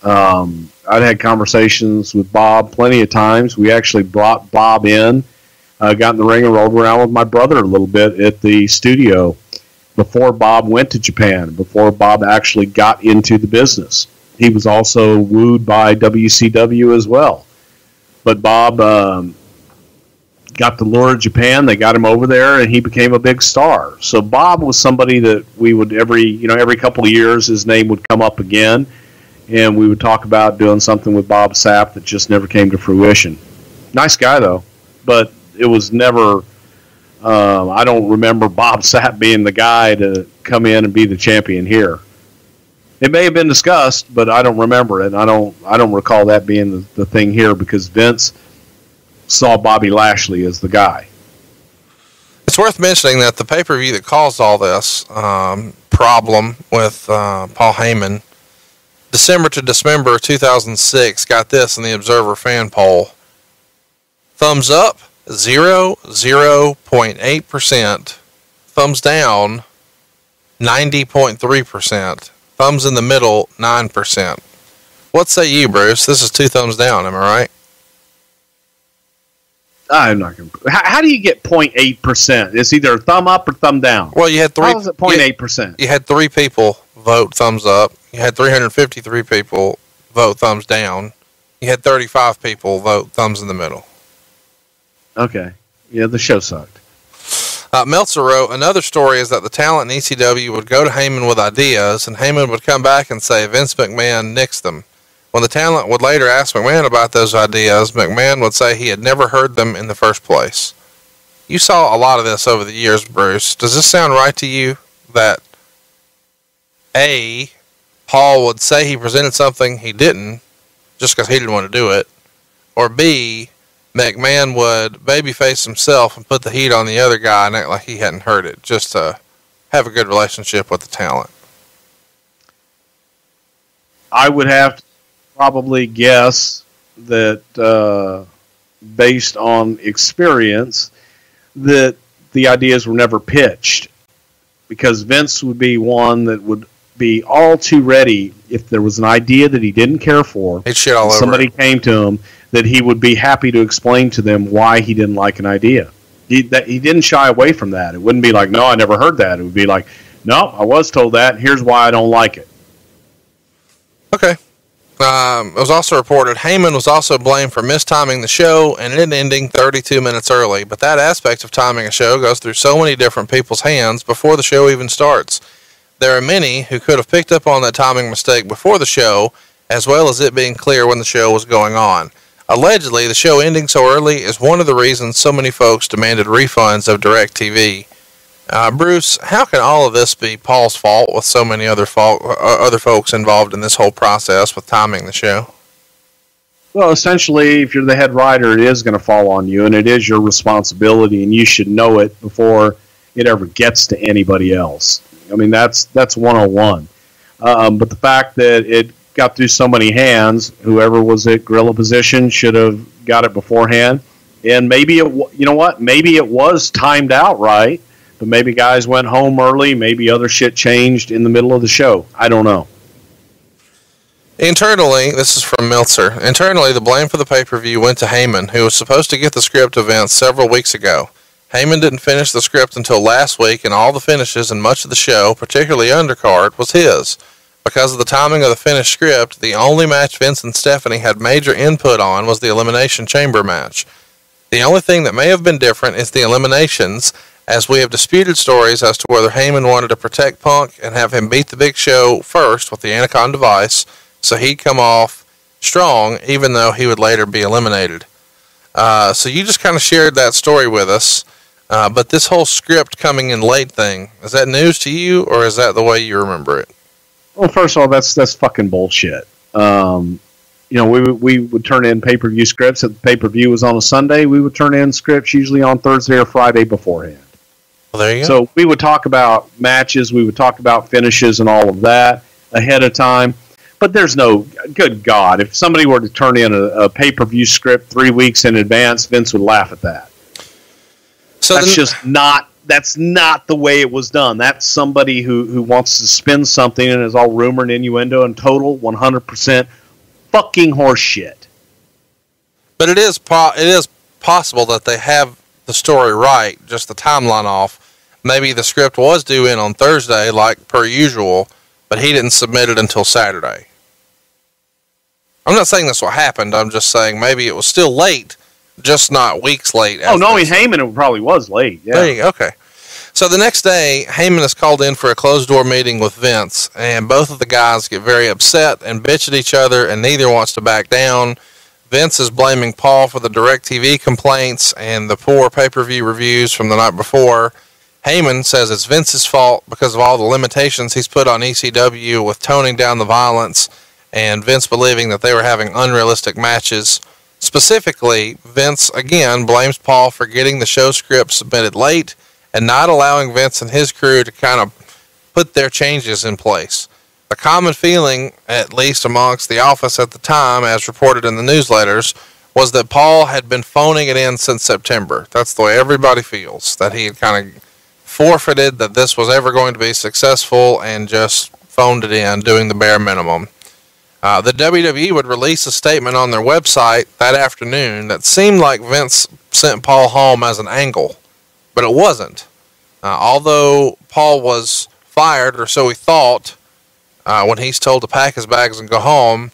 I'd had conversations with Bob plenty of times. We actually brought Bob in, got in the ring and rolled around with my brother a little bit at the studio before Bob went to Japan, before Bob actually got into the business. He was also wooed by WCW as well. But Bob got the lure of Japan. They got him over there, and he became a big star. So Bob was somebody that we would every couple of years, his name would come up again, and we would talk about doing something with Bob Sapp that just never came to fruition. Nice guy, though, but it was never, I don't remember Bob Sapp being the guy to come in and be the champion here. It may have been discussed, but I don't remember it. I don't recall that being the thing here, because Vince saw Bobby Lashley as the guy. It's worth mentioning that the pay-per-view that caused all this problem with Paul Heyman, December to December 2006, got this in the Observer fan poll. Thumbs up, 0.8%. Thumbs down, 90.3%. Thumbs in the middle, 9%. What say you, Bruce? This is 2 thumbs down, am I right? I'm not going to. How do you get 0.8%? It's either thumb up or thumb down. Well, you had 3. How is it 0.8%? You had 3 people vote thumbs up. You had 353 people vote thumbs down. You had 35 people vote thumbs in the middle. Okay. Yeah, the show sucked. Meltzer wrote, another story is that the talent in ECW would go to Heyman with ideas, and Heyman would come back and say Vince McMahon nixed them. When the talent would later ask McMahon about those ideas, McMahon would say he had never heard them in the first place. You saw a lot of this over the years, Bruce. Does this sound right to you, that A, Paul would say he presented something he didn't, just because he didn't want to do it, or B, McMahon would babyface himself and put the heat on the other guy and act like he hadn't heard it, just to have a good relationship with the talent? I would have to probably guess that, based on experience, that the ideas were never pitched, because Vince would be one that would be all too ready if there was an idea that he didn't care for. He'd shit all over somebody it. Came to him, that he would be happy to explain to them why he didn't like an idea. He didn't shy away from that. It wouldn't be like, no, I never heard that. It would be like, no, I was told that. Here's why I don't like it. Okay. It was also reported Heyman was also blamed for mistiming the show and it ending 32 minutes early, but that aspect of timing a show goes through so many different people's hands before the show even starts. There are many who could have picked up on that timing mistake before the show, as well as it being clear when the show was going on. Allegedly, the show ending so early is one of the reasons so many folks demanded refunds of DirecTV. Bruce, how can all of this be Paul's fault with so many other folks involved in this whole process with timing the show? Well, essentially, if you're the head writer, it is going to fall on you, and it is your responsibility, and you should know it before it ever gets to anybody else. I mean, that's 101. But the fact that it got through so many hands, whoever was at gorilla position should have got it beforehand. And maybe maybe it was timed out right, but maybe guys went home early. Maybe other shit changed in the middle of the show. I don't know. Internally, this is from Meltzer. Internally, the blame for the pay-per-view went to Heyman, who was supposed to get the script of events several weeks ago. Heyman didn't finish the script until last week, and all the finishes and much of the show, particularly undercard, was his. Because of the timing of the finished script, the only match Vince and Stephanie had major input on was the Elimination Chamber match. The only thing that may have been different is the eliminations, as we have disputed stories as to whether Heyman wanted to protect Punk and have him beat the Big Show first with the Anaconda device, so he'd come off strong, even though he would later be eliminated. So you just kind of shared that story with us, but this whole script coming in late thing, is that news to you, or is that the way you remember it? Well, first of all, that's fucking bullshit. We would turn in pay-per-view scripts. If the pay-per-view was on a Sunday, we would turn in scripts usually on Thursday or Friday beforehand. Well, there you go. So we would talk about matches, we would talk about finishes and all of that ahead of time. But there's no, good God, if somebody were to turn in a pay-per-view script 3 weeks in advance, Vince would laugh at that. So that's not the way it was done. That's somebody who wants to spin something and is all rumor and innuendo and total 100% fucking horseshit. But it is possible that they have the story right, just the timeline off. Maybe the script was due in on Thursday, like per usual, but he didn't submit it until Saturday. I'm not saying that's what happened. I'm just saying maybe it was still late, just not weeks late. Knowing Heyman, it probably was late. Yeah. There you go. Okay. So the next day, Heyman is called in for a closed-door meeting with Vince, and both of the guys get very upset and bitch at each other, and neither wants to back down. Vince is blaming Paul for the DirecTV complaints and the poor pay-per-view reviews from the night before. Heyman says it's Vince's fault because of all the limitations he's put on ECW with toning down the violence, and Vince believing that they were having unrealistic matches. Specifically, Vince, again, blames Paul for getting the show script submitted late and not allowing Vince and his crew to kind of put their changes in place. The common feeling, at least amongst the office at the time, as reported in the newsletters, was that Paul had been phoning it in since September. That's the way everybody feels, that he had kind of forfeited that this was ever going to be successful and just phoned it in, doing the bare minimum. The WWE would release a statement on their website that afternoon that seemed like Vince sent Paul home as an angle, but it wasn't. Although Paul was fired, or so he thought, when he's told to pack his bags and go home,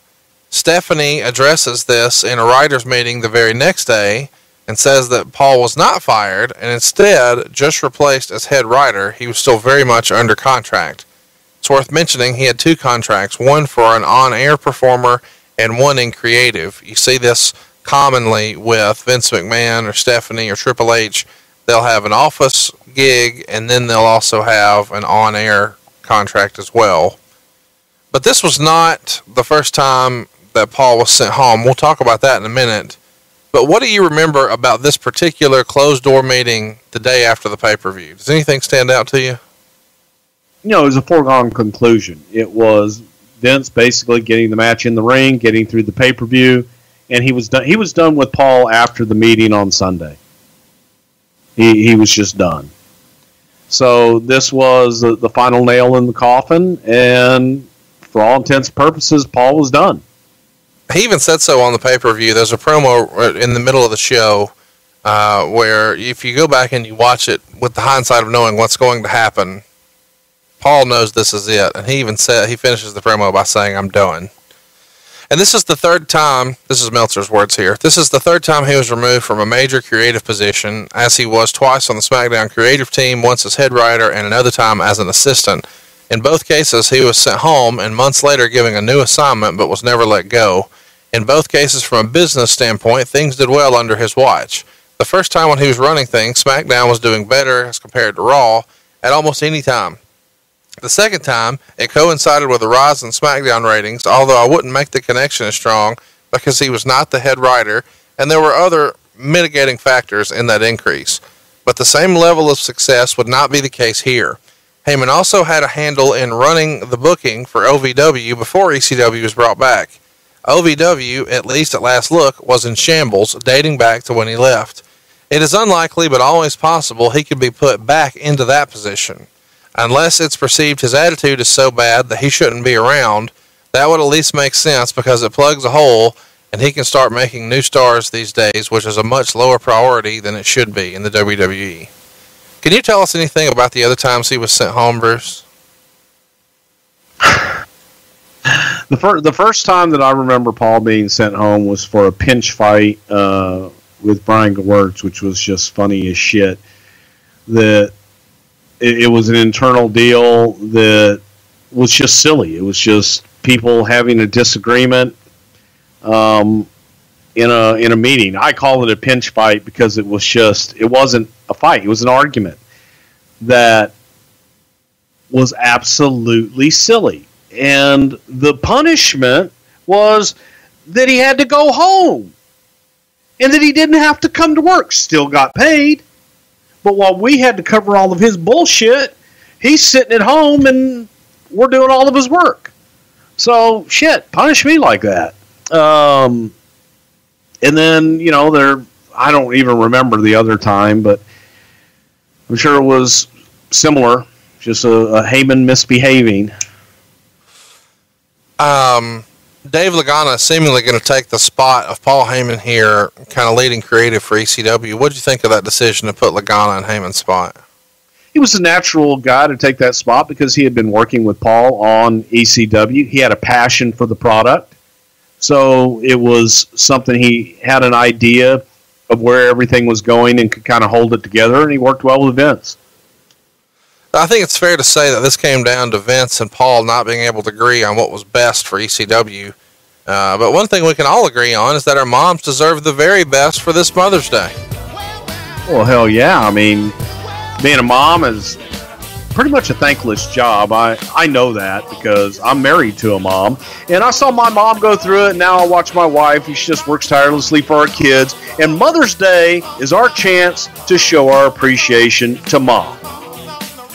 Stephanie addresses this in a writer's meeting the very next day and says that Paul was not fired and instead just replaced as head writer. He was still very much under contract. It's worth mentioning he had two contracts, one for an on-air performer and one in creative. You see this commonly with Vince McMahon or Stephanie or Triple H. They'll have an office gig and then they'll also have an on-air contract as well. But this was not the first time that Paul was sent home. We'll talk about that in a minute. But what do you remember about this particular closed-door meeting the day after the pay-per-view? Does anything stand out to you? It was a foregone conclusion. It was Vince basically getting the match in the ring, getting through the pay-per-view, and he was done. He was done with Paul after the meeting on Sunday. He was just done. So this was the final nail in the coffin, and for all intents and purposes, Paul was done. He even said so on the pay-per-view. There's a promo in the middle of the show where if you go back and you watch it with the hindsight of knowing what's going to happen, Paul knows this is it. And he even said, he finishes the promo by saying, "I'm done." And this is the third time, this is Meltzer's words here, this is the third time he was removed from a major creative position, as he was twice on the SmackDown creative team, once as head writer and another time as an assistant. In both cases, he was sent home and months later given a new assignment but was never let go. In both cases, from a business standpoint, things did well under his watch. The first time when he was running things, SmackDown was doing better as compared to Raw at almost any time. The second time, it coincided with a rise in SmackDown ratings, although I wouldn't make the connection as strong because he was not the head writer and there were other mitigating factors in that increase. But the same level of success would not be the case here. Heyman also had a handle in running the booking for OVW before ECW was brought back. OVW, at least at last look, was in shambles dating back to when he left. It is unlikely, but always possible, he could be put back into that position. Unless it's perceived his attitude is so bad that he shouldn't be around, that would at least make sense because it plugs a hole and he can start making new stars these days, which is a much lower priority than it should be in the WWE. Can you tell us anything about the other times he was sent home, Bruce? The first time that I remember Paul being sent home was for a pinch fight with Brian Gewirtz, which was just funny as shit. It was an internal deal that was just silly. It was just people having a disagreement in a meeting. I call it a pinch fight because it wasn't a fight. It was an argument that was absolutely silly. And the punishment was that he had to go home and that he didn't have to come to work. Still got paid. But while we had to cover all of his bullshit, he's sitting at home and we're doing all of his work. So, shit, punish me like that. And then, I don't even remember the other time, but I'm sure it was similar, just a Heyman misbehaving. Dave Lagana is seemingly going to take the spot of Paul Heyman here, kind of leading creative for ECW. What did you think of that decision to put Lagana in Heyman's spot? He was a natural guy to take that spot because he had been working with Paul on ECW. He had a passion for the product. So it was something he had an idea of where everything was going and could kind of hold it together, and he worked well with Vince. I think it's fair to say that this came down to Vince and Paul not being able to agree on what was best for ECW. But one thing we can all agree on is that our moms deserve the very best for this Mother's Day. Well, hell yeah. I mean, being a mom is pretty much a thankless job. I know that because I'm married to a mom. And I saw my mom go through it, and now I watch my wife, who just works tirelessly for our kids. And Mother's Day is our chance to show our appreciation to Mom.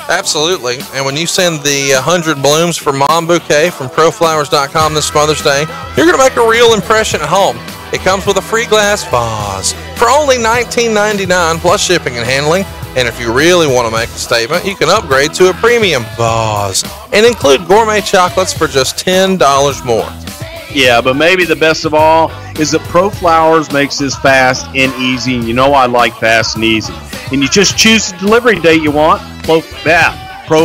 Absolutely. And when you send the 100 Blooms for Mom bouquet from proflowers.com this Mother's Day, you're going to make a real impression at home. It comes with a free glass vase for only $19.99 plus shipping and handling. And if you really want to make a statement, you can upgrade to a premium vase and include gourmet chocolates for just $10 more. Yeah, but maybe the best of all is that Pro Flowers makes this fast and easy. And you know I like fast and easy. And you just choose the delivery date you want. Pro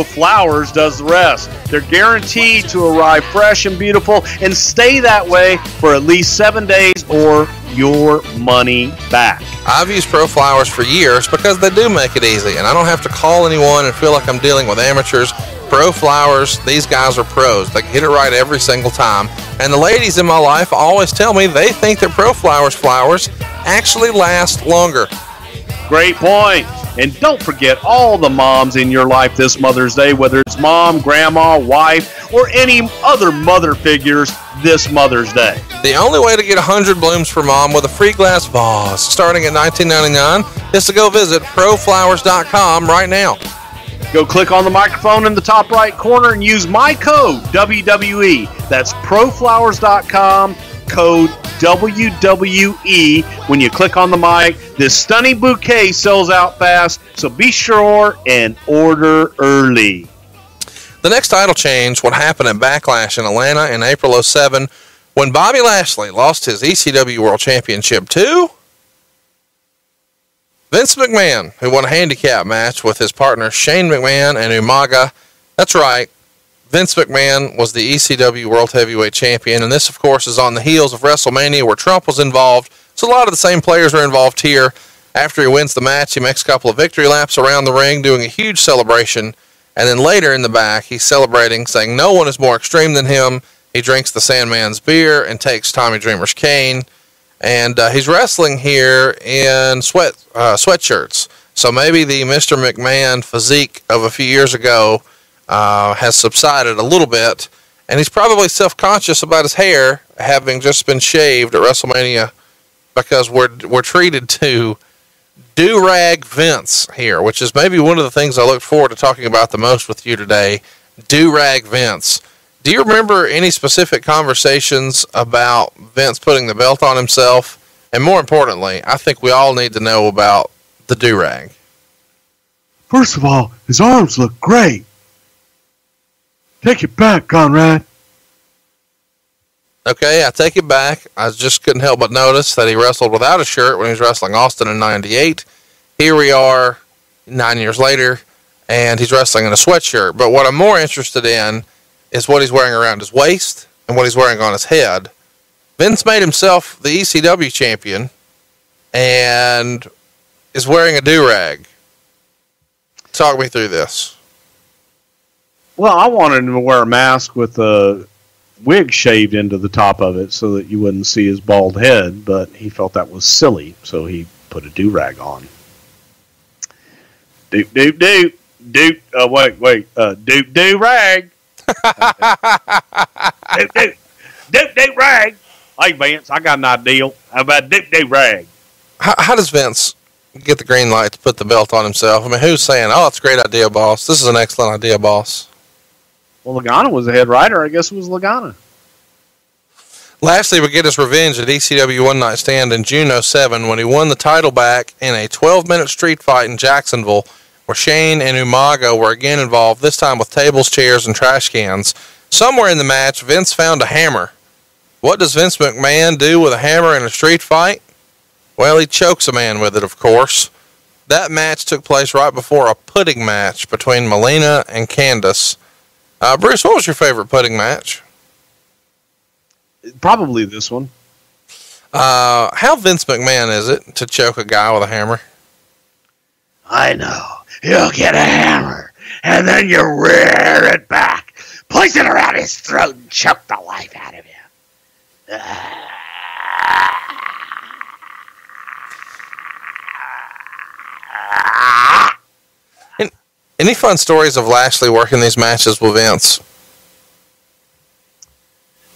Flowers does the rest. They're guaranteed to arrive fresh and beautiful and stay that way for at least 7 days or your money back. I've used Pro Flowers for years because they do make it easy, and I don't have to call anyone and feel like I'm dealing with amateurs. Pro Flowers, these guys are pros. They get it right every single time. And the ladies in my life always tell me they think that Pro Flowers flowers actually last longer. Great point. And don't forget all the moms in your life this Mother's Day, whether it's mom, grandma, wife, or any other mother figures this Mother's Day. The only way to get 100 Blooms for Mom with a free glass vase starting at $19.99 is to go visit proflowers.com right now. Go click on the microphone in the top right corner and use my code, WWE. That's proflowers.com, code WWE. When you click on the mic, this stunning bouquet sells out fast, so be sure and order early. The next title change would happen at Backlash in Atlanta in April 2007 when Bobby Lashley lost his ECW World Championship to Vince McMahon, who won a handicap match with his partners Shane McMahon and Umaga. That's right, Vince McMahon was the ECW World Heavyweight Champion, and this, of course, is on the heels of WrestleMania where Trump was involved. So a lot of the same players are involved here. After he wins the match, he makes a couple of victory laps around the ring, doing a huge celebration. And then later in the back, he's celebrating, saying no one is more extreme than him. He drinks the Sandman's beer and takes Tommy Dreamer's cane. And he's wrestling here in sweatshirts. So maybe the Mr. McMahon physique of a few years ago has subsided a little bit. And he's probably self-conscious about his hair having just been shaved at WrestleMania, because we're treated to Do-Rag Vince here, which is maybe one of the things I look forward to talking about the most with you today. Do-Rag Vince. Do you remember any specific conversations about Vince putting the belt on himself? And more importantly, I think we all need to know about the do-rag. First of all, his arms look great. Take it back, Conrad. Okay, I take it back. I just couldn't help but notice that he wrestled without a shirt when he was wrestling Austin in '98. Here we are 9 years later, and he's wrestling in a sweatshirt. But what I'm more interested in is what he's wearing around his waist and what he's wearing on his head. Vince made himself the ECW champion and is wearing a do-rag. Talk me through this. Well, I wanted him to wear a mask with a wig shaved into the top of it so that you wouldn't see his bald head, but he felt that was silly, so he put a do-rag on. Do-rag. Do-rag. Hey, Vince, I got an idea. How about do-rag? How does Vince get the green light to put the belt on himself? I mean, who's saying, oh, it's a great idea, boss? This is an excellent idea, boss. Well, Lagana was the head writer. I guess it was Lagana. Lashley would get his revenge at ECW One Night Stand in June '07 when he won the title back in a 12-minute street fight in Jacksonville, where Shane and Umaga were again involved, this time with tables, chairs, and trash cans. Somewhere in the match, Vince found a hammer. What does Vince McMahon do with a hammer in a street fight? Well, he chokes a man with it, of course. That match took place right before a pudding match between Melina and Candice. Bruce, what was your favorite pudding match? Probably this one. How Vince McMahon is it to choke a guy with a hammer? I know. You'll get a hammer, and then you rear it back, place it around his throat, and choke the life out of him. Any fun stories of Lashley working these matches with Vince?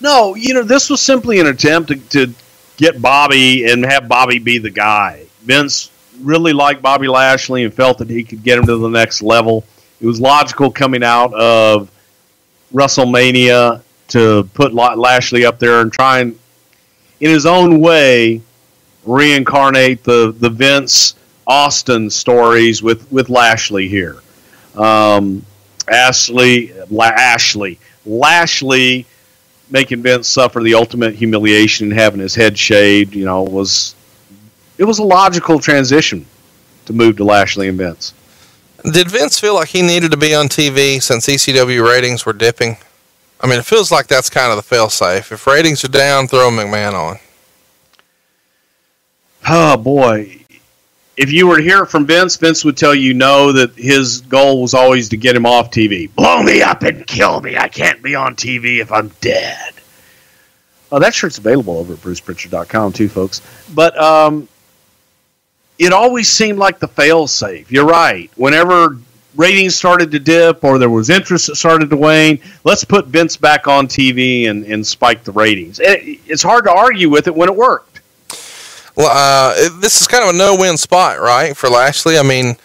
No, this was simply an attempt to get Bobby and have Bobby be the guy. Vince really liked Bobby Lashley and felt that he could get him to the next level. It was logical coming out of WrestleMania to put Lashley up there and try and, in his own way, reincarnate the Vince Austin stories with Lashley here. Lashley making Vince suffer the ultimate humiliation and having his head shaved, was a logical transition to move to Lashley and Vince. Did Vince feel like he needed to be on TV since ECW ratings were dipping? I mean, it feels like that's kind of the fail-safe. If ratings are down, throw McMahon on. Oh, boy. If you were to hear it from Vince, Vince would tell you no, that his goal was always to get him off TV. Blow me up and kill me. I can't be on TV if I'm dead. Oh, that shirt's available over at BrucePrichard.com too, folks. But it always seemed like the fail-safe. You're right. Whenever ratings started to dip or there was interest that started to wane, let's put Vince back on TV and spike the ratings. It's hard to argue with it when it worked. Well, this is kind of a no-win spot, right, for Lashley? I mean,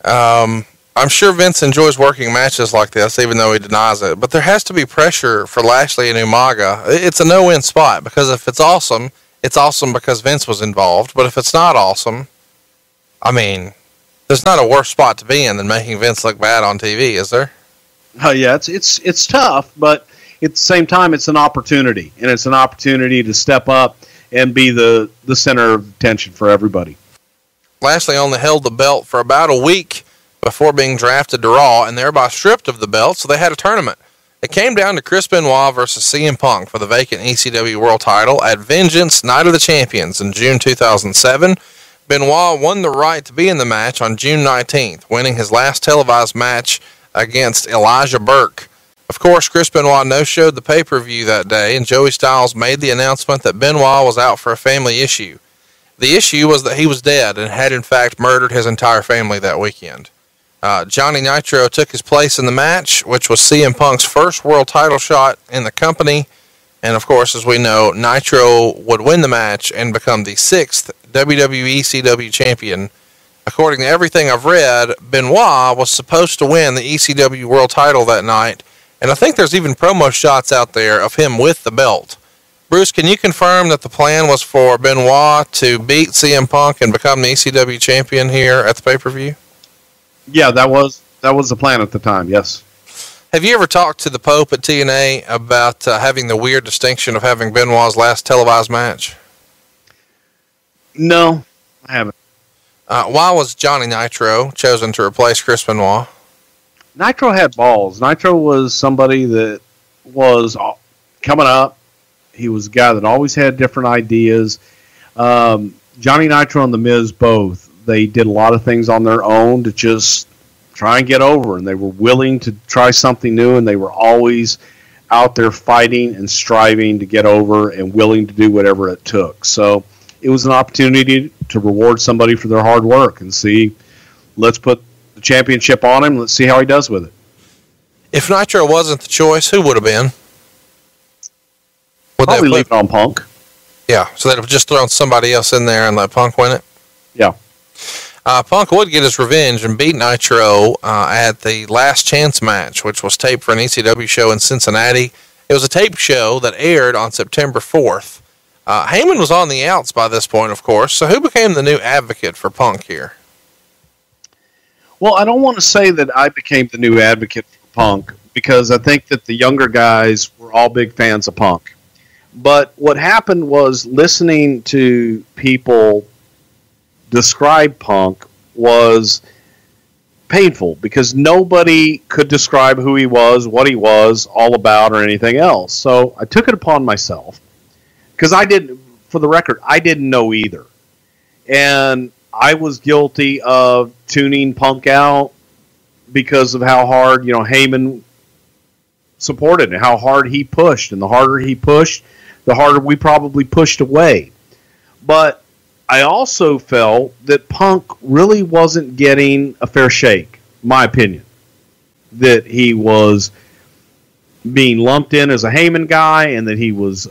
I'm sure Vince enjoys working matches like this, even though he denies it. But there has to be pressure for Lashley and Umaga. It's a no-win spot, because if it's awesome because Vince was involved. But if it's not awesome, I mean, there's not a worse spot to be in than making Vince look bad on TV, is there? Oh, yeah, it's tough, but at the same time, it's an opportunity. And it's an opportunity to step up and be the center of attention for everybody. Lashley only held the belt for about a week before being drafted to Raw and thereby stripped of the belt, so they had a tournament. It came down to Chris Benoit versus CM Punk for the vacant ECW World title at Vengeance Night of the Champions in June 2007. Benoit won the right to be in the match on June 19th, winning his last televised match against Elijah Burke. Of course, Chris Benoit no-showed the pay-per-view that day, and Joey Styles made the announcement that Benoit was out for a family issue. The issue was that he was dead and had in fact murdered his entire family that weekend. Johnny Nitro took his place in the match, which was CM Punk's first world title shot in the company. And of course, as we know, Nitro would win the match and become the 6th WWE ECW champion. According to everything I've read, Benoit was supposed to win the ECW world title that night. And I think there's even promo shots out there of him with the belt. Bruce, can you confirm that the plan was for Benoit to beat CM Punk and become the ECW champion here at the pay-per-view? Yeah, that was the plan at the time, yes. Have you ever talked to the Pope at TNA about having the weird distinction of having Benoit's last televised match? No, I haven't. Why was Johnny Nitro chosen to replace Chris Benoit? Nitro had balls. Nitro was somebody that was coming up. He was a guy that always had different ideas. Johnny Nitro and The Miz both, they did a lot of things on their own to just try and get over, and they were willing to try something new, and they were always out there fighting and striving to get over and willing to do whatever it took. So it was an opportunity to reward somebody for their hard work and see, let's put the championship on him, let's see how he does with it. If Nitro wasn't the choice, who would have been? Would probably leave it on Punk. Yeah, so they'd have just thrown somebody else in there and let Punk win it? Yeah. Punk would get his revenge and beat Nitro at the Last Chance match, which was taped for an ECW show in Cincinnati. It was a tape show that aired on September 4th. Heyman was on the outs by this point, of course, so who became the new advocate for Punk here? Well, I don't want to say that I became the new advocate for Punk, because I think that the younger guys were all big fans of Punk. But what happened was, listening to people describe Punk was painful, because nobody could describe who he was, what he was all about, or anything else. So I took it upon myself, because for the record, I didn't know either. And I was guilty of tuning Punk out because of how hard, Heyman supported and how hard he pushed. And the harder he pushed, the harder we probably pushed away. But I also felt that Punk really wasn't getting a fair shake, my opinion. That he was being lumped in as a Heyman guy, and that he was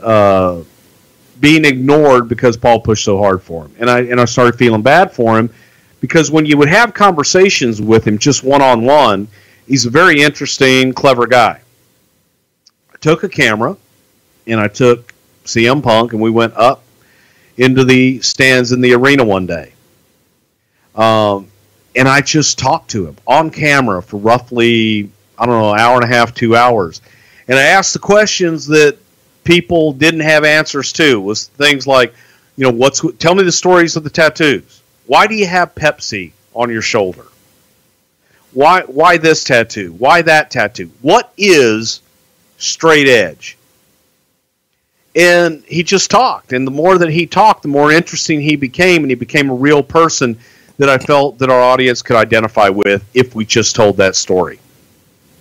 being ignored because Paul pushed so hard for him. And I started feeling bad for him, because when you would have conversations with him just one-on-one, he's a very interesting, clever guy. I took a camera, and I took CM Punk, and we went up into the stands in the arena one day. And I just talked to him on camera for roughly, an hour and a half, 2 hours. And I asked the questions that people didn't have answers to. Was things like, tell me the stories of the tattoos. Why do you have Pepsi on your shoulder? Why this tattoo? Why that tattoo? What is straight edge? And he just talked. And the more that he talked, the more interesting he became. And he became a real person that I felt that our audience could identify with if we just told that story.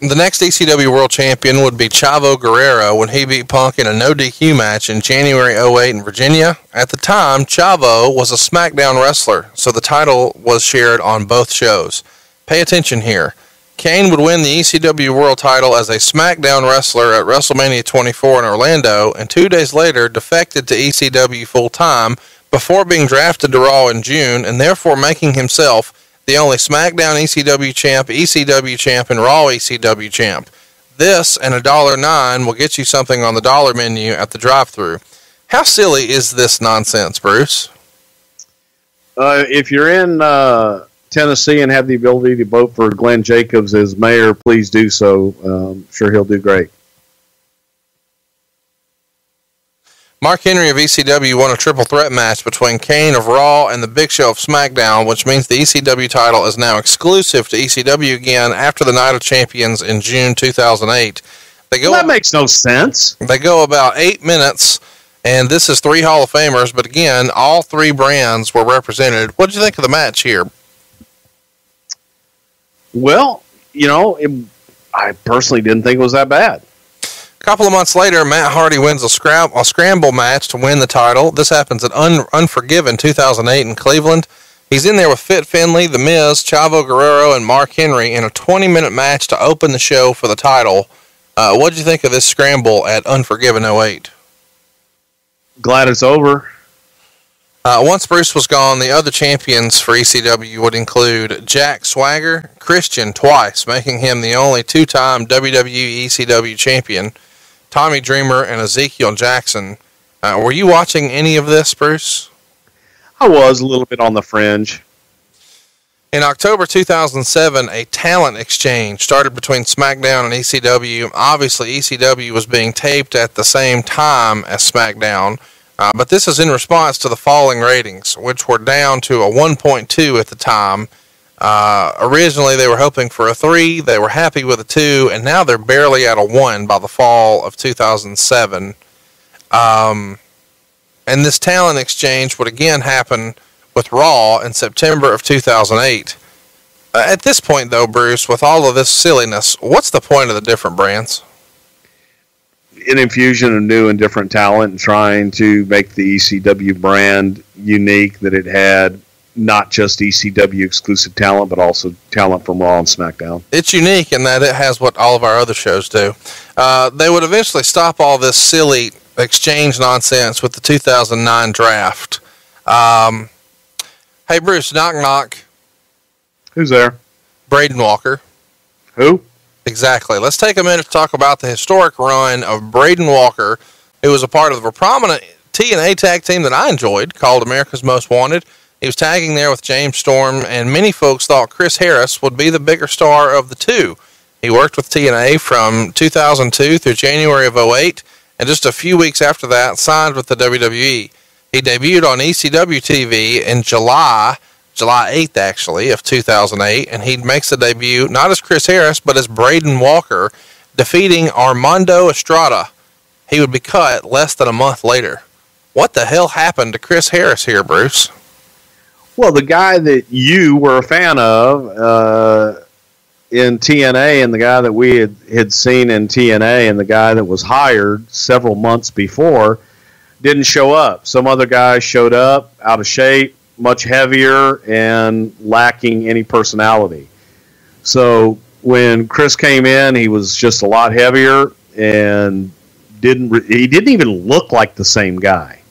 The next ECW World Champion would be Chavo Guerrero when he beat Punk in a no-DQ match in January 2008 in Virginia. At the time, Chavo was a SmackDown wrestler, so the title was shared on both shows. Pay attention here. Kane would win the ECW World title as a SmackDown wrestler at WrestleMania 24 in Orlando, and 2 days later defected to ECW full-time before being drafted to Raw in June, and therefore making himself the only SmackDown ECW champ, and Raw ECW champ. This and $1.09 will get you something on the dollar menu at the drive-thru. How silly is this nonsense, Bruce? If you're in Tennessee and have the ability to vote for Glenn Jacobs as mayor, please do so. I'm sure he'll do great. Mark Henry of ECW won a triple threat match between Kane of Raw and the Big Show of SmackDown, which means the ECW title is now exclusive to ECW again after the Night of Champions in June 2008. That makes no sense. They go about 8 minutes, and this is 3 Hall of Famers, but again, all 3 brands were represented. What did you think of the match here? Well, I personally didn't think it was that bad. A couple of months later, Matt Hardy wins a scramble match to win the title. This happens at Unforgiven 2008 in Cleveland. He's in there with Fit Finlay, The Miz, Chavo Guerrero, and Mark Henry in a 20-minute match to open the show for the title. What did you think of this scramble at Unforgiven 08? Glad it's over. Once Bruce was gone, the other champions for ECW would include Jack Swagger, Christian twice, making him the only 2-time WWE ECW champion, Tommy Dreamer, and Ezekiel Jackson. Were you watching any of this, Bruce? I was a little bit on the fringe. In October 2007, a talent exchange started between SmackDown and ECW. Obviously, ECW was being taped at the same time as SmackDown, but this is in response to the falling ratings, which were down to a 1.2 at the time. Originally, they were hoping for a 3. They were happy with a 2, and now they're barely at a 1 by the fall of 2007. And this talent exchange would again happen with Raw in September of 2008. At this point, though, Bruce, with all of this silliness, what's the point of the different brands? An infusion of new and different talent and trying to make the ECW brand unique, that it had not just ECW exclusive talent, but also talent from Raw and SmackDown. It's unique in that it has what all of our other shows do. They would eventually stop all this silly exchange nonsense with the 2009 draft. Hey, Bruce, knock, knock. Who's there? Braden Walker. Who? Exactly. Let's take a minute to talk about the historic run of Braden Walker, who was a part of a prominent TNA tag team that I enjoyed called America's Most Wanted. He was tagging there with James Storm, and many folks thought Chris Harris would be the bigger star of the two. He worked with TNA from 2002 through January of 2008, and just a few weeks after that, signed with the WWE. He debuted on ECW TV in July 8th, actually, of 2008, and he makes a debut not as Chris Harris, but as Braden Walker, defeating Armando Estrada. He would be cut less than a month later. What the hell happened to Chris Harris here, Bruce? Well, the guy that you were a fan of in TNA, and the guy that we had seen in TNA, and the guy that was hired several months before, didn't show up. Some other guy showed up, out of shape, much heavier, and lacking any personality. So when Chris came in, he was just a lot heavier, and he didn't even look like the same guy.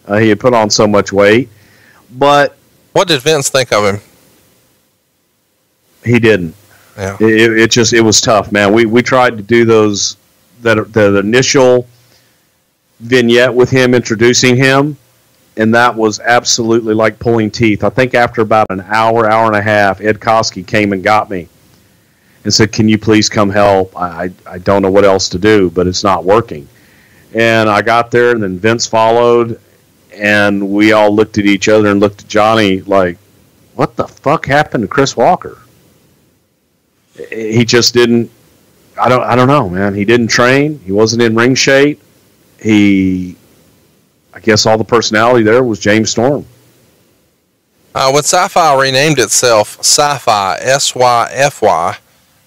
He had put on so much weight. But what did Vince think of him? He didn't. Yeah. It was tough, man. We tried to do the initial vignette with him introducing him, and that was absolutely like pulling teeth. I think after about an hour and a half, Ed Koski came and got me and said, "Can you please come help? I don't know what else to do, but it's not working." And I got there, and then Vince followed, and we all looked at each other and looked at Johnny like, what the fuck happened to Chris Walker? He just didn't, I don't know, man. He didn't train. He wasn't in ring shape. I guess all the personality there was James Storm. When Sci-Fi renamed itself Sci-Fi, SYFY,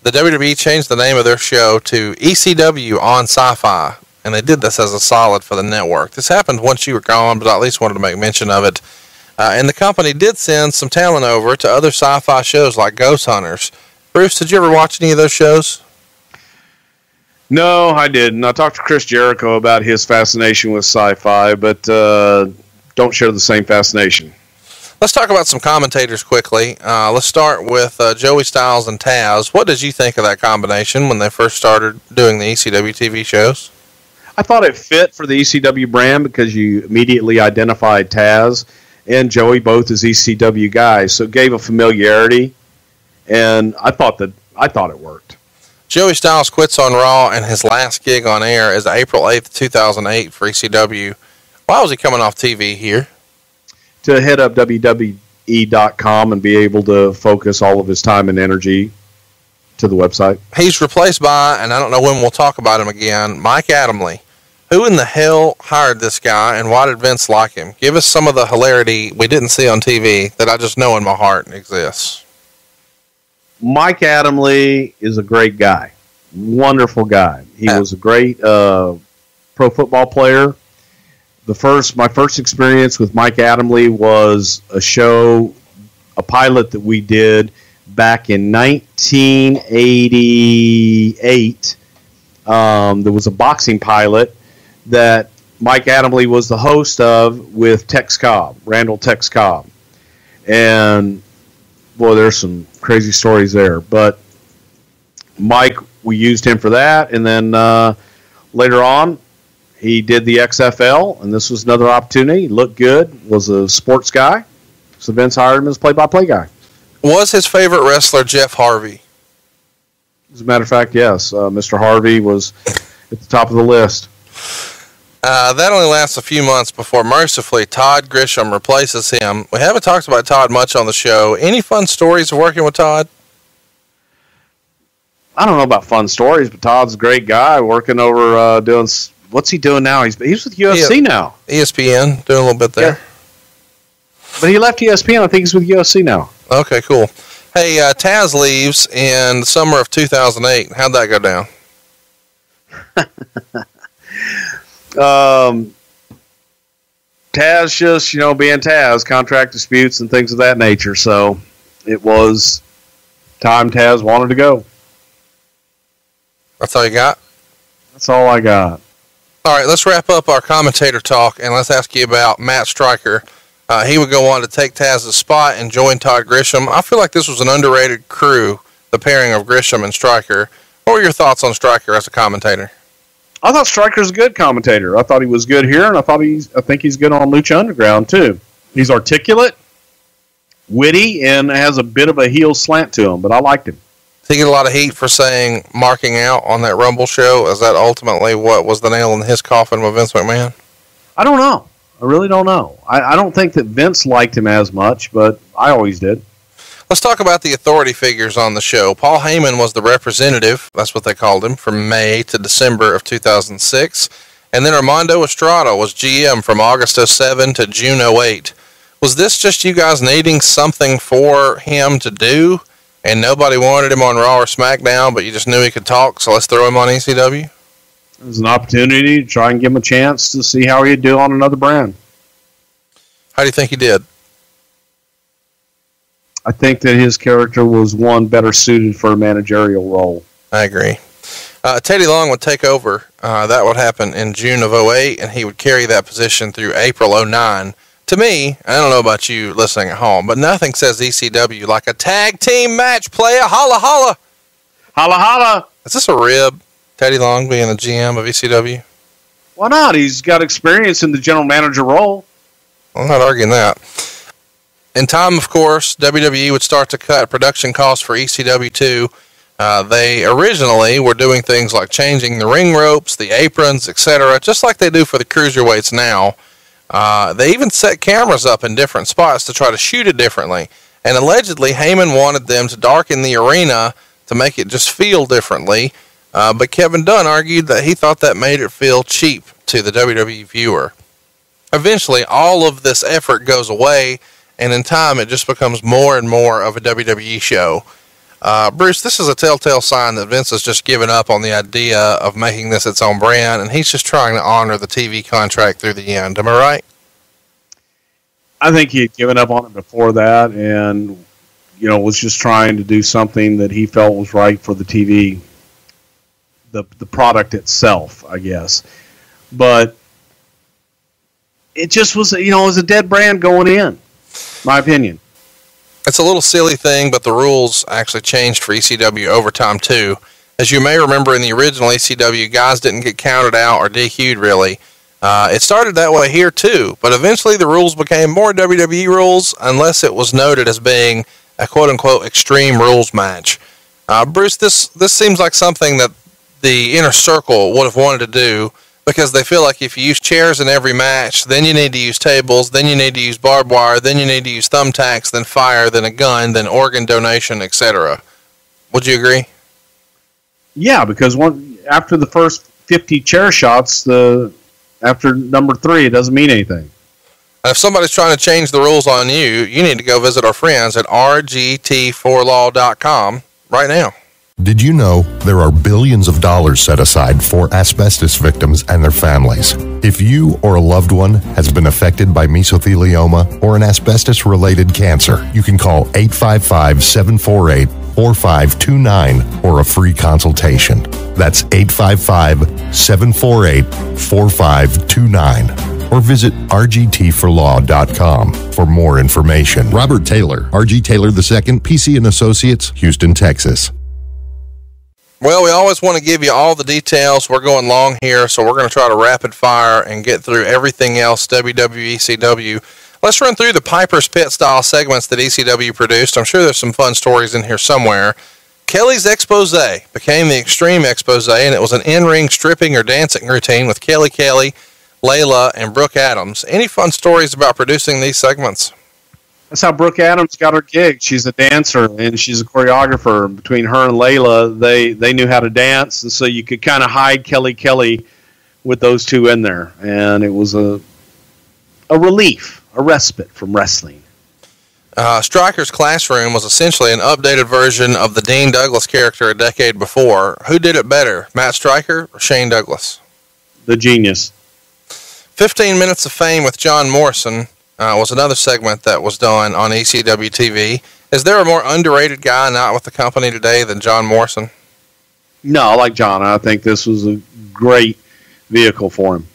the WWE changed the name of their show to ECW on Sci-Fi. And they did this as a solid for the network. This happened once you were gone, but I at least wanted to make mention of it. And the company did send some talent over to other sci-fi shows like Ghost Hunters. Bruce, did you ever watch any of those shows? No, I didn't. I talked to Chris Jericho about his fascination with sci-fi, but don't share the same fascination. Let's talk about some commentators quickly. Let's start with Joey Styles and Taz. What did you think of that combination when they first started doing the ECW TV shows? I thought it fit for the ECW brand because you immediately identified Taz and Joey both as ECW guys, so it gave a familiarity, and I thought it worked. Joey Styles quits on Raw, and his last gig on air is April 8th, 2008 for ECW. Why was he coming off TV here? To head up WWE.com and be able to focus all of his time and energy to the website. He's replaced by, and I don't know when we'll talk about him again, Mike Adamle. Who in the hell hired this guy, and why did Vince like him? Give us some of the hilarity we didn't see on TV that I just know in my heart exists. Mike Adamle is a great guy. Wonderful guy. He was a great pro football player. My first experience with Mike Adamle was a pilot that we did back in 1988. There was a boxing pilot that Mike Adamle was the host of with Tex Cobb, Randall Tex Cobb. And, boy, there's some crazy stories there. But Mike, we used him for that. And then later on, he did the XFL, and this was another opportunity. He looked good, was a sports guy. So Vince hired him as play-by-play guy. Was his favorite wrestler Jeff Harvey? As a matter of fact, yes. Mr. Harvey was at the top of the list. That only lasts a few months before, mercifully, Todd Grisham replaces him. We haven't talked about Todd much on the show. Any fun stories of working with Todd? I don't know about fun stories, but Todd's a great guy working over doing... What's he doing now? He's with UFC now. ESPN, doing a little bit there. Yeah. But he left ESPN. I think he's with UFC now. Okay, cool. Hey, Taz leaves in the summer of 2008. How'd that go down? Taz just, being Taz, contract disputes and things of that nature. So it was time Taz wanted to go. That's all you got? That's all I got. All right, let's wrap up our commentator talk, and let's ask you about Matt Stryker. He would go on to take Taz's spot and join Todd Grisham. I feel like this was an underrated crew, the pairing of Grisham and Stryker. What were your thoughts on Stryker as a commentator? I thought Stryker's a good commentator. I thought he was good here, and I think he's good on Lucha Underground too. He's articulate, witty, and has a bit of a heel slant to him, but I liked him. Did he get a lot of heat for saying marking out on that Rumble show? Is that ultimately what was the nail in his coffin with Vince McMahon? I don't know. I really don't know. I don't think that Vince liked him as much, but I always did. Let's talk about the authority figures on the show. Paul Heyman was the representative, that's what they called him, from May to December of 2006. And then Armando Estrada was GM from August 07 to June 08. Was this just you guys needing something for him to do? And nobody wanted him on Raw or SmackDown, but you just knew he could talk, so let's throw him on ECW? It was an opportunity to try and give him a chance to see how he'd do on another brand. How do you think he did? I think that his character was one better suited for a managerial role. I agree. Teddy Long would take over. That would happen in June of 08, and he would carry that position through April 09. To me, I don't know about you listening at home, but nothing says ECW like a tag team match, player. Holla, holla. Holla, holla. Is this a rib, Teddy Long being the GM of ECW? Why not? He's got experience in the general manager role. I'm not arguing that. In time, of course, WWE would start to cut production costs for ECW too. They originally were doing things like changing the ring ropes, the aprons, etc., just like they do for the cruiserweights now. They even set cameras up in different spots to try to shoot it differently. And allegedly, Heyman wanted them to darken the arena to make it just feel differently. But Kevin Dunn argued that he thought that made it feel cheap to the WWE viewer. Eventually, all of this effort goes away, and in time, it just becomes more and more of a WWE show. Bruce, this is a telltale sign that Vince has just given up on the idea of making this its own brand, and he's just trying to honor the TV contract through the end. Am I right? I think he had given up on it before that and, was just trying to do something that he felt was right for the TV, the product itself, I guess. But it just was, it was a dead brand going in, my opinion. It's a little silly thing, but the rules actually changed for ECW over time too. As you may remember, in the original ECW, guys didn't get counted out or DQ'd really. It started that way here too, but eventually the rules became more WWE rules unless it was noted as being a quote-unquote extreme rules match. Bruce, this seems like something that the Inner Circle would have wanted to do, because they feel like if you use chairs in every match, then you need to use tables, then you need to use barbed wire, then you need to use thumbtacks, then fire, then a gun, then organ donation, etc. Would you agree? Yeah, because after the first 50 chair shots, after number 3, it doesn't mean anything. If somebody's trying to change the rules on you, you need to go visit our friends at rgt4law.com right now. Did you know there are billions of dollars set aside for asbestos victims and their families? If you or a loved one has been affected by mesothelioma or an asbestos-related cancer, you can call 855-748-4529 for a free consultation. That's 855-748-4529. Or visit rgtforlaw.com for more information. Robert Taylor, R.G. Taylor II, PC & Associates, Houston, Texas. Well, we always want to give you all the details. We're going long here, so we're going to try to rapid fire and get through everything else WWECW. Let's run through the Piper's Pit style segments that ECW produced. I'm sure there's some fun stories in here somewhere. Kelly's Expose became the Extreme Expose, and it was an in-ring stripping or dancing routine with Kelly, Layla, and Brooke Adams. Any fun stories about producing these segments? That's how Brooke Adams got her gig. She's a dancer, and she's a choreographer. Between her and Layla, they knew how to dance, and so you could kind of hide Kelly with those two in there. And it was a relief, a respite from wrestling. Stryker's Classroom was essentially an updated version of the Dean Douglas character a decade before. Who did it better, Matt Stryker or Shane Douglas? The genius. 15 Minutes of Fame with John Morrison was another segment that was done on ECW TV. Is there a more underrated guy not with the company today than John Morrison? No, I like John. I think this was a great vehicle for him.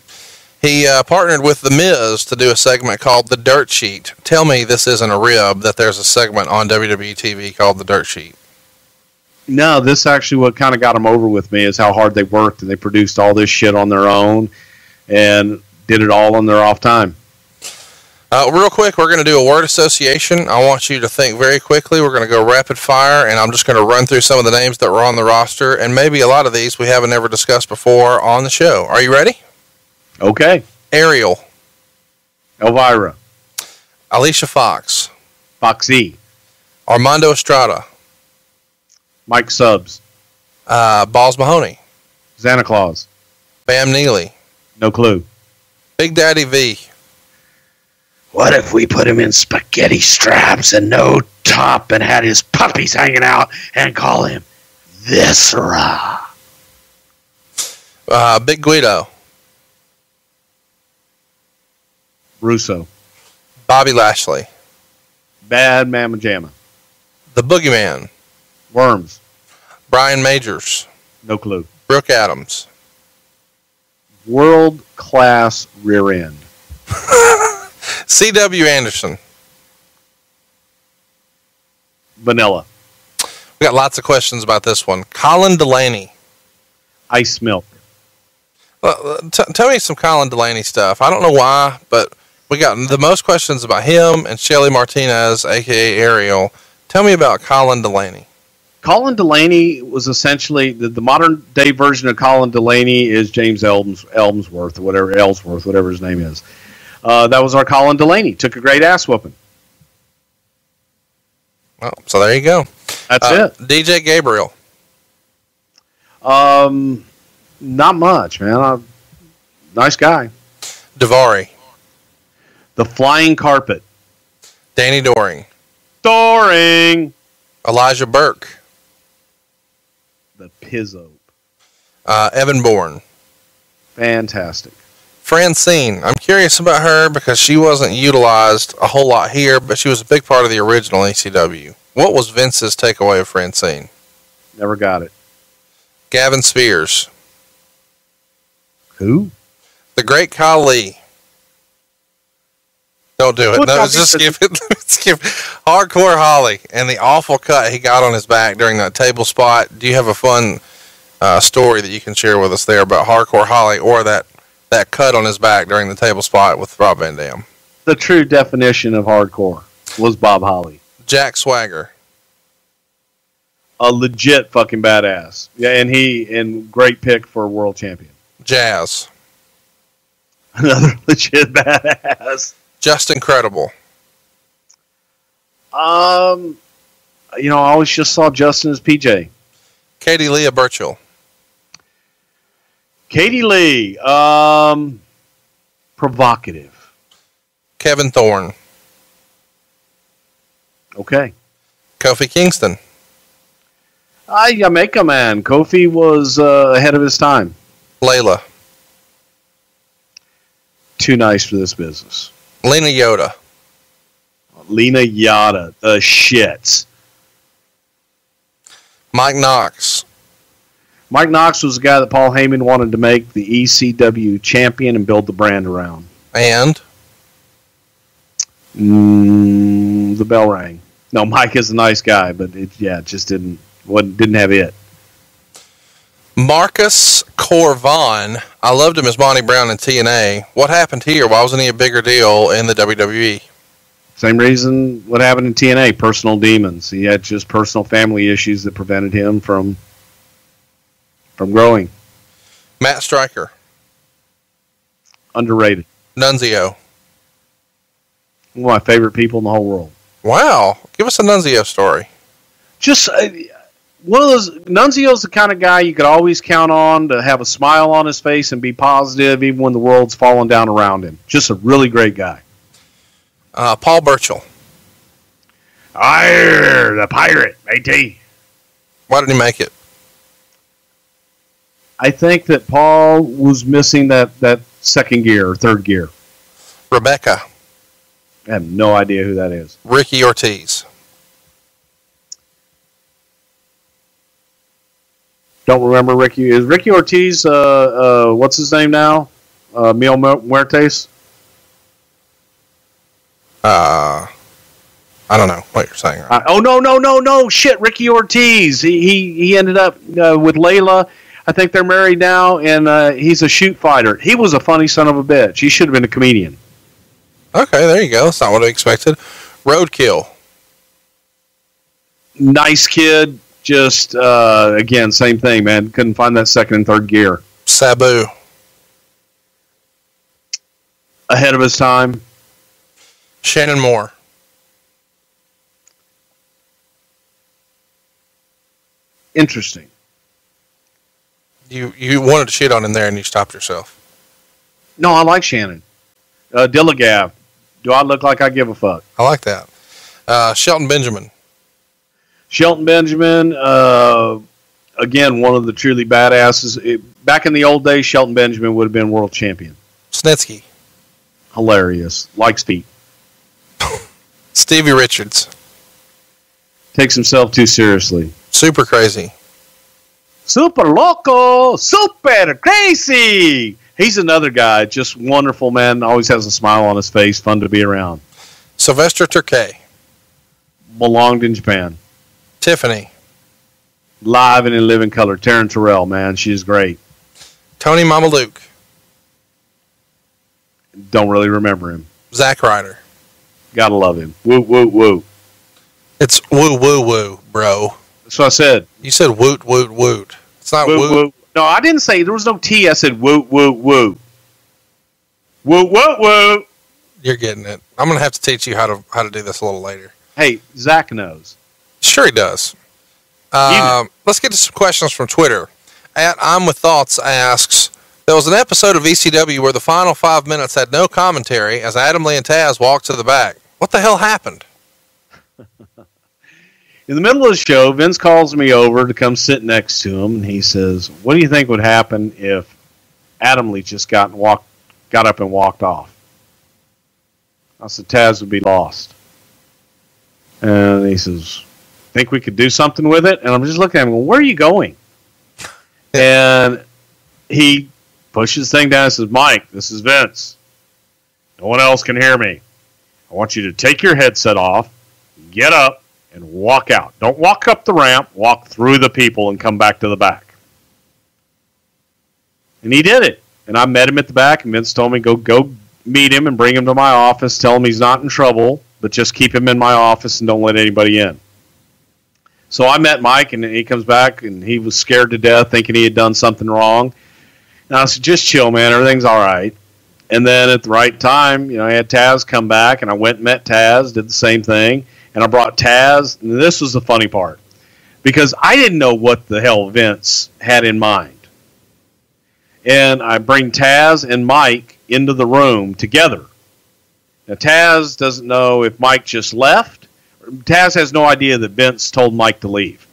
He partnered with The Miz to do a segment called The Dirt Sheet. Tell me this isn't a rib that there's a segment on WWE TV called The Dirt Sheet. No, this actually what kind of got them over with me is how hard they worked, and they produced all this shit on their own and did it all on their off time. Real quick, we're going to do a word association. I want you to think very quickly. We're going to go rapid fire, and I'm just going to run through some of the names that were on the roster, and maybe a lot of these we haven't ever discussed before on the show. Are you ready? Okay. Ariel. Elvira. Alicia Fox. Foxy. Armando Estrada. Mike Subs. Balls Mahoney. Santa Claus. Bam Neely. No clue. Big Daddy V. What if we put him in spaghetti straps and no top and had his puppies hanging out and call him Viscera? Big Guido. Russo. Bobby Lashley. Bad Mamma Jamma. The Boogeyman. Worms. Brian Majors. No clue. Brooke Adams. World class rear end. C.W. Anderson. Vanilla. We got lots of questions about this one. Colin Delaney. Ice Milk. Tell me some Colin Delaney stuff. I don't know why, but we got the most questions about him and Shelly Martinez, a.k.a. Ariel. Tell me about Colin Delaney. Colin Delaney was essentially the modern day version of Colin Delaney is James Ellsworth, whatever his name is. That was our Colin Delaney. Took a great ass whooping. Well, so there you go. That's it. DJ Gabriel. Not much, man. Nice guy. Davari. The Flying Carpet. Danny Doring. Elijah Burke. The Pizzo. Evan Bourne. Fantastic. Francine. I'm curious about her because she wasn't utilized a whole lot here, but she was a big part of the original ECW. What was Vince's takeaway of Francine? Never got it. Gavin Spears. Who? The Great Khali. Don't do it. What No, just skip it. Skip Hardcore Holly and the awful cut he got on his back during that table spot. Do you have a fun story that you can share with us there about Hardcore Holly or that cut on his back during the table spot with Rob Van Dam? The true definition of hardcore was Bob Holly. Jack Swagger. A legit fucking badass. Yeah, and great pick for a world champion. Jazz. Another legit badass. Just Incredible. I always just saw Justin as PJ. Katie Leah Burchill. Katie Lee. Provocative. Kevin Thorne. Okay. Kofi Kingston. Jamaica man. Kofi was ahead of his time. Layla. Too nice for this business. Lena Yoda. Lena Yada. The shits. Mike Knox. Mike Knox was the guy that Paul Heyman wanted to make the ECW champion and build the brand around. And? The bell rang. No, Mike is a nice guy, but it just didn't have it. Marcus Corvon. I loved him as Monty Brown in TNA. What happened here? Why wasn't he a bigger deal in the WWE? Same reason what happened in TNA, personal demons. He had just personal family issues that prevented him from growing. Matt Stryker. Underrated. Nunzio. One of my favorite people in the whole world. Wow. Give us a Nunzio story. Just one of those. Nunzio's the kind of guy you could always count on to have a smile on his face and be positive even when the world's falling down around him. Just a really great guy. Paul Burchill. Arr, the pirate, matey. Why didn't he make it? I think that Paul was missing that second gear or third gear. Rebecca. I have no idea who that is. Ricky Ortiz. Don't remember Ricky. Is Ricky Ortiz, what's his name now? Mil Muertes? I don't know what you're saying. Right? No. Shit, Ricky Ortiz. He ended up with Layla. I think they're married now, and he's a shoot fighter. He was a funny son of a bitch. He should have been a comedian. Okay, there you go. That's not what I expected. Roadkill. Nice kid. Just, again, same thing, man. Couldn't find that second and third gear. Sabu. Ahead of his time. Shannon Moore. Interesting. You wanted to shit on him there and you stopped yourself. No, I like Shannon. Dillagav. Do I look like I give a fuck? I like that. Shelton Benjamin. Shelton Benjamin, again, one of the truly badasses. Back in the old days, Shelton Benjamin would have been world champion. Snitsky. Hilarious. Likes feet. Stevie Richards. Takes himself too seriously. Super crazy. Super loco. Super crazy. He's another guy. Just wonderful, man. Always has a smile on his face. Fun to be around. Sylvester Turkey. Belonged in Japan. Tiffany. Live and in living color. Taryn Terrell, man. She's great. Tony Mamaluke. Don't really remember him. Zack Ryder. Gotta love him. Woo, woo, woo. It's woo, woo, woo, bro. That's what I said. You said woot, woot, woot. It's not woot. woot. Woot. No, I didn't say. There was no T. I said woot, woot, woot. Woot, woot, woot. You're getting it. I'm going to have to teach you how to do this a little later. Hey, Zach knows. Sure he does. Let's get to some questions from Twitter. I'm with Thoughts asks, there was an episode of ECW where the final 5 minutes had no commentary as Adam Lee and Taz walked to the back. What the hell happened? In the middle of the show, Vince calls me over to come sit next to him, and he says, what do you think would happen if Adam Lee just got up and walked off? I said, Taz would be lost. And he says, think we could do something with it? And I'm just looking at him, where are you going? And he pushes the thing down and says, Mike, this is Vince. No one else can hear me. I want you to take your headset off, get up, and walk out. Don't walk up the ramp, walk through the people and come back to the back. And he did it. And I met him at the back, and Vince told me, go meet him and bring him to my office, tell him he's not in trouble, but just keep him in my office and don't let anybody in. So I met Mike, and he comes back, and he was scared to death, thinking he had done something wrong. And I said, just chill, man. Everything's all right. And then at the right time, I had Taz come back, and I went and met Taz, did the same thing. And I brought Taz, and this was the funny part, because I didn't know what the hell Vince had in mind. and I bring Taz and Mike into the room together. Now, Taz doesn't know if Mike just left. Taz has no idea that Vince told Mike to leave.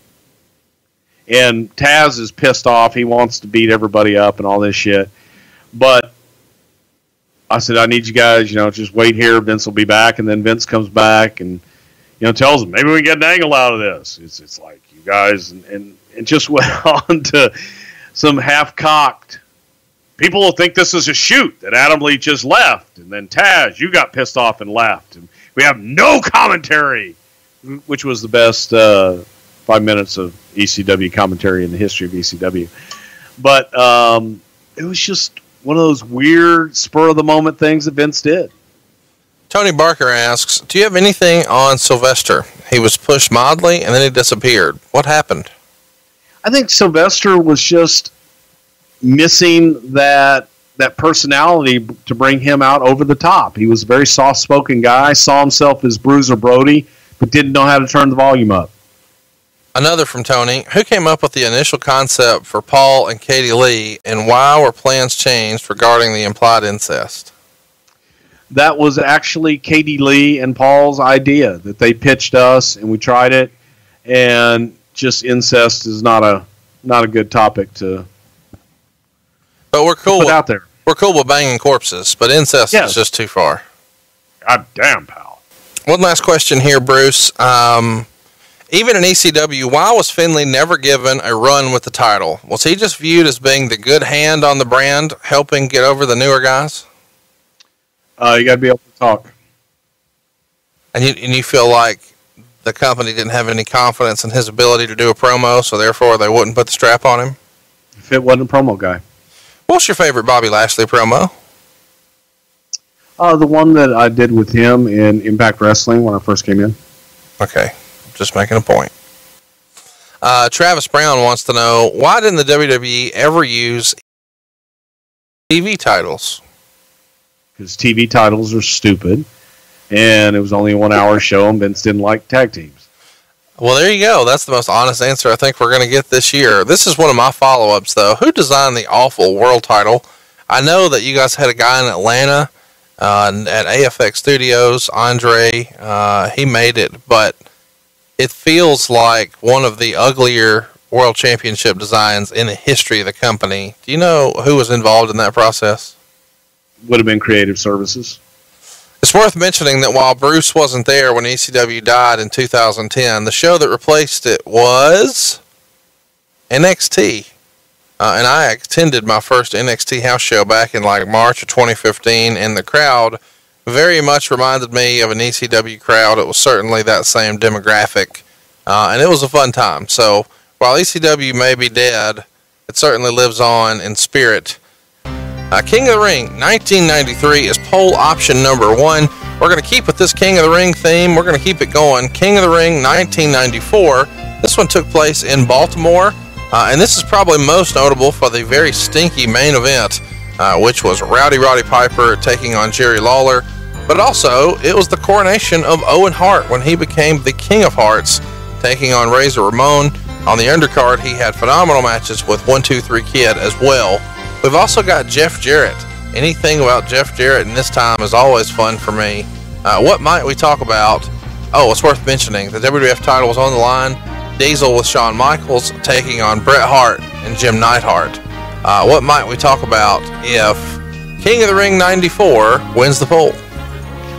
And Taz is pissed off. He wants to beat everybody up and all this shit. But I said, I need you guys, just wait here. Vince will be back. And then Vince comes back and, tells them, maybe we can get an angle out of this. It's like, you guys, and just went on to some half-cocked, people will think this is a shoot, that Adam Lee just left. And then Taz, you got pissed off and left. And we have no commentary, which was the best 5 minutes of ECW commentary in the history of ECW. But it was just one of those weird spur-of-the-moment things that Vince did. Tony Barker asks, do you have anything on Sylvester? He was pushed mildly, and then he disappeared. What happened? I think Sylvester was just missing that personality to bring him out over the top. He was a very soft-spoken guy, saw himself as Bruiser Brody, but didn't know how to turn the volume up. Another from Tony. Who came up with the initial concept for Paul and Katie Lee, and why were plans changed regarding the implied incest? That was actually Katie Lee and Paul's idea that they pitched us, and we tried it, and just incest is not a good topic to but we're cool put out there. We're cool with banging corpses, but incest is just too far. God damn, pal. One last question here, Bruce. Even in ECW, why was Finlay never given a run with the title? Was he just viewed as being the good hand on the brand, helping get over the newer guys? You got to be able to talk. And you feel like the company didn't have any confidence in his ability to do a promo, so therefore they wouldn't put the strap on him? If it wasn't a promo guy. What's your favorite Bobby Lashley promo? The one that I did with him in Impact Wrestling when I first came in. Okay. Just making a point. Travis Brown wants to know, why didn't the WWE ever use TV titles? Because TV titles are stupid, and it was only a 1 hour show, and Vince didn't like tag teams. Well, there you go. That's the most honest answer I think we're going to get this year. This is one of my follow-ups, though. Who designed the awful world title? I know that you guys had a guy in Atlanta at AFX Studios, Andre. He made it, but it feels like one of the uglier world championship designs in the history of the company. Do you know who was involved in that process? Would have been Creative Services. It's worth mentioning that while Bruce wasn't there when ECW died in 2010, the show that replaced it was NXT. And I attended my first NXT house show back in like March of 2015, and the crowd very much reminded me of an ECW crowd. It was certainly that same demographic, and it was a fun time. So while ECW may be dead, it certainly lives on in spirit. King of the Ring 1993 is poll option number 1. We're going to keep with this King of the Ring theme. We're going to keep it going. King of the Ring 1994. This one took place in Baltimore, and this is probably most notable for the very stinky main event, which was Rowdy Roddy Piper taking on Jerry Lawler. But also, it was the coronation of Owen Hart when he became the King of Hearts, taking on Razor Ramon. On the undercard, he had phenomenal matches with 1-2-3 Kid as well. We've also got Jeff Jarrett. Anything about Jeff Jarrett in this time is always fun for me. What might we talk about? Oh, it's worth mentioning. The WWF title was on the line. Diesel with Shawn Michaels taking on Bret Hart and Jim Neidhart. What might we talk about if King of the Ring 94 wins the poll?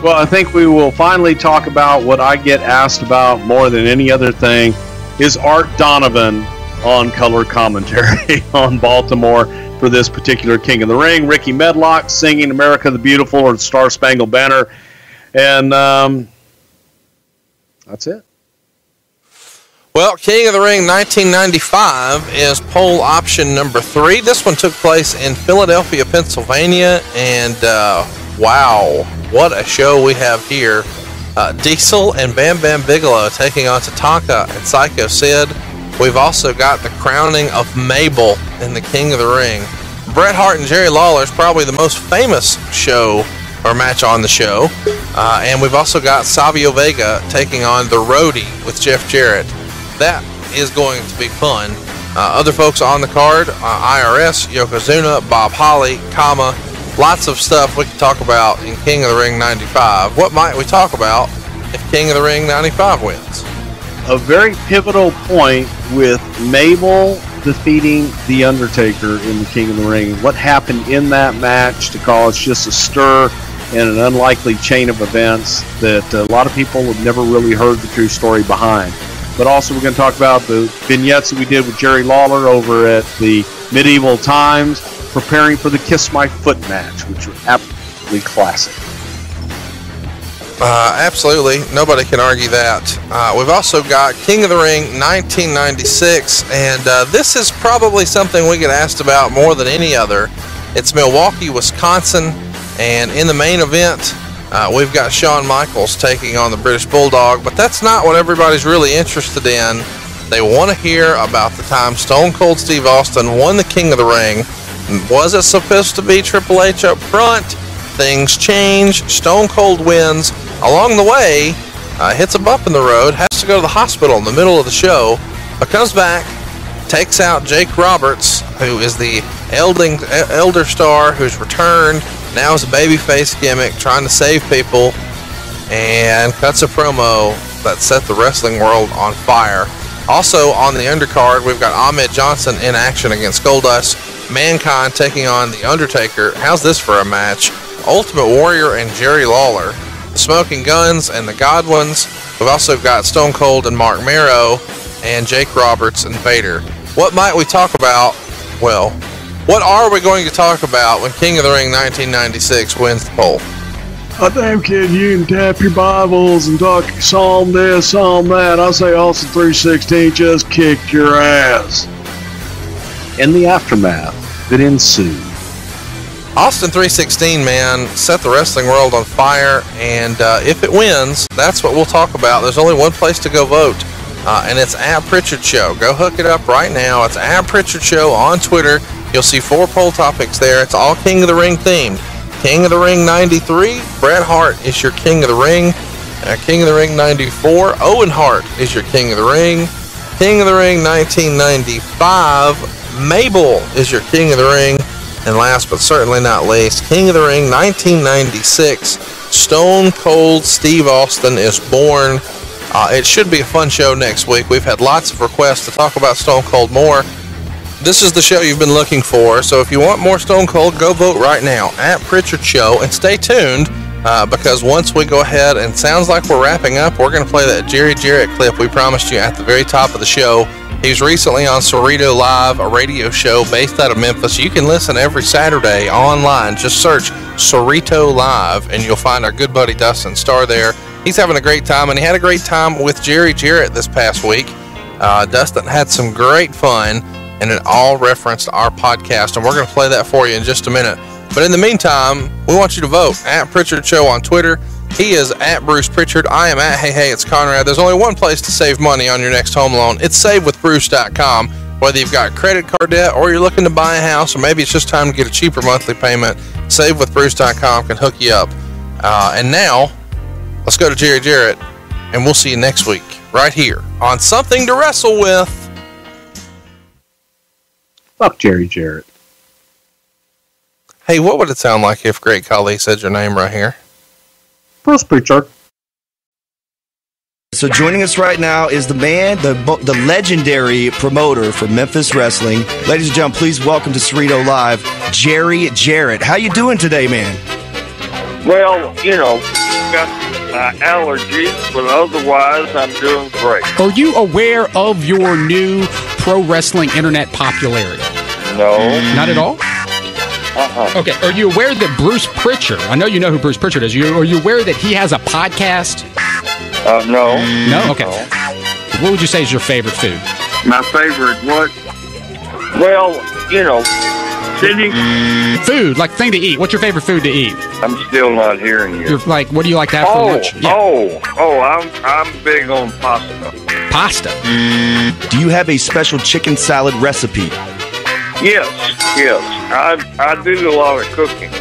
Well, I think we will finally talk about what I get asked about more than any other thing, is Art Donovan on color commentary on Baltimore for this particular King of the Ring. Ricky Medlock singing America the Beautiful or the Star Spangled Banner. And that's it. Well, King of the Ring 1995 is poll option number 3. This one took place in Philadelphia, Pennsylvania, and wow, what a show we have here. Diesel and Bam Bam Bigelow taking on Tatanka and Psycho Sid. We've also got the crowning of Mabel in the King of the Ring. Bret Hart and Jerry Lawler is probably the most famous show or match on the show. And we've also got Savio Vega taking on the Roadie with Jeff Jarrett. That is going to be fun. Other folks on the card, IRS, Yokozuna, Bob Holly, lots of stuff we could talk about in King of the Ring 95. What might we talk about if King of the Ring 95 wins? A very pivotal point with Mabel defeating The Undertaker in the King of the Ring. What happened in that match to cause just a stir and an unlikely chain of events that a lot of people have never really heard the true story behind. But also we're going to talk about the vignettes that we did with Jerry Lawler over at the Medieval Times, preparing for the Kiss My Foot match, which was absolutely classic. Absolutely. Nobody can argue that. We've also got King of the Ring 1996, and this is probably something we get asked about more than any other. It's Milwaukee, Wisconsin, and in the main event, we've got Shawn Michaels taking on the British Bulldog, but that's not what everybody's really interested in. They want to hear about the time Stone Cold Steve Austin won the King of the Ring. Was it supposed to be Triple H up front? Things change. Stone Cold wins. Along the way, hits a bump in the road, has to go to the hospital in the middle of the show, but comes back, takes out Jake Roberts, who is the elder star who's returned, now is a babyface gimmick, trying to save people, and cuts a promo that set the wrestling world on fire. Also on the undercard, we've got Ahmed Johnson in action against Goldust, Mankind taking on The Undertaker. How's this for a match? Ultimate Warrior and Jerry Lawler, the Smoking Guns and the Godwins. We've also got Stone Cold and Mark Mero, and Jake Roberts and Vader. What might we talk about? Well, what are we going to talk about when King of the Ring 1996 wins the poll? I damn kid, you can tap your Bibles and talk Psalm this, Psalm that. I say Austin 3:16 just kicked your ass. In the aftermath that ensued, Austin 3:16, man, set the wrestling world on fire, and if it wins, that's what we'll talk about. There's only one place to go vote, and it's at Prichard Show. Go hook it up right now. It's at Prichard Show on Twitter. You'll see 4 poll topics there. It's all King of the Ring themed. King of the Ring 93, Bret Hart is your King of the Ring. King of the Ring 94, Owen Hart is your King of the Ring. King of the Ring 1995, Mabel is your King of the Ring. And last but certainly not least, King of the Ring 1996, Stone Cold Steve Austin is born. It should be a fun show next week. We've had lots of requests to talk about Stone Cold more. This is the show you've been looking for, so if you want more Stone Cold, go vote right now at Prichard Show, and stay tuned because once we go ahead and sounds like we're wrapping up, we're going to play that Jerry Jarrett clip we promised you at the very top of the show. He was recently on Cerrito Live, a radio show based out of Memphis. You can listen every Saturday online. Just search Cerrito Live, and you'll find our good buddy Dustin Starr there. He's having a great time, and he had a great time with Jerry Jarrett this past week. Dustin had some great fun, and it all referenced our podcast, and we're going to play that for you in just a minute. But in the meantime, we want you to vote at Prichard Show on Twitter. He is at Bruce Prichard. I am at Hey, it's Conrad. There's only one place to save money on your next home loan. It's savewithbruce.com. Whether you've got credit card debt or you're looking to buy a house, or maybe it's just time to get a cheaper monthly payment, savewithbruce.com can hook you up. And now, let's go to Jerry Jarrett, and we'll see you next week right here on Something to Wrestle With. Fuck Jerry Jarrett. Hey, what would it sound like if Great Khali said your name right here? Bruce Prichard. So joining us right now is the man, the legendary promoter for Memphis Wrestling. Ladies and gentlemen, please welcome to Cerrito Live, Jerry Jarrett. How you doing today, man? Well, you know, got my allergies, but otherwise I'm doing great. Are you aware of your new pro wrestling internet popularity? No. Not at all? Okay, are you aware that Bruce Prichard, I know you know who Bruce Prichard is, are you aware that he has a podcast? No. No? Okay. No. What would you say is your favorite food? My favorite what? Well, you know, sitting... Food, like thing to eat. What's your favorite food to eat? I'm still not hearing you. You're like, what do you like to have for lunch? Yeah. I'm big on pasta. Pasta? Do you have a special chicken salad recipe? Yes. I do a lot of cooking.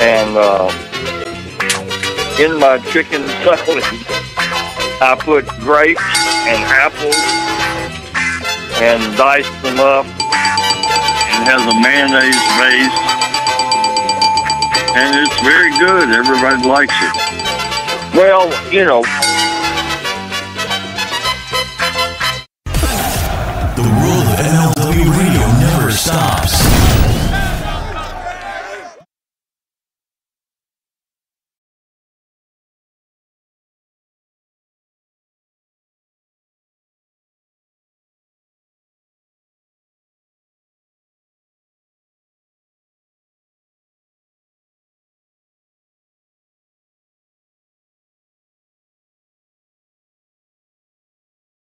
And in my chicken salad, I put grapes and apples and dice them up. It has a mayonnaise base, and it's very good. Everybody likes it. Well, you know. The world of MLW